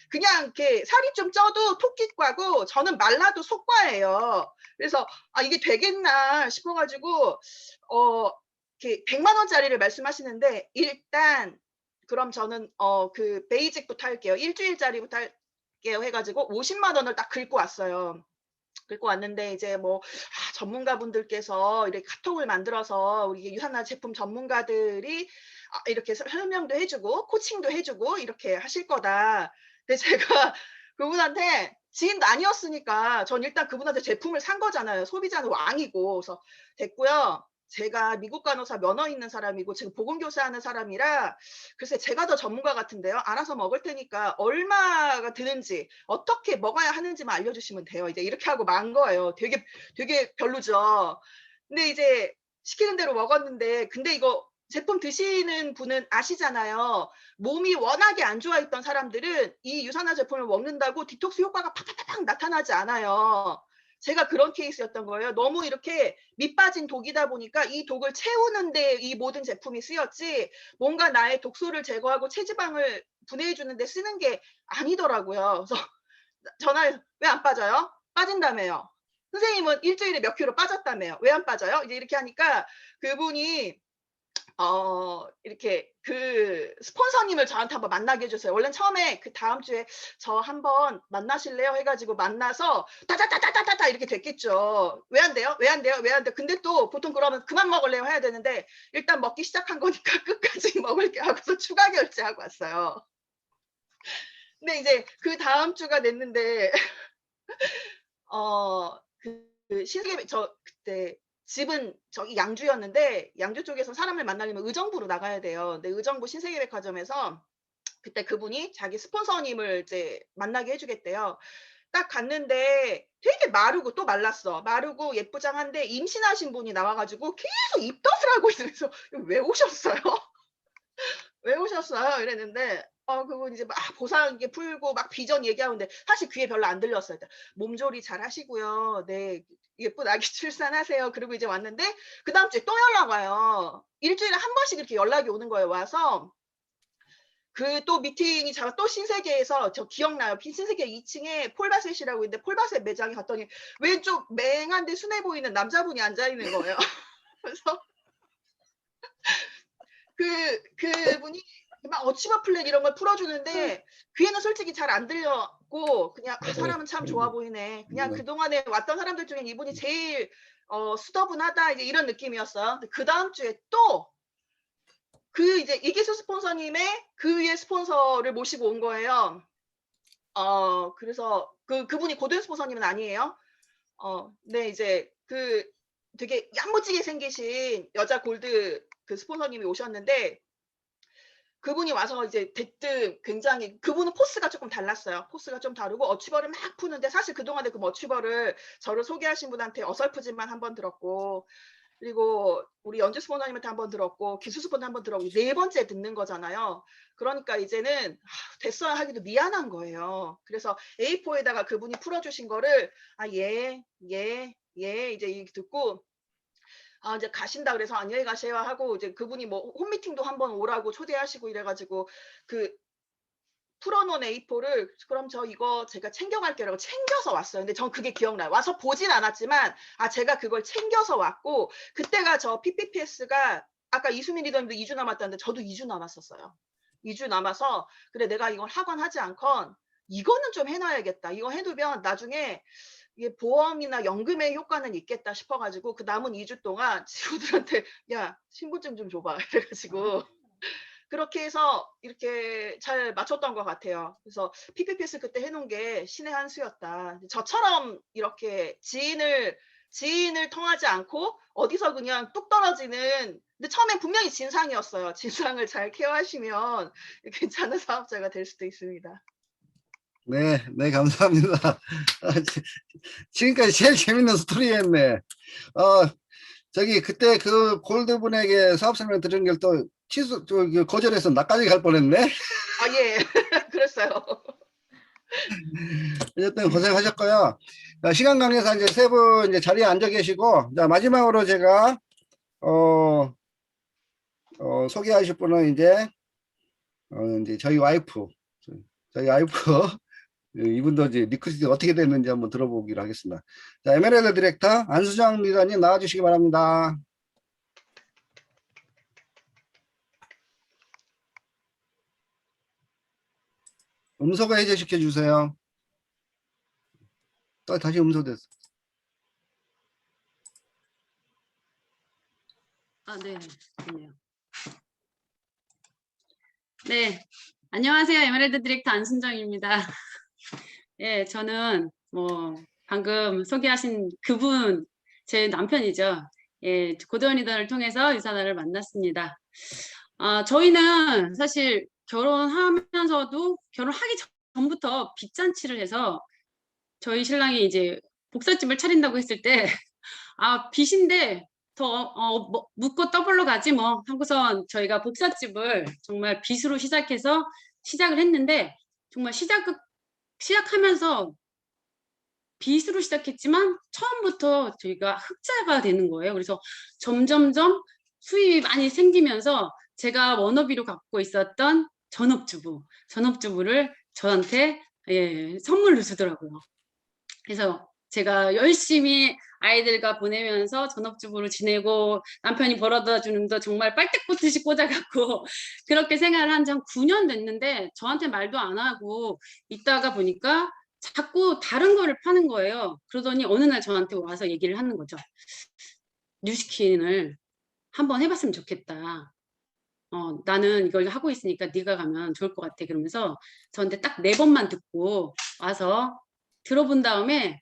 그냥 이렇게 살이 좀 쪄도 토끼과고 저는 말라도 속과예요. 그래서 이게 되겠나 싶어가지고 이렇게 100만 원짜리를 말씀하시는데 일단 그럼 저는 그 베이직부터 할게요. 일주일짜리부터 할게요 해가지고 50만 원을 딱 긁고 왔어요. 긁고 왔는데 이제 뭐 전문가분들께서 이렇게 카톡을 만들어서 우리 유산화 제품 전문가들이 이렇게 설명도 해주고 코칭도 해주고 이렇게 하실 거다. 근데 제가 그분한테 지인도 아니었으니까 전 일단 그분한테 제품을 산 거잖아요. 소비자는 왕이고. 그래서 됐고요. 제가 미국 간호사 면허 있는 사람이고 지금 보건교사 하는 사람이라 글쎄 제가 더 전문가 같은데요. 알아서 먹을 테니까 얼마가 드는지 어떻게 먹어야 하는지만 알려주시면 돼요. 이제 이렇게 하고 만 거예요. 되게 별로죠. 근데 이제 시키는 대로 먹었는데 근데 이거 제품 드시는 분은 아시잖아요. 몸이 워낙에 안 좋아 있던 사람들은 이 유산화 제품을 먹는다고 디톡스 효과가 팍팍팍 나타나지 않아요. 제가 그런 케이스였던 거예요. 너무 이렇게 밑빠진 독이다 보니까 이 독을 채우는데 이 모든 제품이 쓰였지 뭔가 나의 독소를 제거하고 체지방을 분해해 주는데 쓰는 게 아니더라고요. 그래서 전화해서 왜 안 빠져요? 빠진다며요. 선생님은 일주일에 몇 킬로 빠졌다며요. 왜 안 빠져요? 이제 이렇게 하니까 그분이 이렇게 그 스폰서님을 저한테 한번 만나게 해주세요. 원래 처음에 그 다음 주에 저 한번 만나실래요? 해가지고 만나서 따다다다다다 이렇게 됐겠죠. 왜 안 돼요? 왜 안 돼요? 왜 안 돼요? 근데 또 보통 그러면 그만 먹을래요? 해야 되는데 일단 먹기 시작한 거니까 끝까지 먹을게 하고서 추가 결제하고 왔어요. 근데 이제 그 다음 주가 됐는데 저 그때 집은 저기 양주였는데 양주 쪽에서 사람을 만나려면 의정부로 나가야 돼요. 근데 의정부 신세계백화점에서 그때 그분이 자기 스폰서님을 이제 만나게 해주겠대요. 딱 갔는데 되게 마르고 또 말랐어. 마르고 예쁘장한데 임신하신 분이 나와가지고 계속 입덧을 하고 있으면서 왜 오셨어요? 왜 오셨어요? 이랬는데 그분 이제 막 보상게 풀고 막 비전 얘기하는데 사실 귀에 별로 안 들렸어요. 몸조리 잘 하시고요. 네. 예쁜 아기 출산하세요. 그리고 이제 왔는데 그다음 주에 또 연락 와요. 일주일에 한 번씩 이렇게 연락이 오는 거예요. 와서 그 또 미팅이 또 신세계에서 저 기억나요. 신세계 2층에 폴바셋이라고 있는데 폴바셋 매장에 갔더니 왼쪽 맹한데 순해 보이는 남자분이 앉아 있는 거예요. 그래서 그분이 막 어치마 플랜 이런 걸 풀어주는데 귀에는 솔직히 잘 안 들렸고 그냥 사람은 참 좋아 보이네. 그냥 그동안에 왔던 사람들 중에 이분이 제일 수더분하다 이제 이런 느낌이었어요. 그 다음 주에 또 그 이제 이기수 스폰서님의 그 위에 스폰서를 모시고 온 거예요. 그래서 그분이 고든 스폰서님은 아니에요. 네, 이제 그 되게 야무지게 생기신 여자 골드 그 스폰서님이 오셨는데 그분이 와서 이제 대뜸 굉장히 그분은 포스가 조금 달랐어요. 포스가 좀 다르고 어치버를 막 푸는데 사실 그동안에 그 어치버를 저를 소개하신 분한테 어설프지만 한번 들었고 그리고 우리 연주 스폰서님한테 한번 들었고 기수 스폰서 한번 들었고 4번째 듣는 거잖아요. 그러니까 이제는 됐어야 하기도 미안한 거예요. 그래서 A4에다가 그분이 풀어주신 거를 예 이제 듣고 이제 가신다 그래서 안녕히 가세요 하고 이제 그분이 뭐 홈미팅도 한번 오라고 초대하시고 이래가지고 그 풀어놓은 A4를 그럼 저 이거 제가 챙겨갈게라고 챙겨서 왔어요. 근데 전 그게 기억나요. 와서 보진 않았지만 제가 그걸 챙겨서 왔고 그때가 저 PPPS가 아까 이수민 리더님도 2주 남았다는데 저도 2주 남았었어요. 2주 남아서 그래 내가 이걸 하건 하지 않건 이거는 좀 해놔야겠다. 이거 해두면 나중에 이게 보험이나 연금의 효과는 있겠다 싶어가지고 그 남은 2주 동안 친구들한테 야 신분증 좀 줘봐 이래가지고 그렇게 해서 이렇게 잘 맞췄던 것 같아요. 그래서 PPPS 그때 해놓은 게 신의 한 수였다. 저처럼 이렇게 지인을 통하지 않고 어디서 그냥 뚝 떨어지는 근데 처음엔 분명히 진상이었어요. 진상을 잘 케어하시면 괜찮은 사업자가 될 수도 있습니다. 네, 네, 감사합니다. 지금까지 제일 재밌는 스토리였네. 저기 그때 그 골드분에게 사업 설명 들은 걸 또 거절해서 나까지 갈 뻔했네. 예, 그랬어요. 어쨌든 고생하셨고요. 자, 시간 관계상 이제 세 분 이제 자리에 앉아 계시고, 자, 마지막으로 제가 소개하실 분은 이제 저희 와이프 이분도 이제 리크루팅 어떻게 됐는지 한번 들어보기로 하겠습니다. 자, 에메랄드 디렉터 안수정 리더님 나와주시기 바랍니다. 음소거 해제시켜 주세요. 또 다시 음소됐어. 네. 좋네요. 네. 안녕하세요. 에메랄드 디렉터 안순정입니다. 예, 저는 방금 소개하신 그분 제 남편이죠. 예, 고대원 리더를 통해서 유사나를 만났습니다. 저희는 사실 결혼하면서도 결혼하기 전부터 빚잔치를 해서 저희 신랑이 이제 복사집을 차린다고 했을 때 빚인데 더 묻고 더블로 가지 뭐 하고선 저희가 복사집을 정말 빚으로 시작해서 시작을 했는데 정말 시작하면서 빚으로 시작했지만 처음부터 저희가 흑자가 되는 거예요. 그래서 점점점 수입이 많이 생기면서 제가 워너비로 갖고 있었던 전업주부를 저한테 선물로 주더라고요. 그래서 제가 열심히 아이들과 보내면서 전업주부로 지내고 남편이 벌어다 주는 거 정말 빨대꽂듯이 꽂아갖고 그렇게 생활을 한 지 한 9년 됐는데 저한테 말도 안 하고 있다가 보니까 자꾸 다른 거를 파는 거예요. 그러더니 어느 날 저한테 와서 얘기를 하는 거죠. 뉴스킨을 한번 해봤으면 좋겠다. 나는 이걸 하고 있으니까 네가 가면 좋을 것 같아. 그러면서 저한테 딱 4번만 듣고 와서 들어본 다음에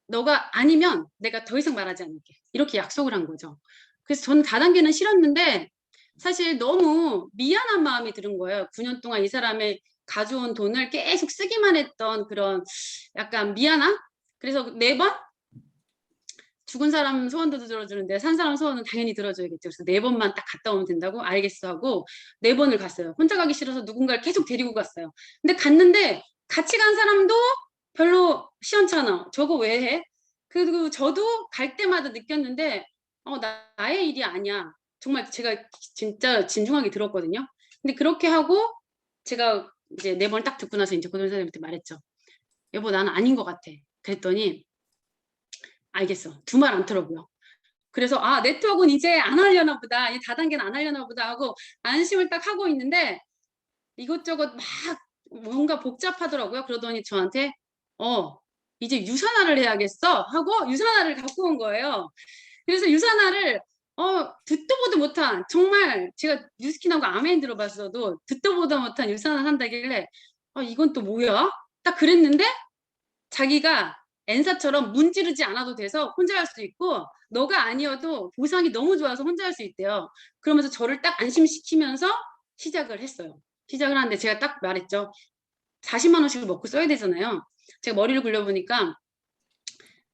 너가 아니면 내가 더 이상 말하지 않을게. 이렇게 약속을 한 거죠. 그래서 저는 다단계는 싫었는데 사실 너무 미안한 마음이 드는 거예요. 9년 동안 이 사람의 가져온 돈을 계속 쓰기만 했던 그런 약간 미안함? 그래서 4번 죽은 사람 소원도 들어주는데 산 사람 소원은 당연히 들어줘야겠죠. 그래서 4번만 딱 갔다 오면 된다고 알겠어 하고 4번을 갔어요. 혼자 가기 싫어서 누군가를 계속 데리고 갔어요. 근데 갔는데 같이 간 사람도 별로 시원찮아. 저거 왜 해? 그리고 저도 갈 때마다 느꼈는데 나의 일이 아니야. 정말 제가 진짜 진중하게 들었거든요. 근데 그렇게 하고 제가 이제 4번 딱 듣고 나서 이제 고등 선생님한테 말했죠. 여보 나는 아닌 것 같아. 그랬더니 알겠어. 두 말 안 들어고요. 그래서 네트워크는 이제 안 하려나 보다. 이 다단계는 안 하려나 보다 하고 안심을 딱 하고 있는데 이것저것 막 뭔가 복잡하더라고요. 그러더니 저한테 이제 유산화를 해야겠어 하고 유산화를 갖고 온 거예요. 그래서 유산화를 듣도 보도 못한 정말 제가 뉴스킨하고 아멘 들어봤어도 듣도 보도 못한 유산화 한다길래 이건 또 뭐야? 딱 그랬는데 자기가 엔사처럼 문지르지 않아도 돼서 혼자 할 수 있고 너가 아니어도 보상이 너무 좋아서 혼자 할 수 있대요. 그러면서 저를 딱 안심시키면서 시작을 했어요. 시작을 하는데 제가 딱 말했죠. 40만 원씩을 먹고 써야 되잖아요. 제가 머리를 굴려보니까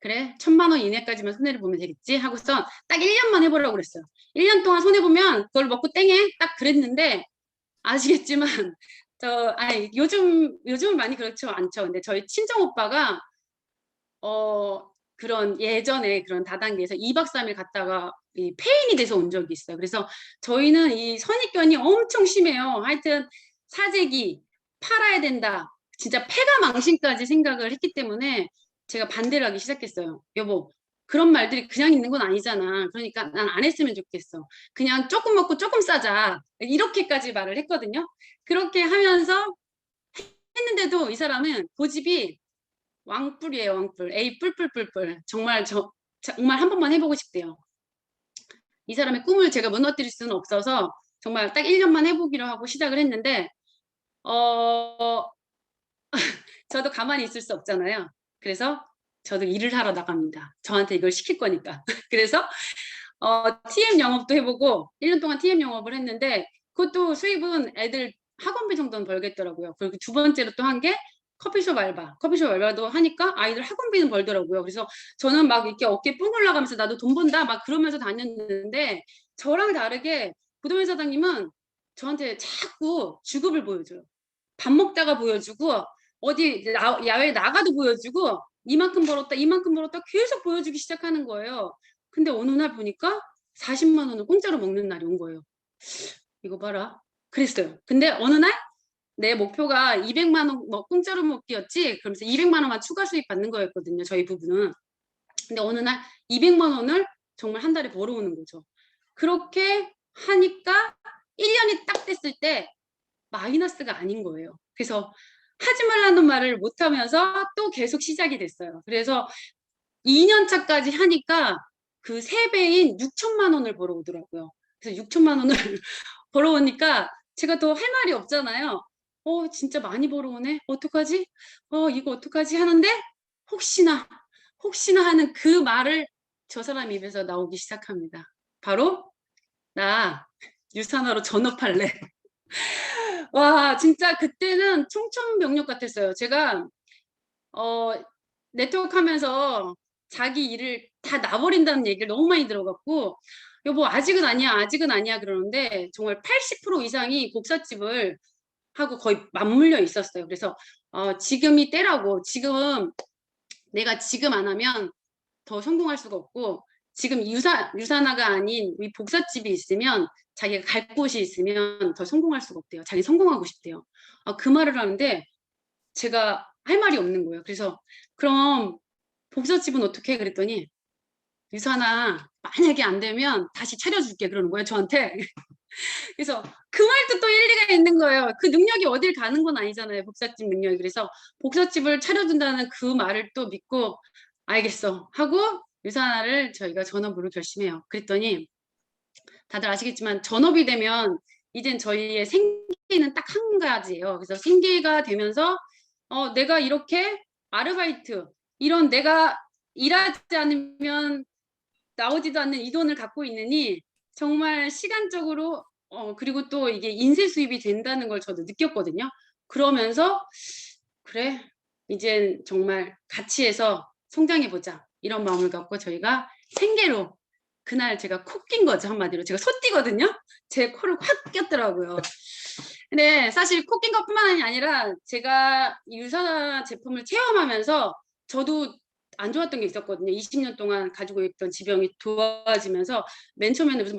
그래 1000만 원 이내까지만 손해를 보면 되겠지 하고서 딱 1년만 해보려고 그랬어요. 1년 동안 손해보면 그걸 먹고 땡해 딱 그랬는데 아시겠지만 요즘은 많이 그렇지 않죠. 근데 저희 친정 오빠가 그런 예전에 그런 다단계에서 2박 3일 갔다가 이 폐인이 돼서 온 적이 있어요. 그래서 저희는 이 선입견이 엄청 심해요. 하여튼 사재기 팔아야 된다. 진짜 패가망신까지 생각을 했기 때문에 제가 반대를 하기 시작했어요. 여보 그런 말들이 그냥 있는 건 아니잖아. 그러니까 난 안 했으면 좋겠어. 그냥 조금 먹고 조금 싸자. 이렇게까지 말을 했거든요. 그렇게 하면서 했는데도 이 사람은 고집이 왕뿔이에요. 왕뿔. 에이 뿔뿔뿔뿔. 정말 정말 한 번만 해보고 싶대요. 이 사람의 꿈을 제가 무너뜨릴 수는 없어서 정말 딱 1년만 해보기로 하고 시작을 했는데 저도 가만히 있을 수 없잖아요. 그래서 저도 일을 하러 나갑니다. 저한테 이걸 시킬 거니까. 그래서 TM 영업도 해보고 1년 동안 TM 영업을 했는데 그것도 수입은 애들 학원비 정도는 벌겠더라고요. 그리고 두 번째로 또 한 게 커피숍 알바도 하니까 아이들 학원비는 벌더라고요. 그래서 저는 막 이렇게 어깨 뿡 올라가면서 나도 돈 번다 막 그러면서 다녔는데 저랑 다르게 부동산 사장님은 저한테 자꾸 주급을 보여줘요. 밥 먹다가 보여주고 어디 야외에 나가도 보여주고 이만큼 벌었다 계속 보여주기 시작하는 거예요. 근데 어느 날 보니까 40만 원을 공짜로 먹는 날이 온 거예요. 이거 봐라. 그랬어요. 근데 어느 날 내 목표가 200만 원 공짜로 먹기였지. 그러면서 200만 원만 추가 수익 받는 거였거든요. 저희 부부는. 근데 어느 날 200만 원을 정말 한 달에 벌어오는 거죠. 그렇게 하니까 1년이 딱 됐을 때 마이너스가 아닌 거예요. 그래서 하지 말라는 말을 못하면서 또 계속 시작이 됐어요. 그래서 2년 차까지 하니까 그 3배인 6천만 원을 벌어오더라고요. 그래서 6천만 원을 벌어오니까 제가 더 할 말이 없잖아요. 진짜 많이 벌어오네. 어떡하지? 이거 어떡하지? 하는데 혹시나 하는 그 말을 저 사람 입에서 나오기 시작합니다. 바로 나 유산화로 전업할래. 와 진짜 그때는 청천벽력 같았어요. 제가 네트워크 하면서 자기 일을 다 놔버린다는 얘기를 너무 많이 들어갖고 여보 아직은 아니야 그러는데 정말 80% 이상이 복사집을 하고 거의 맞물려 있었어요. 그래서 지금이 때라고 지금 내가 지금 안 하면 더 성공할 수가 없고 지금 유산화가 아닌 이 복사집이 있으면 자기가 갈 곳이 있으면 더 성공할 수가 없대요. 자기 성공하고 싶대요. 그 말을 하는데 제가 할 말이 없는 거예요. 그래서 그럼 복사집은 어떻게 해? 그랬더니 유산화 만약에 안 되면 다시 차려줄게 그러는 거예요. 저한테. 그래서 그 말도 또 일리가 있는 거예요. 그 능력이 어딜 가는 건 아니잖아요. 복사집 능력이. 그래서 복사집을 차려준다는 그 말을 또 믿고 알겠어 하고 유산화를 저희가 전업으로 결심해요. 그랬더니 다들 아시겠지만 전업이 되면 이젠 저희의 생계는 딱 한 가지예요. 그래서 생계가 되면서 내가 이렇게 아르바이트 이런 내가 일하지 않으면 나오지도 않는 이 돈을 갖고 있느니 정말 시간적으로 그리고 또 이게 인쇄 수입이 된다는 걸 저도 느꼈거든요. 그러면서 그래 이젠 정말 같이 해서 성장해 보자 이런 마음을 갖고 저희가 생계로 그날 제가 코 낀 거죠. 한마디로 제가 소띠거든요. 제 코를 확 꼈더라고요. 근데 사실 코 낀 것뿐만이 아니라 제가 유사 제품을 체험하면서 저도 안 좋았던 게 있었거든요. 20년 동안 가지고 있던 지병이 도와지면서 맨 처음에는 무슨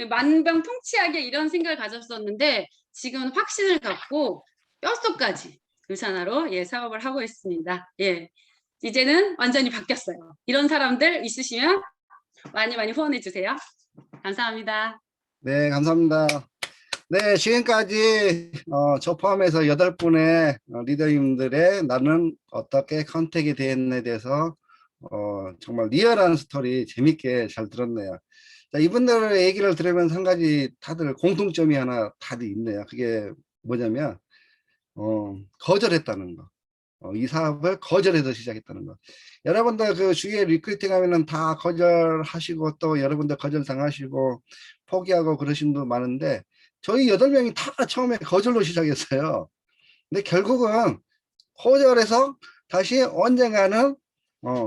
만병통치약에 이런 생각을 가졌었는데 지금은 확신을 갖고 뼛속까지 유산화로 사업을 하고 있습니다. 이제는 완전히 바뀌었어요. 이런 사람들 있으시면 많이 많이 후원해 주세요. 감사합니다. 네, 감사합니다. 네, 지금까지 저 포함해서 8분의 리더님들의 나는 어떻게 컨택이 됐는에 대해서 정말 리얼한 스토리 재밌게 잘 들었네요. 자, 이분들의 얘기를 들으면서 한 가지 다들 공통점이 하나 다들 있네요. 그게 뭐냐면 거절했다는 거. 이 사업을 거절해서 시작했다는 거. 여러분들 그 주위에 리크루팅 하면은 다 거절하시고 또 여러분들 거절 당하시고 포기하고 그러신 분 많은데 저희 8명이 다 처음에 거절로 시작했어요. 근데 결국은 거절해서 다시 언젠가는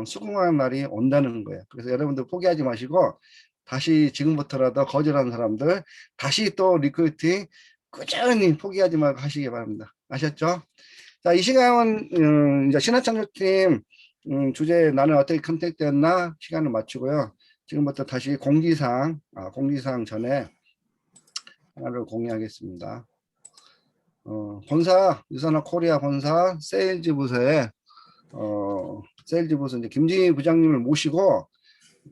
수긍하는 날이 온다는 거예요. 그래서 여러분들 포기하지 마시고 다시 지금부터라도 거절한 사람들 다시 또 리크루팅 꾸준히 포기하지 말고 하시기 바랍니다. 아셨죠? 자, 이 시간은 이제 신화창조팀 주제 나는 어떻게 컨택되었나 시간을 맞추고요. 지금부터 다시 공지사항 전에 하나를 공유하겠습니다. 본사 유산화 코리아 본사 세일즈 부서에 세일즈 부서 이제 김진희 부장님을 모시고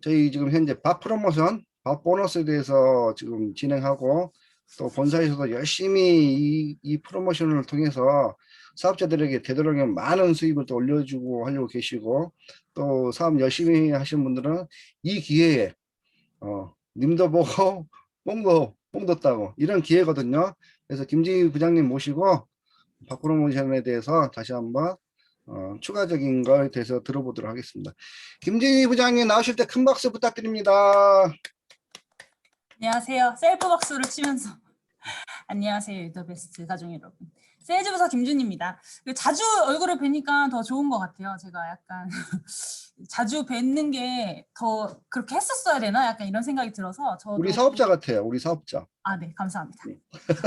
저희 지금 현재 밥 프로모션, 밥 보너스에 대해서 지금 진행하고 또 본사에서도 열심히 이 프로모션을 통해서 사업자들에게 되도록이면 많은 수익을 또 올려주고 하려고 계시고 또 사업 열심히 하시는 분들은 이 기회에 님도 보고 뽕도 따고 이런 기회거든요. 그래서 김지희 부장님 모시고 밥 프로모션에 대해서 다시 한번 추가적인 거에 대해서 들어보도록 하겠습니다. 김지희 부장님 나오실 때 큰 박수 부탁드립니다. 안녕하세요. 셀프 박수를 치면서 안녕하세요. 유더베스트 가족 여러분. 세일즈부서 김준입니다. 자주 얼굴을 뵈니까 더 좋은 것 같아요. 제가 약간 자주 뵙는 게 더 그렇게 했었어야 되나? 약간 이런 생각이 들어서 저도 우리 사업자 같아요. 우리 사업자. 아, 네. 감사합니다.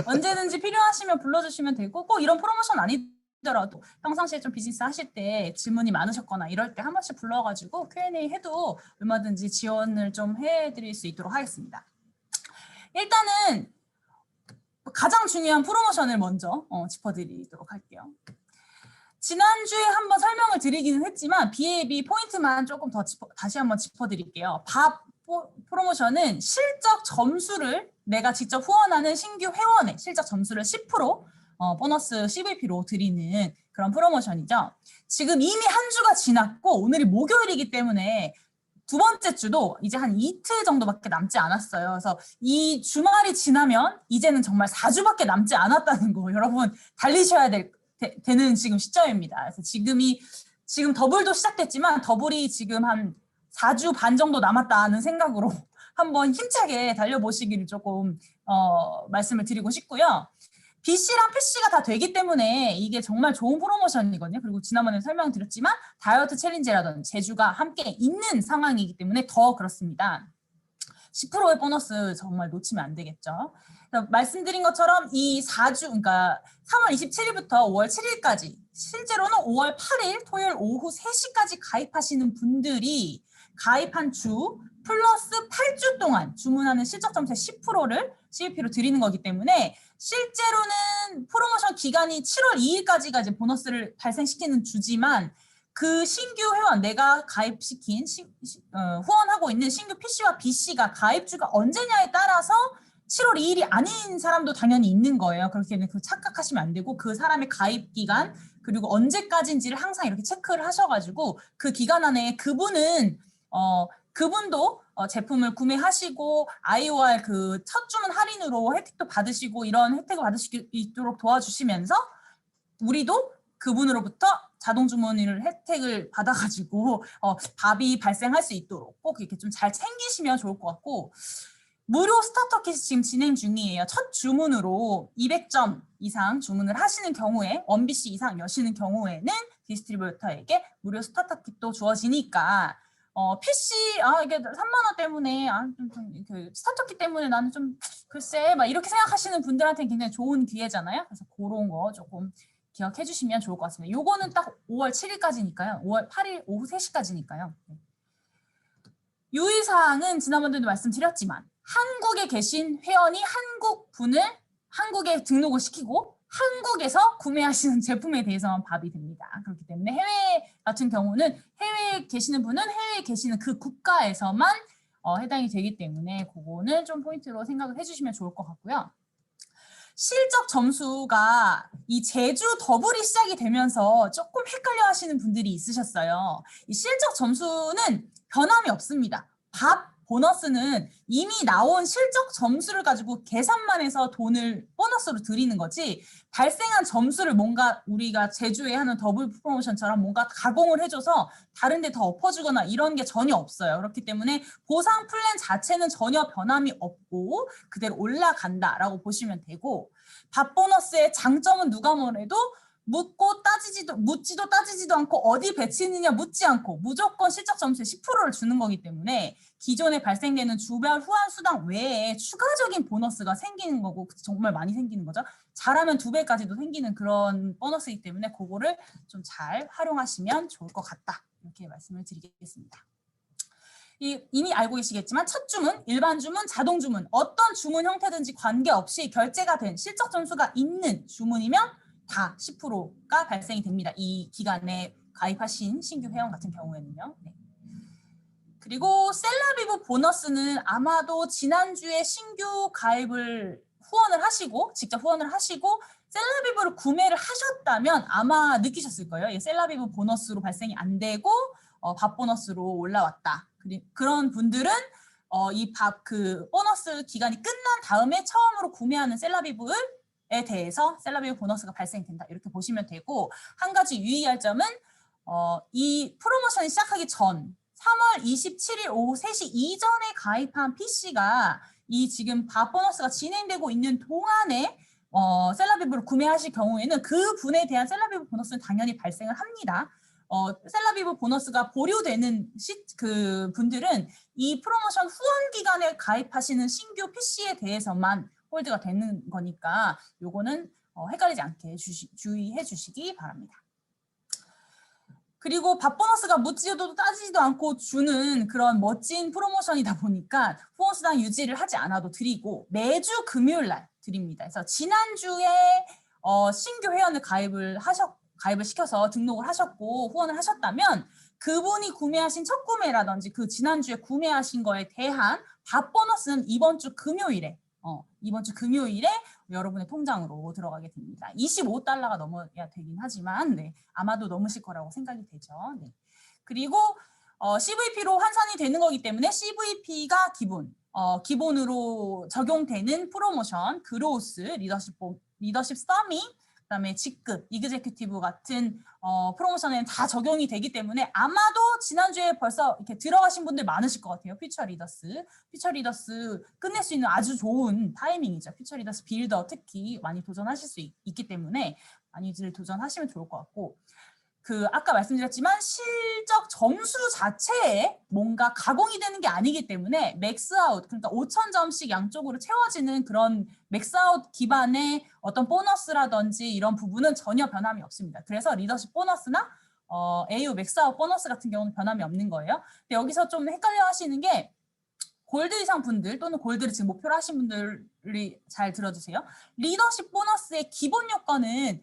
언제든지 필요하시면 불러주시면 되고 꼭 이런 프로모션 아니더라도 평상시에 좀 비즈니스 하실 때 질문이 많으셨거나 이럴 때 한 번씩 불러가지고 Q&A 해도 얼마든지 지원을 좀 해드릴 수 있도록 하겠습니다. 일단은 가장 중요한 프로모션을 먼저 짚어드리도록 할게요. 지난주에 한번 설명을 드리기는 했지만 BAB 포인트만 조금 더 다시 한번 짚어드릴게요. 밥 프로모션은 실적 점수를 내가 직접 후원하는 신규 회원의 실적 점수를 10% 보너스 CVP로 드리는 그런 프로모션이죠. 지금 이미 한 주가 지났고 오늘이 목요일이기 때문에 두 번째 주도 이제 한 이틀 정도밖에 남지 않았어요. 그래서 이 주말이 지나면 이제는 정말 4주밖에 남지 않았다는 거 여러분 달리셔야 되는 지금 시점입니다. 그래서 지금 더블도 시작됐지만 더블이 지금 한 4주 반 정도 남았다는 생각으로 한번 힘차게 달려보시기를 조금 말씀을 드리고 싶고요. BC랑 PC가 다 되기 때문에 이게 정말 좋은 프로모션이거든요. 그리고 지난번에 설명드렸지만 다이어트 챌린지라든지 제주가 함께 있는 상황이기 때문에 더 그렇습니다. 10%의 보너스 정말 놓치면 안 되겠죠. 말씀드린 것처럼 이 4주, 그러니까 3월 27일부터 5월 7일까지 실제로는 5월 8일 토요일 오후 3시까지 가입하시는 분들이 가입한 주 플러스 8주 동안 주문하는 실적 점수의 10%를 CVP로 드리는 거기 때문에 실제로는 프로모션 기간이 7월 2일까지가 이제 보너스를 발생시키는 주지만 그 신규 회원, 내가 가입시킨 후원하고 있는 신규 PC와 BC가 가입주가 언제냐에 따라서 7월 2일이 아닌 사람도 당연히 있는 거예요. 그렇기 때문에 그 착각하시면 안 되고 그 사람의 가입 기간 그리고 언제까지인지를 항상 이렇게 체크를 하셔가지고 그 기간 안에 그분도 제품을 구매하시고 IOR 그 첫 주문 할인으로 혜택도 받으시고 이런 혜택을 받을 수 있도록 도와주시면서 우리도 그분으로부터 자동 주문을 혜택을 받아가지고 밥이 발생할 수 있도록 꼭 이렇게 좀 잘 챙기시면 좋을 것 같고, 무료 스타터 킷이 지금 진행 중이에요. 첫 주문으로 200점 이상 주문을 하시는 경우에, 1BC 이상 여시는 경우에는 디스트리뷰터에게 무료 스타터 킷도 주어지니까 PC 이게 3만 원 때문에 그 스타터 킷 때문에 나는 좀 글쎄 막 이렇게 생각하시는 분들한테는 굉장히 좋은 기회잖아요. 그래서 그런 거 조금 기억해 주시면 좋을 것 같습니다. 요거는 딱 5월 7일까지니까요. 5월 8일 오후 3시까지니까요. 유의사항은 지난번에도 말씀드렸지만 한국에 계신 회원이 한국 분을 한국에 등록을 시키고 한국에서 구매하시는 제품에 대해서만 밥이 됩니다. 그렇기 때문에 해외 같은 경우는 해외에 계시는 분은 해외에 계시는 그 국가에서만 해당이 되기 때문에 그거는 좀 포인트로 생각을 해주시면 좋을 것 같고요. 실적 점수가 이 제주 더블이 시작이 되면서 조금 헷갈려 하시는 분들이 있으셨어요. 이 실적 점수는 변함이 없습니다. 밥 보너스는 이미 나온 실적 점수를 가지고 계산만 해서 돈을 보너스로 드리는 거지, 발생한 점수를 뭔가 우리가 제주에 하는 더블 프로모션처럼 뭔가 가공을 해줘서 다른 데 더 엎어주거나 이런 게 전혀 없어요. 그렇기 때문에 보상 플랜 자체는 전혀 변함이 없고 그대로 올라간다라고 보시면 되고, 밥 보너스의 장점은 누가 뭐래도 묻지도 따지지도 않고 어디 배치느냐 묻지 않고 무조건 실적 점수의 10%를 주는 거기 때문에 기존에 발생되는 주별 후한 수당 외에 추가적인 보너스가 생기는 거고, 정말 많이 생기는 거죠. 잘하면 2배까지도 생기는 그런 보너스이기 때문에 그거를 좀 잘 활용하시면 좋을 것 같다, 이렇게 말씀을 드리겠습니다. 이미 알고 계시겠지만 첫 주문, 일반 주문, 자동 주문, 어떤 주문 형태든지 관계없이 결제가 된 실적 점수가 있는 주문이면 다 10%가 발생이 됩니다. 이 기간에 가입하신 신규 회원 같은 경우에는요. 네. 그리고 셀라비브 보너스는 아마도 지난주에 신규 가입을 직접 후원을 하시고 셀라비브를 구매를 하셨다면 아마 느끼셨을 거예요. 셀라비브 보너스로 발생이 안 되고 밥 보너스로 올라왔다. 그런 분들은 이 보너스 기간이 끝난 다음에 처음으로 구매하는 셀라비브에 대해서 셀라비브 보너스가 발생된다, 이렇게 보시면 되고, 한 가지 유의할 점은 이 프로모션이 시작하기 전 3월 27일 오후 3시 이전에 가입한 PC가 이 지금 밥 보너스가 진행되고 있는 동안에 셀라비브를 구매하실 경우에는 그 분에 대한 셀라비브 보너스는 당연히 발생을 합니다. 셀라비브 보너스가 보류되는 그 분들은 이 프로모션 후원 기간에 가입하시는 신규 PC에 대해서만 홀드가 되는 거니까 요거는 헷갈리지 않게 주의해 주시기 바랍니다. 그리고 밥 보너스가 묻지도 따지지도 않고 주는 그런 멋진 프로모션이다 보니까 후원 수당 유지를 하지 않아도 드리고 매주 금요일 날 드립니다. 그래서 지난주에 신규 회원을 가입을 시켜서 등록을 하셨고 후원을 하셨다면 그분이 구매하신 첫 구매라든지 그 지난주에 구매하신 거에 대한 밥 보너스는 이번 주 금요일에 여러분의 통장으로 들어가게 됩니다. 25달러가 넘어야 되긴 하지만 아마도 넘으실 거라고 생각이 되죠. 그리고 CVP로 환산이 되는 거기 때문에 CVP가 기본으로 적용되는 프로모션, 그로우스, 리더십 서밋, 그다음에 직급, 이그제큐티브 같은 프로모션에는 다 적용이 되기 때문에 아마도 지난주에 벌써 이렇게 들어가신 분들 많으실 것 같아요. 퓨처 리더스 끝낼 수 있는 아주 좋은 타이밍이죠. 퓨처 리더스 빌더 특히 많이 도전하실 수 있기 때문에 많이들 도전하시면 좋을 것 같고, 아까 말씀드렸지만 실적 점수 자체에 뭔가 가공이 되는 게 아니기 때문에 맥스아웃, 그러니까 5,000점씩 양쪽으로 채워지는 그런 맥스아웃 기반의 어떤 보너스라든지 이런 부분은 전혀 변함이 없습니다. 그래서 리더십 보너스나 AU 맥스아웃 보너스 같은 경우는 변함이 없는 거예요. 근데 여기서 좀 헷갈려 하시는 게, 골드 이상 분들 또는 골드를 지금 목표로 하신 분들이 잘 들어주세요. 리더십 보너스의 기본 요건은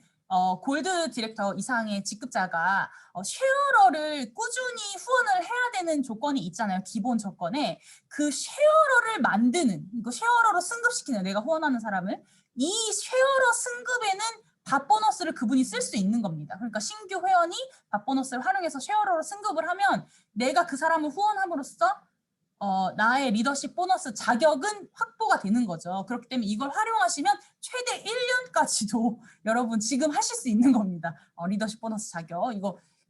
골드 디렉터 이상의 직급자가 쉐어러를 꾸준히 후원을 해야 되는 조건이 있잖아요. 기본 조건에 그 쉐어러를 만드는, 쉐어러로 승급시키는, 내가 후원하는 사람을 이 쉐어러 승급에는 밥 보너스를 그분이 쓸 수 있는 겁니다. 그러니까 신규 회원이 밥 보너스를 활용해서 쉐어러로 승급을 하면 내가 그 사람을 후원함으로써 나의 리더십 보너스 자격은 확보가 되는 거죠. 그렇기 때문에 이걸 활용하시면 최대 1년까지도 여러분 지금 하실 수 있는 겁니다. 리더십 보너스 자격.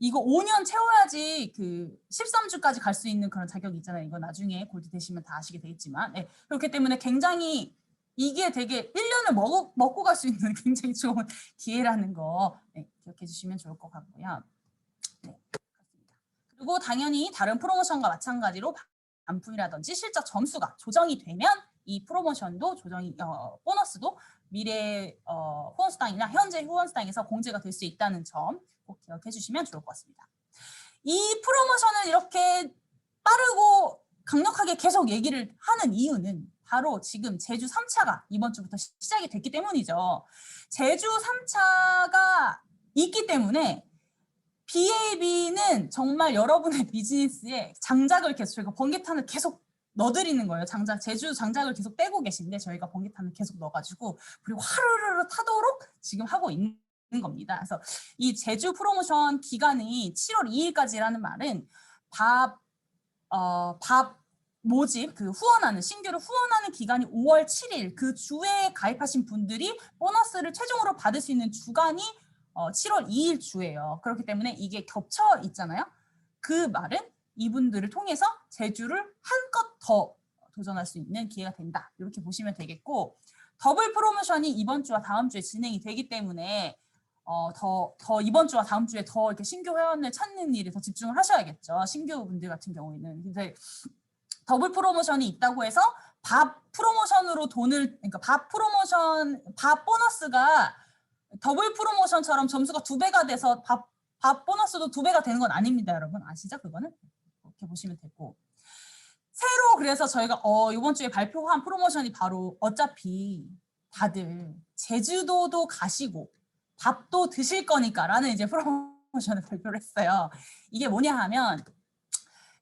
이거 5년 채워야지 그 13주까지 갈 수 있는 그런 자격이 있잖아요. 이거 나중에 골드 되시면 다 아시게 되겠지만. 네, 그렇기 때문에 굉장히 이게 되게 1년을 먹고 갈 수 있는 굉장히 좋은 기회라는 거 네, 기억해 주시면 좋을 것 같고요. 네, 그렇습니다. 그리고 당연히 다른 프로모션과 마찬가지로 반품이라든지 실적 점수가 조정이 되면 이 프로모션도 보너스도 미래 후원수당이나 현재 후원수당에서 공제가 될 수 있다는 점 꼭 기억해 주시면 좋을 것 같습니다. 이 프로모션을 이렇게 빠르고 강력하게 계속 얘기를 하는 이유는 바로 지금 제주 3차가 이번 주부터 시작이 됐기 때문이죠. 제주 3차가 있기 때문에 BAB는 정말 여러분의 비즈니스에 장작을 계속 저희가 번개탄을 계속 넣어드리는 거예요. 제주 장작을 계속 떼고 계신데 저희가 번개탄을 계속 넣어가지고 그리고 화르르르 타도록 지금 하고 있는 겁니다. 그래서 이 제주 프로모션 기간이 7월 2일까지라는 말은 밥 모집, 신규를 후원하는 기간이 5월 7일 그 주에 가입하신 분들이 보너스를 최종으로 받을 수 있는 주간이 7월 2일 주예요. 그렇기 때문에 이게 겹쳐 있잖아요. 그 말은 이분들을 통해서 제주를 한껏 더 도전할 수 있는 기회가 된다. 이렇게 보시면 되겠고 더블 프로모션이 이번 주와 다음 주에 진행이 되기 때문에 더 이번 주와 다음 주에 더 이렇게 신규 회원을 찾는 일에 더 집중을 하셔야겠죠. 신규 분들 같은 경우에는. 근데 더블 프로모션이 있다고 해서 밥 프로모션으로 그러니까 밥 보너스가 더블 프로모션처럼 점수가 2배가 돼서 밥 보너스도 2배가 되는 건 아닙니다, 여러분. 아시죠? 그거는? 이렇게 보시면 되고. 새로 그래서 저희가 이번 주에 발표한 프로모션이 바로 어차피 다들 제주도도 가시고 밥도 드실 거니까라는 이제 프로모션을 발표를 했어요. 이게 뭐냐 하면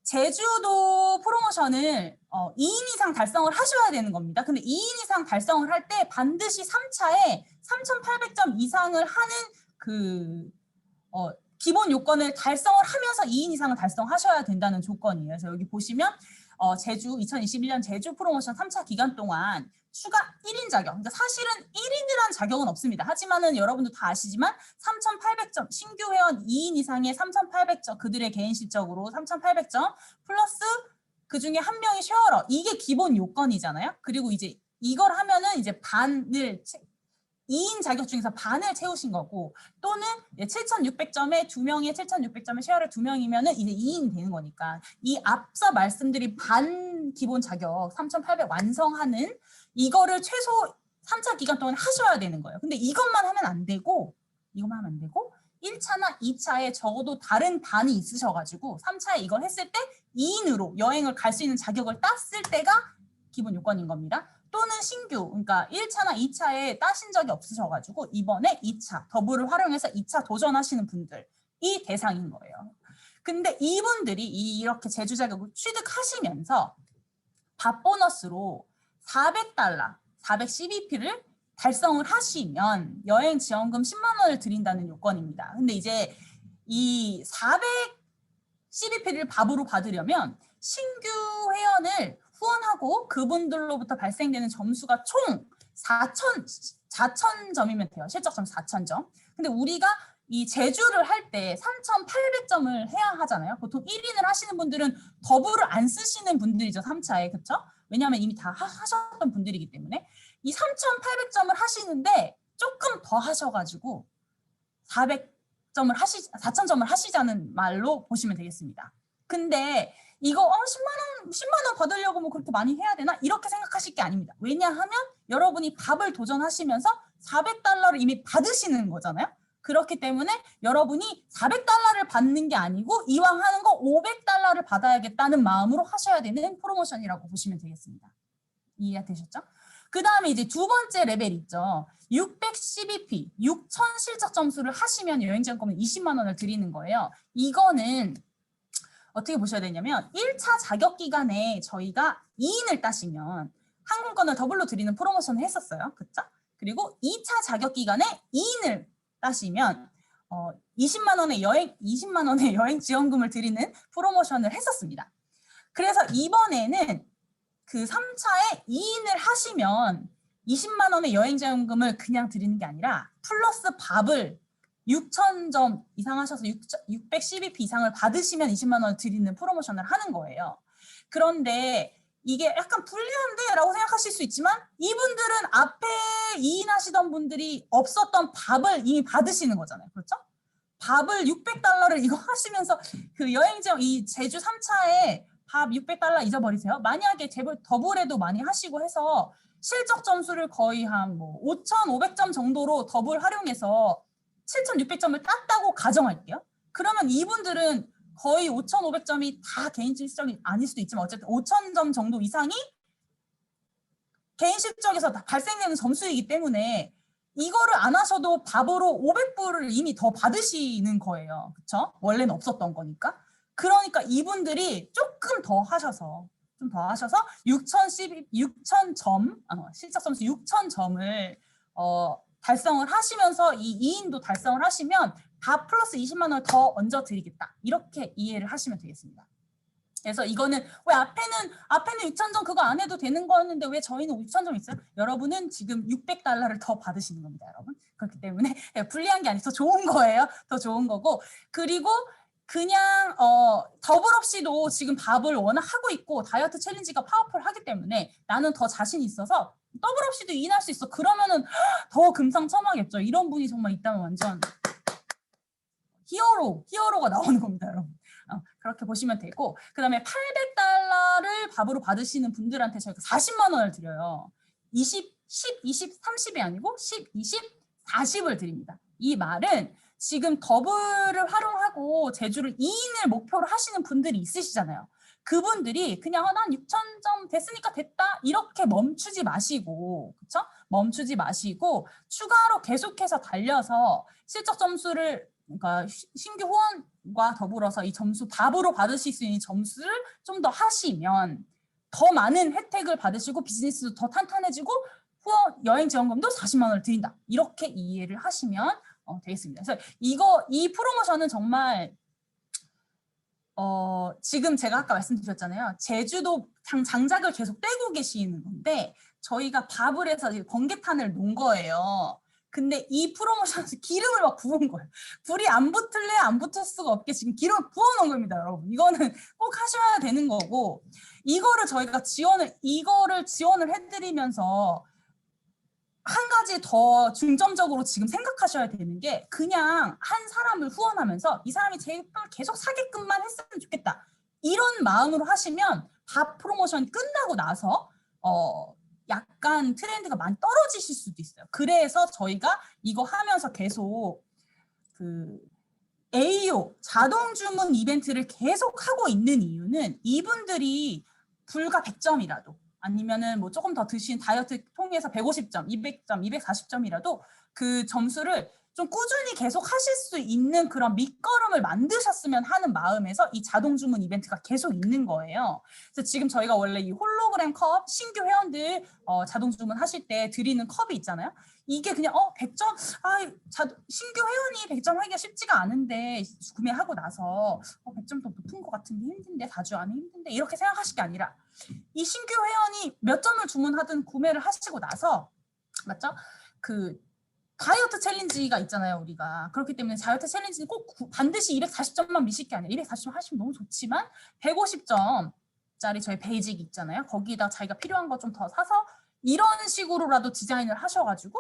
제주도 프로모션을 2인 이상 달성을 하셔야 되는 겁니다. 근데 2인 이상 달성을 할 때 반드시 3차에 3,800점 이상을 하는 기본 요건을 달성을 하면서 2인 이상을 달성하셔야 된다는 조건이에요. 그래서 여기 보시면 2021년 제주 프로모션 3차 기간 동안 추가 1인 자격, 그러니까 사실은 1인이라는 자격은 없습니다. 하지만은 여러분도 다 아시지만 3,800점, 신규 회원 2인 이상의 3,800점, 그들의 개인 실적으로 3,800점 플러스 그 중에 한 명이 쉐어러, 이게 기본 요건이잖아요. 그리고 이제 이걸 하면은 이제 2인 자격 중에서 반을 채우신 거고 또는 7,600점에 2명의 7,600점의 쉐어를 2명이면은 이제 2인이 되는 거니까 이 앞서 말씀드린 반 기본 자격 3,800 완성하는 이거를 최소 3차 기간 동안 하셔야 되는 거예요. 근데 이것만 하면 안 되고 1차나 2차에 적어도 다른 반이 있으셔가지고 3차에 이걸 했을 때 2인으로 여행을 갈 수 있는 자격을 땄을 때가 기본 요건인 겁니다. 또는 신규, 그러니까 1차나 2차에 따신 적이 없으셔가지고 이번에 2차, 더블을 활용해서 2차 도전하시는 분들이 대상인 거예요. 근데 이분들이 이렇게 제주 자격을 취득하시면서 밥 보너스로 $400, 412P를 달성을 하시면 여행 지원금 10만 원을 드린다는 요건입니다. 근데 이제 이 412P를 밥으로 받으려면 신규 회원을 후원하고 그분들로부터 발생되는 점수가 총 4,000점이면 돼요. 실적 점수 4,000점. 근데 우리가 이 제주를 할 때 3,800점을 해야 하잖아요. 보통 1인을 하시는 분들은 더블을 안 쓰시는 분들이죠. 3차에. 그렇죠? 왜냐하면 이미 다 하셨던 분들이기 때문에 이 3,800점을 하시는데 조금 더 하셔가지고 4,000점을 하시자는 말로 보시면 되겠습니다. 근데 이거 10만 원 받으려고 뭐 그렇게 많이 해야 되나? 이렇게 생각하실 게 아닙니다. 왜냐하면 여러분이 밥을 도전하시면서 $400를 이미 받으시는 거잖아요. 그렇기 때문에 여러분이 $400를 받는 게 아니고 이왕 하는 거 $500를 받아야겠다는 마음으로 하셔야 되는 프로모션이라고 보시면 되겠습니다. 이해되셨죠? 그 다음에 이제 두 번째 레벨 있죠. 612P, 6,000 실적 점수를 하시면 여행지원금을 20만 원을 드리는 거예요. 이거는 어떻게 보셔야 되냐면 1차 자격 기간에 저희가 2인을 따시면 항공권을 더블로 드리는 프로모션을 했었어요. 그렇죠? 그리고 2차 자격 기간에 2인을 따시면 20만 원의 여행 지원금을 드리는 프로모션을 했었습니다. 그래서 이번에는 그 3차에 2인을 하시면 20만 원의 여행자원금을 그냥 드리는 게 아니라 플러스 밥을 6,000점 이상 하셔서 612p 이상을 받으시면 20만 원을 드리는 프로모션을 하는 거예요. 그런데 이게 약간 불리한데 라고 생각하실 수 있지만 이분들은 앞에 2인 하시던 분들이 없었던 밥을 이미 받으시는 거잖아요. 그렇죠? 밥을 600달러를 이거 하시면서 그 여행자 이 제주 3차에 밥 600달러 잊어버리세요. 만약에 더블에도 많이 하시고 해서 실적 점수를 거의 한 뭐 5,500점 정도로 더블 활용해서 7,600점을 땄다고 가정할게요. 그러면 이분들은 거의 5,500점이 다 개인 실적이 아닐 수도 있지만 어쨌든 5,000점 정도 이상이 개인 실적에서 다 발생되는 점수이기 때문에 이거를 안 하셔도 밥으로 500불을 이미 더 받으시는 거예요. 그렇죠? 원래는 없었던 거니까. 그러니까 이분들이 조금 더 하셔서 6,000점, 실적 점수 6,000점을 달성을 하시면서 이 2인도 달성을 하시면 다 플러스 20만 원을 더 얹어 드리겠다. 이렇게 이해를 하시면 되겠습니다. 그래서 이거는 왜 앞에는 6,000점 그거 안 해도 되는 거였는데 왜 저희는 6,000점 있어요? 여러분은 지금 600달러를 더 받으시는 겁니다, 여러분. 그렇기 때문에 불리한 게 아니라 더 좋은 거예요. 더 좋은 거고. 그리고 그냥 더블 없이도 지금 밥을 워낙 하고 있고 다이어트 챌린지가 파워풀하기 때문에 나는 더 자신 있어서 더블 없이도 이인할 수 있어. 그러면은 더 금상첨화겠죠. 이런 분이 정말 있다면 완전 히어로가 나오는 겁니다, 여러분. 그렇게 보시면 되고, 그 다음에 800달러를 밥으로 받으시는 분들한테 저희가 40만 원을 드려요. 10, 20, 30이 아니고 10, 20, 40을 드립니다. 이 말은 지금 더블을 활용하고 제주를 2인을 목표로 하시는 분들이 있으시잖아요. 그분들이 그냥 난 6,000점 됐으니까 됐다 이렇게 멈추지 마시고, 그렇죠? 멈추지 마시고 추가로 계속해서 달려서 실적 점수를 그러니까 신규 후원과 더불어서 이 점수 밥으로 받으실 수 있는 점수를 좀 더 하시면 더 많은 혜택을 받으시고 비즈니스도 더 탄탄해지고 후원 여행 지원금도 40만 원을 드린다. 이렇게 이해를 하시면 되겠습니다. 그래서 이 프로모션은 정말 지금 제가 아까 말씀드렸잖아요. 제주도 장작을 계속 떼고 계시는 건데 저희가 밥을 해서 번개탄을 놓은 거예요. 근데 이 프로모션에서 기름을 막 부은 거예요. 불이 안 붙을래 안 붙을 수가 없게 지금 기름을 부어놓은 겁니다, 여러분. 이거는 꼭 하셔야 되는 거고 이거를 저희가 지원을 해드리면서 한 가지 더 중점적으로 지금 생각하셔야 되는 게 그냥 한 사람을 후원하면서 이 사람이 제일 계속 사게끔만 했으면 좋겠다. 이런 마음으로 하시면 밥 프로모션이 끝나고 나서 약간 트렌드가 많이 떨어지실 수도 있어요. 그래서 저희가 이거 하면서 계속 그 AO 자동 주문 이벤트를 계속 하고 있는 이유는 이분들이 불과 100점이라도 아니면은 뭐 조금 더 드신 다이어트 통해서 150점, 200점, 240점이라도 그 점수를 좀 꾸준히 계속 하실 수 있는 그런 밑거름을 만드셨으면 하는 마음에서 이 자동 주문 이벤트가 계속 있는 거예요. 그래서 지금 저희가 원래 이 홀로그램 컵 신규 회원들 자동 주문 하실 때 드리는 컵이 있잖아요. 이게 그냥 100점 신규 회원이 100점 하기가 쉽지가 않은데 구매하고 나서 100점 더 높은 것 같은데 힘든데 4주 안에 힘든데 이렇게 생각하실 게 아니라 이 신규 회원이 몇 점을 주문하든 구매를 하시고 나서 맞죠? 그 다이어트 챌린지가 있잖아요, 우리가. 그렇기 때문에 다이어트 챌린지는 꼭 반드시 240점만 미실 게 아니라 240점 하시면 너무 좋지만 150점짜리 저희 베이직 있잖아요. 거기다 자기가 필요한 거 좀 더 사서 이런 식으로라도 디자인을 하셔가지고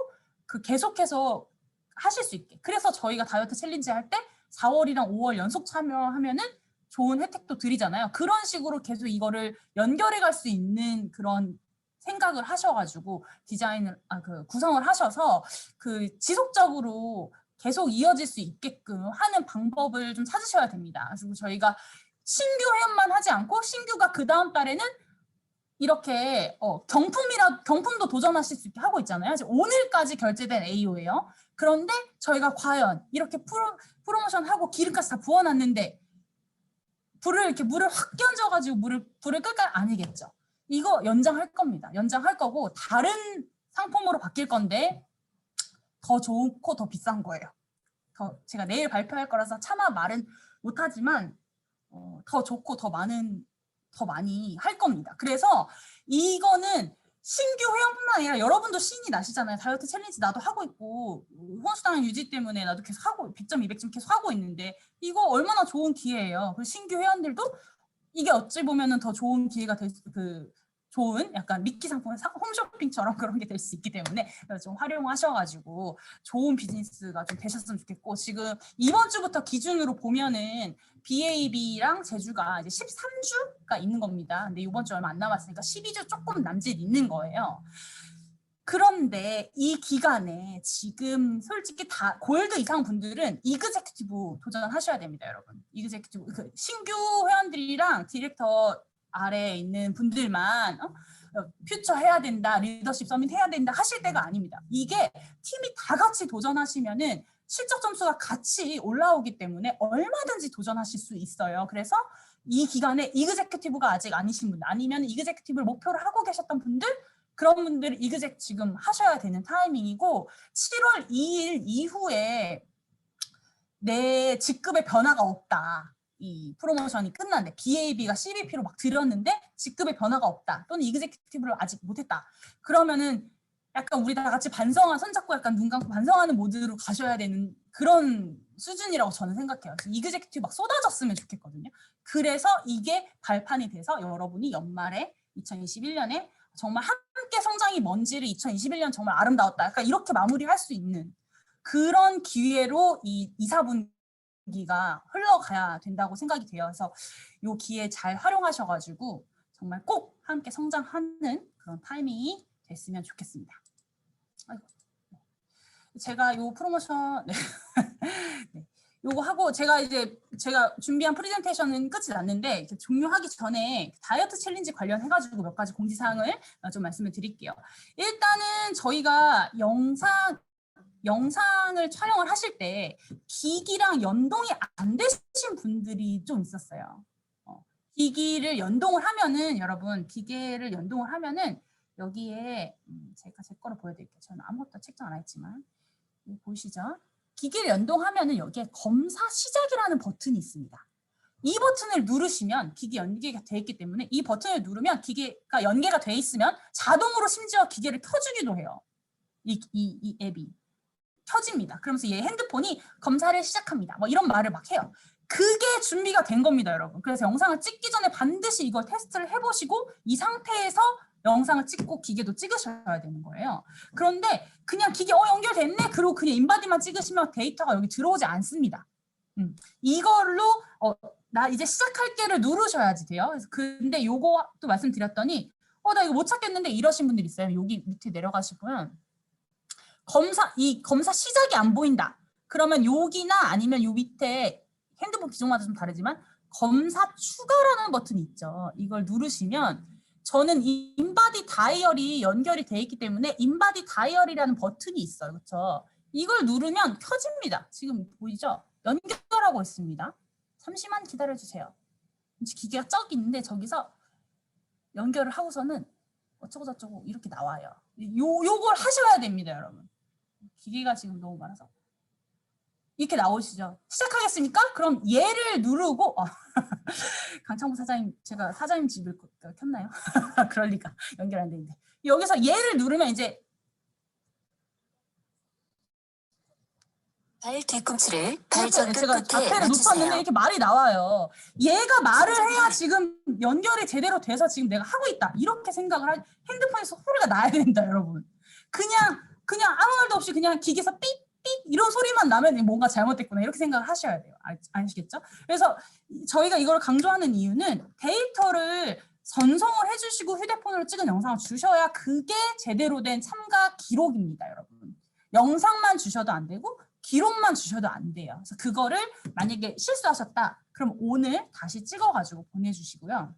그 계속해서 하실 수 있게. 그래서 저희가 다이어트 챌린지 할 때 4월이랑 5월 연속 참여하면은 좋은 혜택도 드리잖아요. 그런 식으로 계속 이거를 연결해 갈 수 있는 그런 생각을 하셔가지고 디자인을 구성을 하셔서 그 지속적으로 계속 이어질 수 있게끔 하는 방법을 좀 찾으셔야 됩니다. 그리고 저희가 신규 회원만 하지 않고 신규가 그 다음 달에는 이렇게 경품도 도전하실 수 있게 하고 있잖아요. 오늘까지 결제된 AO예요. 그런데 저희가 과연 이렇게 프로모션하고 기름까지 다 부어놨는데 물을 확 끼얹어가지고 불을 끌까? 아니겠죠. 이거 연장할 겁니다. 연장할 거고 다른 상품으로 바뀔 건데 더 좋고 더 비싼 거예요. 제가 내일 발표할 거라서 차마 말은 못하지만 더 좋고 더 많은 더 많이 할 겁니다. 그래서 이거는 신규 회원뿐만 아니라 여러분도 신이 나시잖아요. 다이어트 챌린지 나도 하고 있고 후원수당 유지 때문에 나도 계속 하고 100점, 200점 계속 하고 있는데 이거 얼마나 좋은 기회예요. 그리고 신규 회원들도 이게 어찌 보면은 더 좋은 기회가 될 좋은 약간 미끼 상품, 홈쇼핑처럼 그런 게 될 수 있기 때문에 좀 활용하셔가지고 좋은 비즈니스가 좀 되셨으면 좋겠고 지금 이번 주부터 기준으로 보면은 BAB랑 제주가 이제 13주가 있는 겁니다. 근데 이번 주 얼마 안 남았으니까 12주 조금 남짓 있는 거예요. 그런데 이 기간에 지금 솔직히 다 골드 이상 분들은 이그제큐티브 도전하셔야 됩니다, 여러분. 이그제큐티브 그 신규 회원들이랑 디렉터 아래에 있는 분들만 퓨처 해야 된다, 리더십 서밋 해야 된다 하실 때가 아닙니다. 이게 팀이 다 같이 도전하시면은 실적 점수가 같이 올라오기 때문에 얼마든지 도전하실 수 있어요. 그래서 이 기간에 이그제큐티브가 아직 아니신 분들 아니면 이그제큐티브를 목표로 하고 계셨던 분들 그런 분들 이그젝 지금 하셔야 되는 타이밍이고 7월 2일 이후에 내 직급에 변화가 없다. 이 프로모션이 끝났는데 BAB가 CBP로 막 들었는데 직급에 변화가 없다. 또는 이그제큐티브를 아직 못했다. 그러면은 약간 우리 다 같이 손잡고 약간 눈 감고 반성하는 모드로 가셔야 되는 그런 수준이라고 저는 생각해요. 이그제큐티브 막 쏟아졌으면 좋겠거든요. 그래서 이게 발판이 돼서 여러분이 연말에 2021년에 정말 함께 성장이 뭔지를 2021년 정말 아름다웠다. 약간 이렇게 마무리할 수 있는 그런 기회로 이 2, 4분기가 흘러가야 된다고 생각이 돼요. 그래서 이 기회 잘 활용하셔가지고 정말 꼭 함께 성장하는 그런 타이밍이 됐으면 좋겠습니다. 아이고. 제가 이 프로모션 네. 요거 하고 제가 준비한 프레젠테이션은 끝이 났는데 종료하기 전에 다이어트 챌린지 관련해가지고 몇 가지 공지사항을 좀 말씀을 드릴게요. 일단은 저희가 영상을 촬영을 하실 때 기기랑 연동이 안 되신 분들이 좀 있었어요. 기기를 연동을 하면은 여러분 기계를 연동을 하면은 여기에 제가 제 거로 보여드릴게요. 저는 아무것도 책정 안 했지만 보이시죠? 기기를 연동하면은 여기에 검사 시작이라는 버튼이 있습니다. 이 버튼을 누르시면 기기 연계가 되어 있기 때문에 이 버튼을 누르면 기계가 연계가 되어 있으면 자동으로 심지어 기계를 켜주기도 해요. 이 앱이 켜집니다. 그러면서 얘 핸드폰이 검사를 시작합니다. 뭐 이런 말을 막 해요. 그게 준비가 된 겁니다, 여러분. 그래서 영상을 찍기 전에 반드시 이걸 테스트를 해보시고 이 상태에서 영상을 찍고 기계도 찍으셔야 되는 거예요. 그런데 그냥 기계 연결됐네 그리고 그냥 인바디만 찍으시면 데이터가 여기 들어오지 않습니다. 이걸로 나 이제 시작할게를 누르셔야지 돼요. 그래서 근데 요것도 말씀드렸더니 나 이거 못 찾겠는데 이러신 분들 있어요. 여기 밑에 내려가시면 검사 시작이 안 보인다. 그러면 여기나 아니면 요 밑에 핸드폰 기종마다 좀 다르지만 검사 추가라는 버튼이 있죠. 이걸 누르시면 저는 인바디 다이어리 연결이 돼 있기 때문에 인바디 다이어리라는 버튼이 있어요. 그렇죠? 이걸 누르면 켜집니다. 지금 보이죠? 연결하고 있습니다. 잠시만 기다려주세요. 기계가 쩍 있는데 저기서 연결을 하고서는 어쩌고저쩌고 이렇게 나와요. 요걸 하셔야 됩니다, 여러분. 기계가 지금 너무 많아서. 이렇게 나오시죠. 시작하겠습니까? 그럼 얘를 누르고 강창구 사장님, 제가 사장님 집을 켰나요? 그럴 리가. 연결 안 되는데. 여기서 얘를 누르면 이제 발 뒤꿈치를 발전 제가 끝에 앞에를 놓치세요. 놓쳤는데 이렇게 말이 나와요. 얘가 말을 해야 지금 연결이 제대로 돼서 지금 내가 하고 있다. 이렇게 생각을 할 핸드폰에서 소리가 나야 된다, 여러분. 그냥 아무 말도 없이 그냥 기계에서 삑 이런 소리만 나면 뭔가 잘못됐구나 이렇게 생각을 하셔야 돼요. 아시겠죠? 그래서 저희가 이걸 강조하는 이유는 데이터를 전송을 해주시고 휴대폰으로 찍은 영상을 주셔야 그게 제대로 된 참가 기록입니다, 여러분. 영상만 주셔도 안 되고 기록만 주셔도 안 돼요. 그래서 그거를 만약에 실수하셨다, 그럼 오늘 다시 찍어가지고 보내주시고요.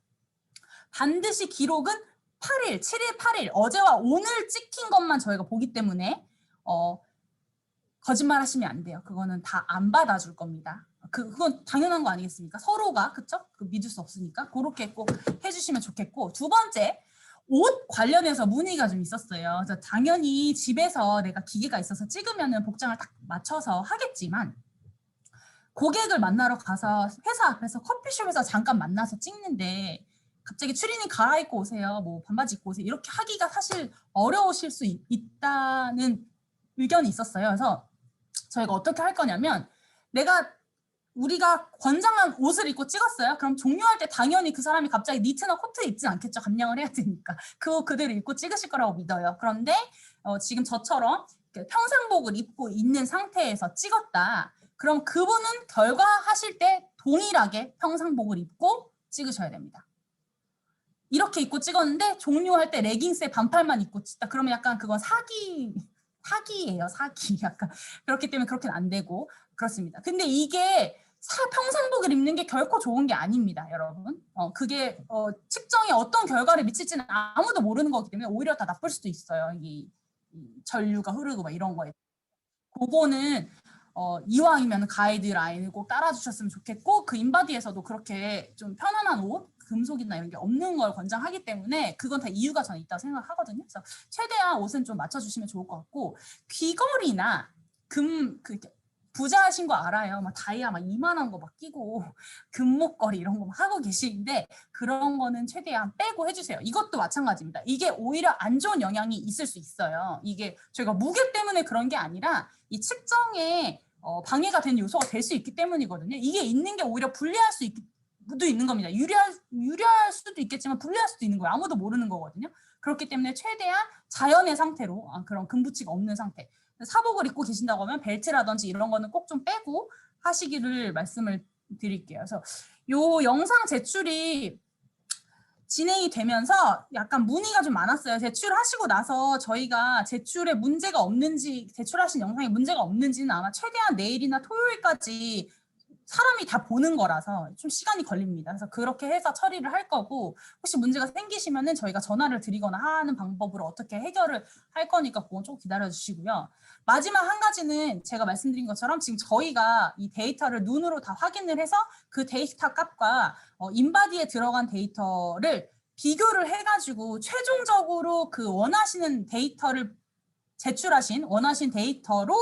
반드시 기록은 8일, 7일, 8일 어제와 오늘 찍힌 것만 저희가 보기 때문에 거짓말 하시면 안 돼요. 그거는 다 안 받아줄 겁니다. 그건 당연한 거 아니겠습니까? 서로가, 그쵸? 믿을 수 없으니까 그렇게 꼭 해주시면 좋겠고, 두 번째, 옷 관련해서 문의가 좀 있었어요. 그래서 당연히 집에서 내가 기계가 있어서 찍으면은 복장을 딱 맞춰서 하겠지만 고객을 만나러 가서 회사 앞에서 커피숍에서 잠깐 만나서 찍는데 갑자기 추리닝 갈아입고 오세요. 뭐 반바지 입고 오세요. 이렇게 하기가 사실 어려우실 수 있다는 의견이 있었어요. 그래서 저희가 어떻게 할 거냐면 우리가 권장한 옷을 입고 찍었어요. 그럼 종료할 때 당연히 그 사람이 갑자기 니트나 코트 입진 않겠죠. 감량을 해야 되니까. 그거 그대로 입고 찍으실 거라고 믿어요. 그런데 지금 저처럼 평상복을 입고 있는 상태에서 찍었다. 그럼 그분은 결과하실 때 동일하게 평상복을 입고 찍으셔야 됩니다. 이렇게 입고 찍었는데 종료할 때 레깅스에 반팔만 입고 찍다. 그러면 약간 그건 사기예요. 사기. 약간 그렇기 때문에 그렇게는 안 되고 그렇습니다. 근데 이게 평상복을 입는 게 결코 좋은 게 아닙니다, 여러분. 그게 측정에 어떤 결과를 미칠지는 아무도 모르는 거기 때문에 오히려 다 나쁠 수도 있어요. 이 전류가 흐르고 막 이런 거에. 그거는 이왕이면 가이드라인을 꼭 따라주셨으면 좋겠고, 그 인바디에서도 그렇게 좀 편안한 옷, 금속이나 이런 게 없는 걸 권장하기 때문에 그건 다 이유가 저는 있다고 생각하거든요. 그래서 최대한 옷은 좀 맞춰주시면 좋을 것 같고, 귀걸이나 부자하신 거 알아요. 막 다이아 막 이만한 거 막 끼고 금목걸이 이런 거 막 하고 계시는데 그런 거는 최대한 빼고 해주세요. 이것도 마찬가지입니다. 이게 오히려 안 좋은 영향이 있을 수 있어요. 이게 저희가 무게 때문에 그런 게 아니라 이 측정에 방해가 되는 요소가 될 수 있기 때문이거든요. 이게 있는 게 오히려 불리할 수도 있는 겁니다. 유리할 수도 있겠지만 불리할 수도 있는 거예요. 아무도 모르는 거거든요. 그렇기 때문에 최대한 자연의 상태로 그런 금붙이가 없는 상태. 사복을 입고 계신다고 하면 벨트라든지 이런 거는 꼭 좀 빼고 하시기를 말씀을 드릴게요. 그래서 요 영상 제출이 진행이 되면서 약간 문의가 좀 많았어요. 제출하시고 나서 저희가 제출에 문제가 없는지, 제출하신 영상에 문제가 없는지는 아마 최대한 내일이나 토요일까지 사람이 다 보는 거라서 좀 시간이 걸립니다. 그래서 그렇게 해서 처리를 할 거고, 혹시 문제가 생기시면은 저희가 전화를 드리거나 하는 방법으로 어떻게 해결을 할 거니까 그건 좀 기다려 주시고요. 마지막 한 가지는 제가 말씀드린 것처럼 지금 저희가 이 데이터를 눈으로 다 확인을 해서 그 데이터 값과 인바디에 들어간 데이터를 비교를 해가지고 최종적으로 그 원하시는 데이터를 제출하신 원하신 데이터로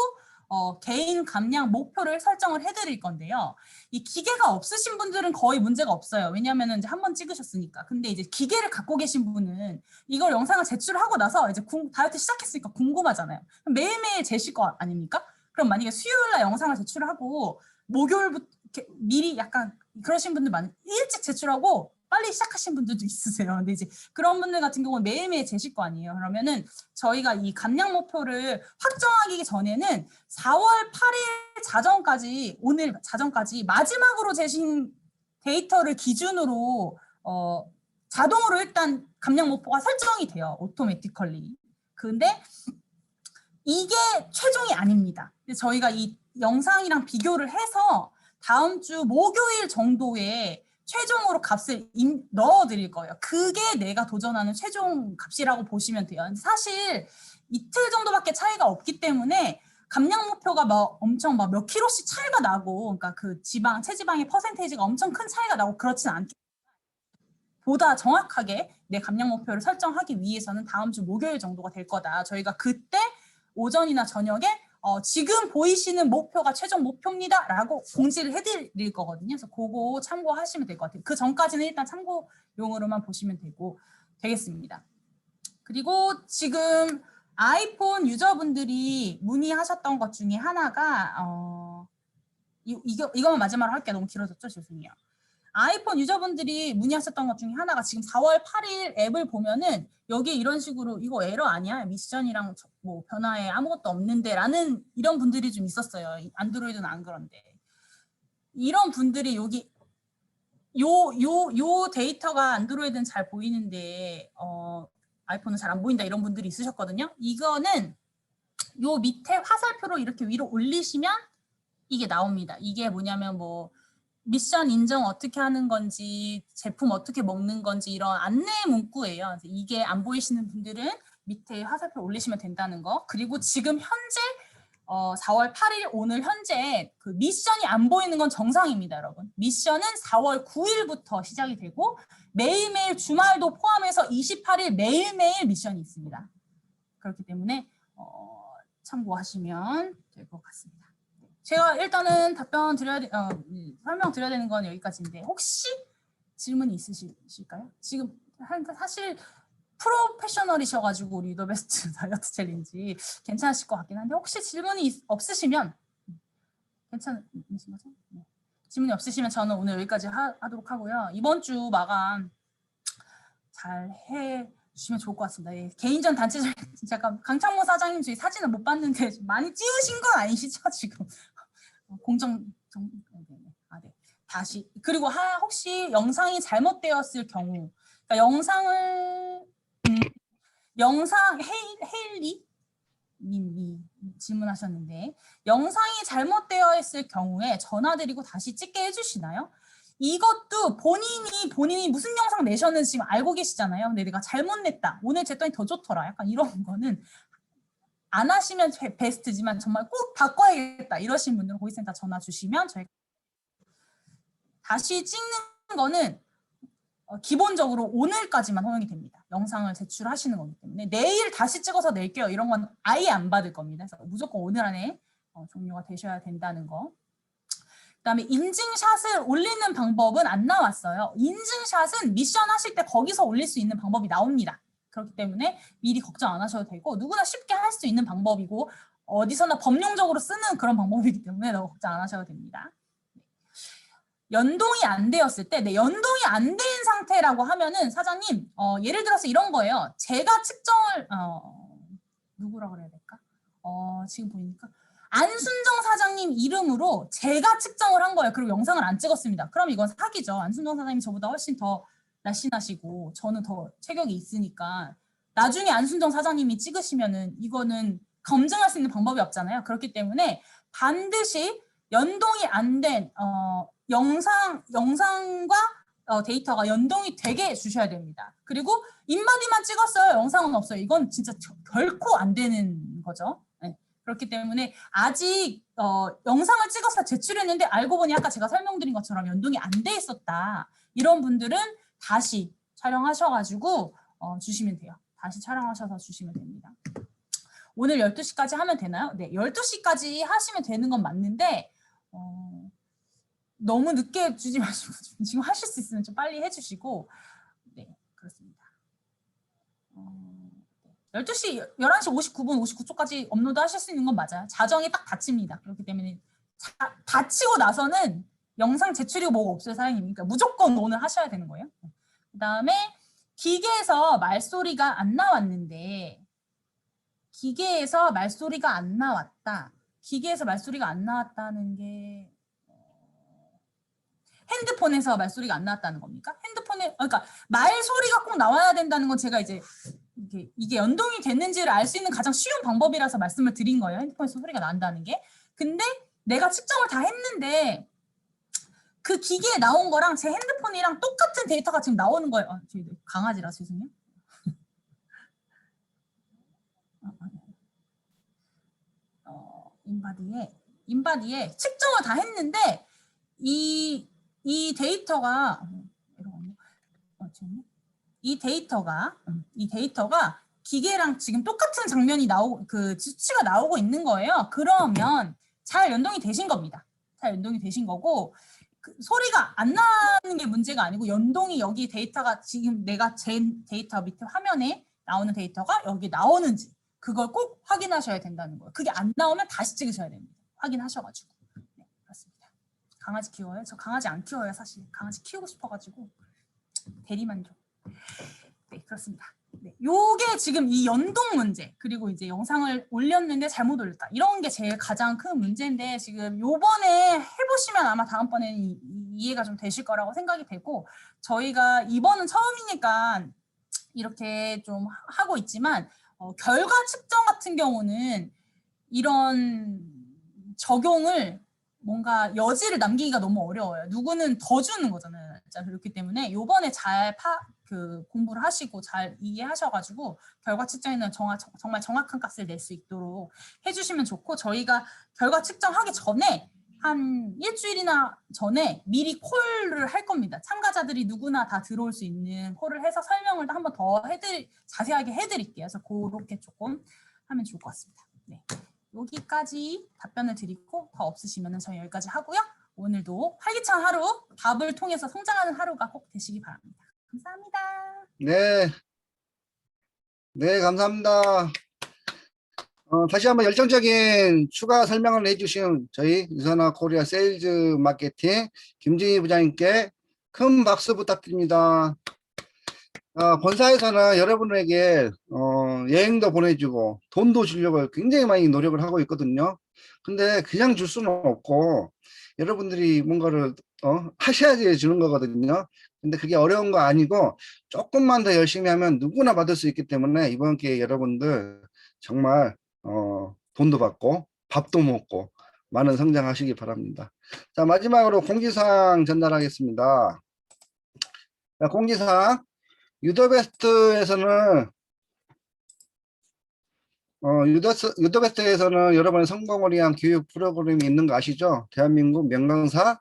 개인 감량 목표를 설정을 해드릴 건데요. 이 기계가 없으신 분들은 거의 문제가 없어요. 왜냐하면 이제 한번 찍으셨으니까. 근데 이제 기계를 갖고 계신 분은 이걸 영상을 제출하고 나서 이제 다이어트 시작했으니까 궁금하잖아요. 그럼 매일매일 재실 거 아닙니까? 그럼 만약에 수요일날 영상을 제출하고 목요일부터 미리 약간 그러신 분들 일찍 제출하고 빨리 시작하신 분들도 있으세요. 근데 이제 그런 분들 같은 경우는 매일매일 재실 거 아니에요. 그러면은 저희가 이 감량 목표를 확정하기 전에는 4월 8일 자정까지, 오늘 자정까지 마지막으로 재신 데이터를 기준으로 자동으로 일단 감량 목표가 설정이 돼요. 오토매티컬리. 근데 이게 최종이 아닙니다. 저희가 이 영상이랑 비교를 해서 다음 주 목요일 정도에 최종으로 값을 넣어 드릴 거예요. 그게 내가 도전하는 최종 값이라고 보시면 돼요. 사실 이틀 정도밖에 차이가 없기 때문에 감량 목표가 엄청 몇 킬로씩 차이가 나고, 그러니까 그 체지방의 퍼센테이지가 엄청 큰 차이가 나고 그렇진 않기 때문에 보다 정확하게 내 감량 목표를 설정하기 위해서는 다음 주 목요일 정도가 될 거다. 저희가 그때 오전이나 저녁에 지금 보이시는 목표가 최종 목표입니다 라고 공지를 해드릴 거거든요. 그래서 그거 참고하시면 될 것 같아요. 그 전까지는 일단 참고용으로만 보시면 되겠습니다. 그리고 지금 아이폰 유저분들이 문의하셨던 것 중에 하나가 이거만 마지막으로 할게요. 너무 길어졌죠? 죄송해요. 아이폰 유저분들이 문의하셨던 것 중에 하나가 지금 4월 8일 앱을 보면은 여기 이런 식으로 이거 에러 아니야? 미션이랑 뭐 변화에 아무것도 없는데 라는 이런 분들이 좀 있었어요. 안드로이드는 안 그런데. 이런 분들이 여기 요 데이터가 안드로이드는 잘 보이는데 아이폰은 잘 안 보인다 이런 분들이 있으셨거든요. 이거는 요 밑에 화살표로 이렇게 위로 올리시면 이게 나옵니다. 이게 뭐냐면 뭐 미션 인정 어떻게 하는 건지, 제품 어떻게 먹는 건지 이런 안내 문구예요. 그래서 이게 안 보이시는 분들은 밑에 화살표 올리시면 된다는 거. 그리고 지금 현재 4월 8일 오늘 현재 그 미션이 안 보이는 건 정상입니다, 여러분. 미션은 4월 9일부터 시작이 되고 매일매일 주말도 포함해서 28일 매일매일 미션이 있습니다. 그렇기 때문에 참고하시면 될 것 같습니다. 제가 일단은 설명드려야 되는 건 여기까지인데 혹시 질문이 있으실까요? 지금 사실 프로페셔널이셔가지고 우리 더 베스트 다이어트 챌린지 괜찮으실 것 같긴 한데 혹시 질문이 없으시면 괜찮으신 거죠? 네. 질문이 없으시면 저는 오늘 여기까지 하도록 하고요. 이번 주 마감 잘 해주시면 좋을 것 같습니다. 예, 개인전 단체전 잠깐 강창모 사장님 저희 사진을 못 봤는데 많이 찍으신 건 아니시죠 지금? 네. 다시 그리고 혹시 영상이 잘못되었을 경우 그러니까 영상 헤일리 님이 질문하셨는데 영상이 잘못되어 있을 경우에 전화드리고 다시 찍게 해주시나요? 이것도 본인이 무슨 영상 내셨는지 지금 알고 계시잖아요. 근데 내가 잘못 냈다. 오늘 쟀더니 더 좋더라. 약간 이런 거는 안 하시면 베스트지만 정말 꼭 바꿔야겠다. 이러신 분들은 고객센터 전화 주시면 저희가 다시 찍는 거는 기본적으로 오늘까지만 허용이 됩니다. 영상을 제출하시는 거기 때문에 내일 다시 찍어서 낼게요. 이런 건 아예 안 받을 겁니다. 그래서 무조건 오늘 안에 종료가 되셔야 된다는 거. 그다음에 인증샷을 올리는 방법은 안 나왔어요. 인증샷은 미션 하실 때 거기서 올릴 수 있는 방법이 나옵니다. 그렇기 때문에 미리 걱정 안 하셔도 되고 누구나 쉽게 할 수 있는 방법이고 어디서나 법령적으로 쓰는 그런 방법이기 때문에 너무 걱정 안 하셔도 됩니다. 연동이 안 되었을 때, 연동이 안 된 상태라고 하면은 사장님, 예를 들어서 이런 거예요. 제가 측정을 누구라고 그래야 될까? 지금 보니까 안순정 사장님 이름으로 제가 측정을 한 거예요. 그리고 영상을 안 찍었습니다. 그럼 이건 사기죠. 안순정 사장님이 저보다 훨씬 더 날씬하시고 저는 더 체격이 있으니까 나중에 안순정 사장님이 찍으시면은 이거는 검증할 수 있는 방법이 없잖아요. 그렇기 때문에 반드시 연동이 안 된 영상과 데이터가 연동이 되게 주셔야 됩니다. 그리고 입마디만 찍었어요. 영상은 없어요. 이건 진짜 결코 안 되는 거죠. 네. 그렇기 때문에 아직 영상을 찍어서 제출했는데 알고 보니 아까 제가 설명드린 것처럼 연동이 안 돼 있었다. 이런 분들은 다시 촬영하셔가지고 주시면 돼요. 다시 촬영하셔서 주시면 됩니다. 오늘 12시까지 하면 되나요? 네, 12시까지 하시면 되는 건 맞는데 너무 늦게 주지 마시고 지금 하실 수 있으면 좀 빨리 해주시고 네, 그렇습니다. 12시, 11시 59분, 59초까지 업로드 하실 수 있는 건 맞아요. 자정이 딱 닫힙니다. 그렇기 때문에 닫히고 나서는 영상 제출이고 뭐가 없어요, 사장님. 그러니까 무조건 오늘 하셔야 되는 거예요. 그 다음에 기계에서 말소리가 안 나왔는데 기계에서 말소리가 안 나왔다. 기계에서 말소리가 안 나왔다는 게 핸드폰에서 말소리가 안 나왔다는 겁니까? 핸드폰에 그러니까 말소리가 꼭 나와야 된다는 건 제가 이제 이게 연동이 됐는지를 알 수 있는 가장 쉬운 방법이라서 말씀을 드린 거예요. 핸드폰에서 소리가 난다는 게. 근데 내가 측정을 다 했는데 그 기계에 나온 거랑 제 핸드폰이랑 똑같은 데이터가 지금 나오는 거예요. 저희 강아지라 죄송해요. 인바디에 측정을 다 했는데 이 데이터가 이 데이터가 기계랑 지금 똑같은 장면이 나오고 그 수치가 나오고 있는 거예요. 그러면 잘 연동이 되신 겁니다. 잘 연동이 되신 거고 그 소리가 안 나는 게 문제가 아니고 연동이 여기 데이터가 지금 내가 제 데이터 밑에 화면에 나오는 데이터가 여기 나오는지 그걸 꼭 확인하셔야 된다는 거예요. 그게 안 나오면 다시 찍으셔야 됩니다. 확인하셔가지고. 네, 그렇습니다. 강아지 키워요? 저 강아지 안 키워요, 사실. 강아지 키우고 싶어가지고 대리만족. 네, 그렇습니다. 네, 요게 지금 이 연동 문제 그리고 이제 영상을 올렸는데 잘못 올렸다 이런 게 제일 가장 큰 문제인데 지금 요번에 해보시면 아마 다음번에는 이해가 좀 되실 거라고 생각이 되고 저희가 이번은 처음이니까 이렇게 좀 하고 있지만 결과 측정 같은 경우는 이런 적용을 뭔가 여지를 남기기가 너무 어려워요. 누구는 더 주는 거잖아요. 그렇기 때문에 요번에 잘 공부를 하시고 잘 이해하셔가지고 결과 측정에는 정말 정확한 값을 낼 수 있도록 해주시면 좋고 저희가 결과 측정하기 전에 한 일주일이나 전에 미리 콜을 할 겁니다. 참가자들이 누구나 다 들어올 수 있는 콜을 해서 설명을 한 번 더 자세하게 해드릴게요. 그래서 그렇게 조금 하면 좋을 것 같습니다. 네. 여기까지 답변을 드리고 더 없으시면 저희 여기까지 하고요. 오늘도 활기찬 하루, 밥을 통해서 성장하는 하루가 꼭 되시기 바랍니다. 감사합니다. 네. 네, 감사합니다. 다시 한번 열정적인 추가 설명을 해주신 저희 유산화 코리아 세일즈 마케팅 김진희 부장님께 큰 박수 부탁드립니다. 본사에서는 여러분에게 여행도 보내주고 돈도 주려고 굉장히 많이 노력을 하고 있거든요. 근데 그냥 줄 수는 없고 여러분들이 뭔가를 하셔야지 주는 거거든요. 근데 그게 어려운 거 아니고 조금만 더 열심히 하면 누구나 받을 수 있기 때문에 이번 기회에 여러분들 정말 돈도 받고 밥도 먹고 많은 성장하시기 바랍니다. 자, 마지막으로 공지사항 전달하겠습니다. 자, 공지사항 유더베스트에서는 유더베스트에서는 여러분의 성공을 위한 교육 프로그램이 있는 거 아시죠? 대한민국 명강사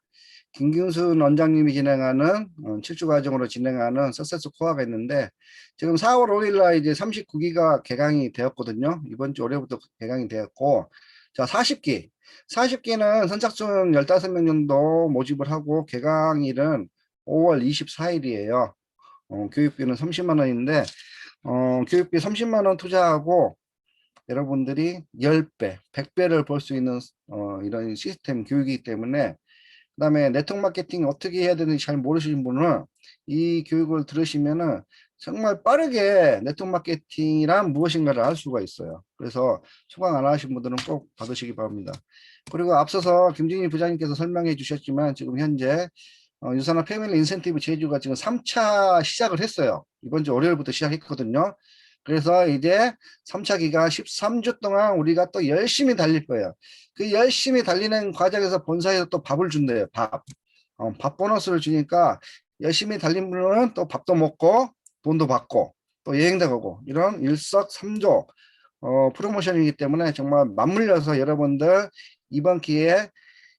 김균순 원장님이 진행하는 7주 과정으로 진행하는 석세스 코어가 있는데 지금 4월 5일 날 이제 39기가 개강이 되었거든요. 이번 주 월요일부터 개강이 되었고, 자, 40기는 선착순 15명 정도 모집을 하고 개강일은 5월 24일이에요. 교육비는 30만 원인데 교육비 30만 원 투자하고 여러분들이 10배, 100배를 벌 수 있는 이런 시스템 교육이기 때문에, 그 다음에 네트워크 마케팅 어떻게 해야 되는지 잘 모르시는 분은 이 교육을 들으시면은 정말 빠르게 네트워크 마케팅이란 무엇인가를 알 수가 있어요. 그래서 수강 안 하신 분들은 꼭 받으시기 바랍니다. 그리고 앞서서 김진희 부장님께서 설명해 주셨지만 지금 현재 유산화 패밀리 인센티브 제주가 지금 3차 시작을 했어요. 이번 주 월요일부터 시작했거든요. 그래서 이제 3차 기간 13주 동안 우리가 또 열심히 달릴 거예요. 그 열심히 달리는 과정에서 본사에서 또 밥을 준대요. 밥 보너스를 주니까 열심히 달린 분은 또 밥도 먹고 돈도 받고 또 여행도 가고 이런 일석삼조 프로모션이기 때문에 정말 맞물려서 여러분들 이번 기회에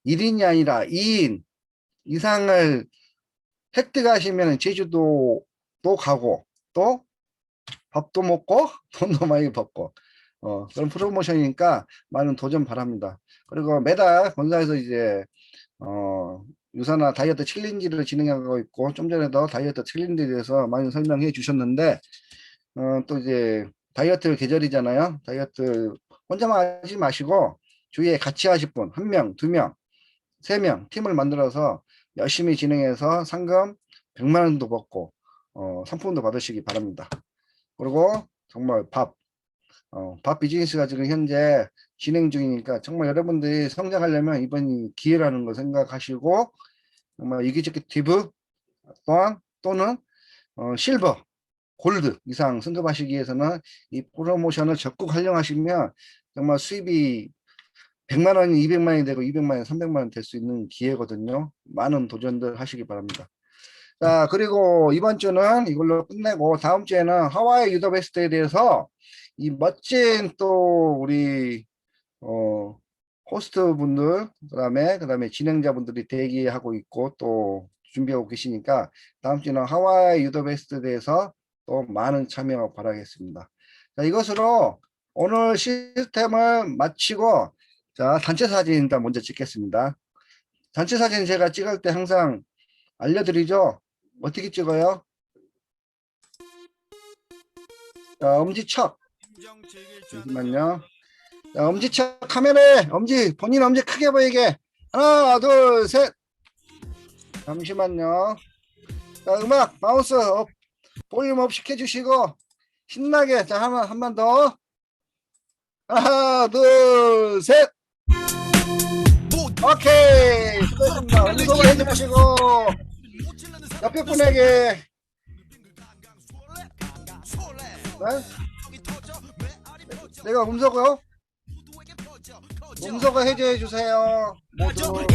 1인이 아니라 2인 이상을 획득하시면 제주도도 가고 또 밥도 먹고 돈도 많이 받고 그런 프로모션이니까 많은 도전 바랍니다. 그리고 매달 본사에서 이제 유산화 다이어트 챌린지를 진행하고 있고 좀 전에도 다이어트 챌린지에 대해서 많이 설명해 주셨는데 또 이제 다이어트 계절이잖아요. 다이어트 혼자만 하지 마시고 주위에 같이 하실 분 1명, 2명, 3명 팀을 만들어서 열심히 진행해서 상금 100만 원도 받고 상품도 받으시기 바랍니다. 그리고 정말 밥 비즈니스가 지금 현재 진행 중이니까 정말 여러분들이 성장하려면 이번이 기회라는 걸 생각하시고 정말 이기저기티브 또는 실버, 골드 이상 승급하시기 위해서는 이 프로모션을 적극 활용하시면 정말 수입이 100만 원이 200만 원이 되고 200만 원, 300만 원 될 수 있는 기회거든요. 많은 도전들 하시기 바랍니다. 자, 그리고 이번 주는 이걸로 끝내고 다음 주에는 하와이 유더베스트에 대해서 이 멋진 또 우리 호스트 분들 그다음에 진행자분들이 대기하고 있고 또 준비하고 계시니까 다음 주는 하와이 유더베스트에 대해서 또 많은 참여 바라겠습니다. 자, 이것으로 오늘 시스템을 마치고 자, 단체 사진 일단 먼저 찍겠습니다. 단체 사진 제가 찍을 때 항상 알려드리죠. 어떻게 찍어요? 자, 엄지척. 잠시만요. 자, 엄지척 카메라에 본인 엄지 크게 보이게. 하나, 둘, 셋. 잠시만요. 자, 음악, 마우스 볼륨 업 시켜주시고 신나게. 자, 한 번 더. 하나, 둘, 셋. 오케이. 수고했습니다. 운동을 해주시고 옆에 분에게 내가 음소거요? 음소거 해제해 주세요. 모두.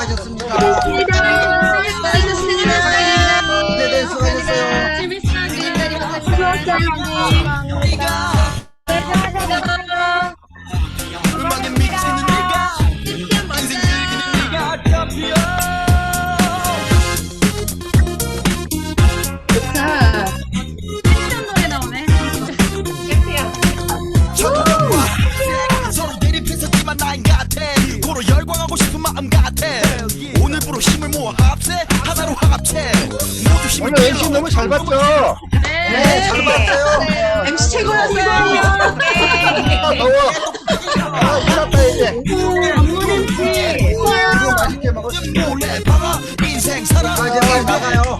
수고하셨습니다. 호수분들 네, 수고하셨어요. 음악에 미치는 네가 오늘 MC 너무 잘 봤죠? 네, 잘 봤어요. MC 최고였어요. 더워. 일났다 이제. 이거 맛있게 먹었습니다. 이제 빨리 나가요.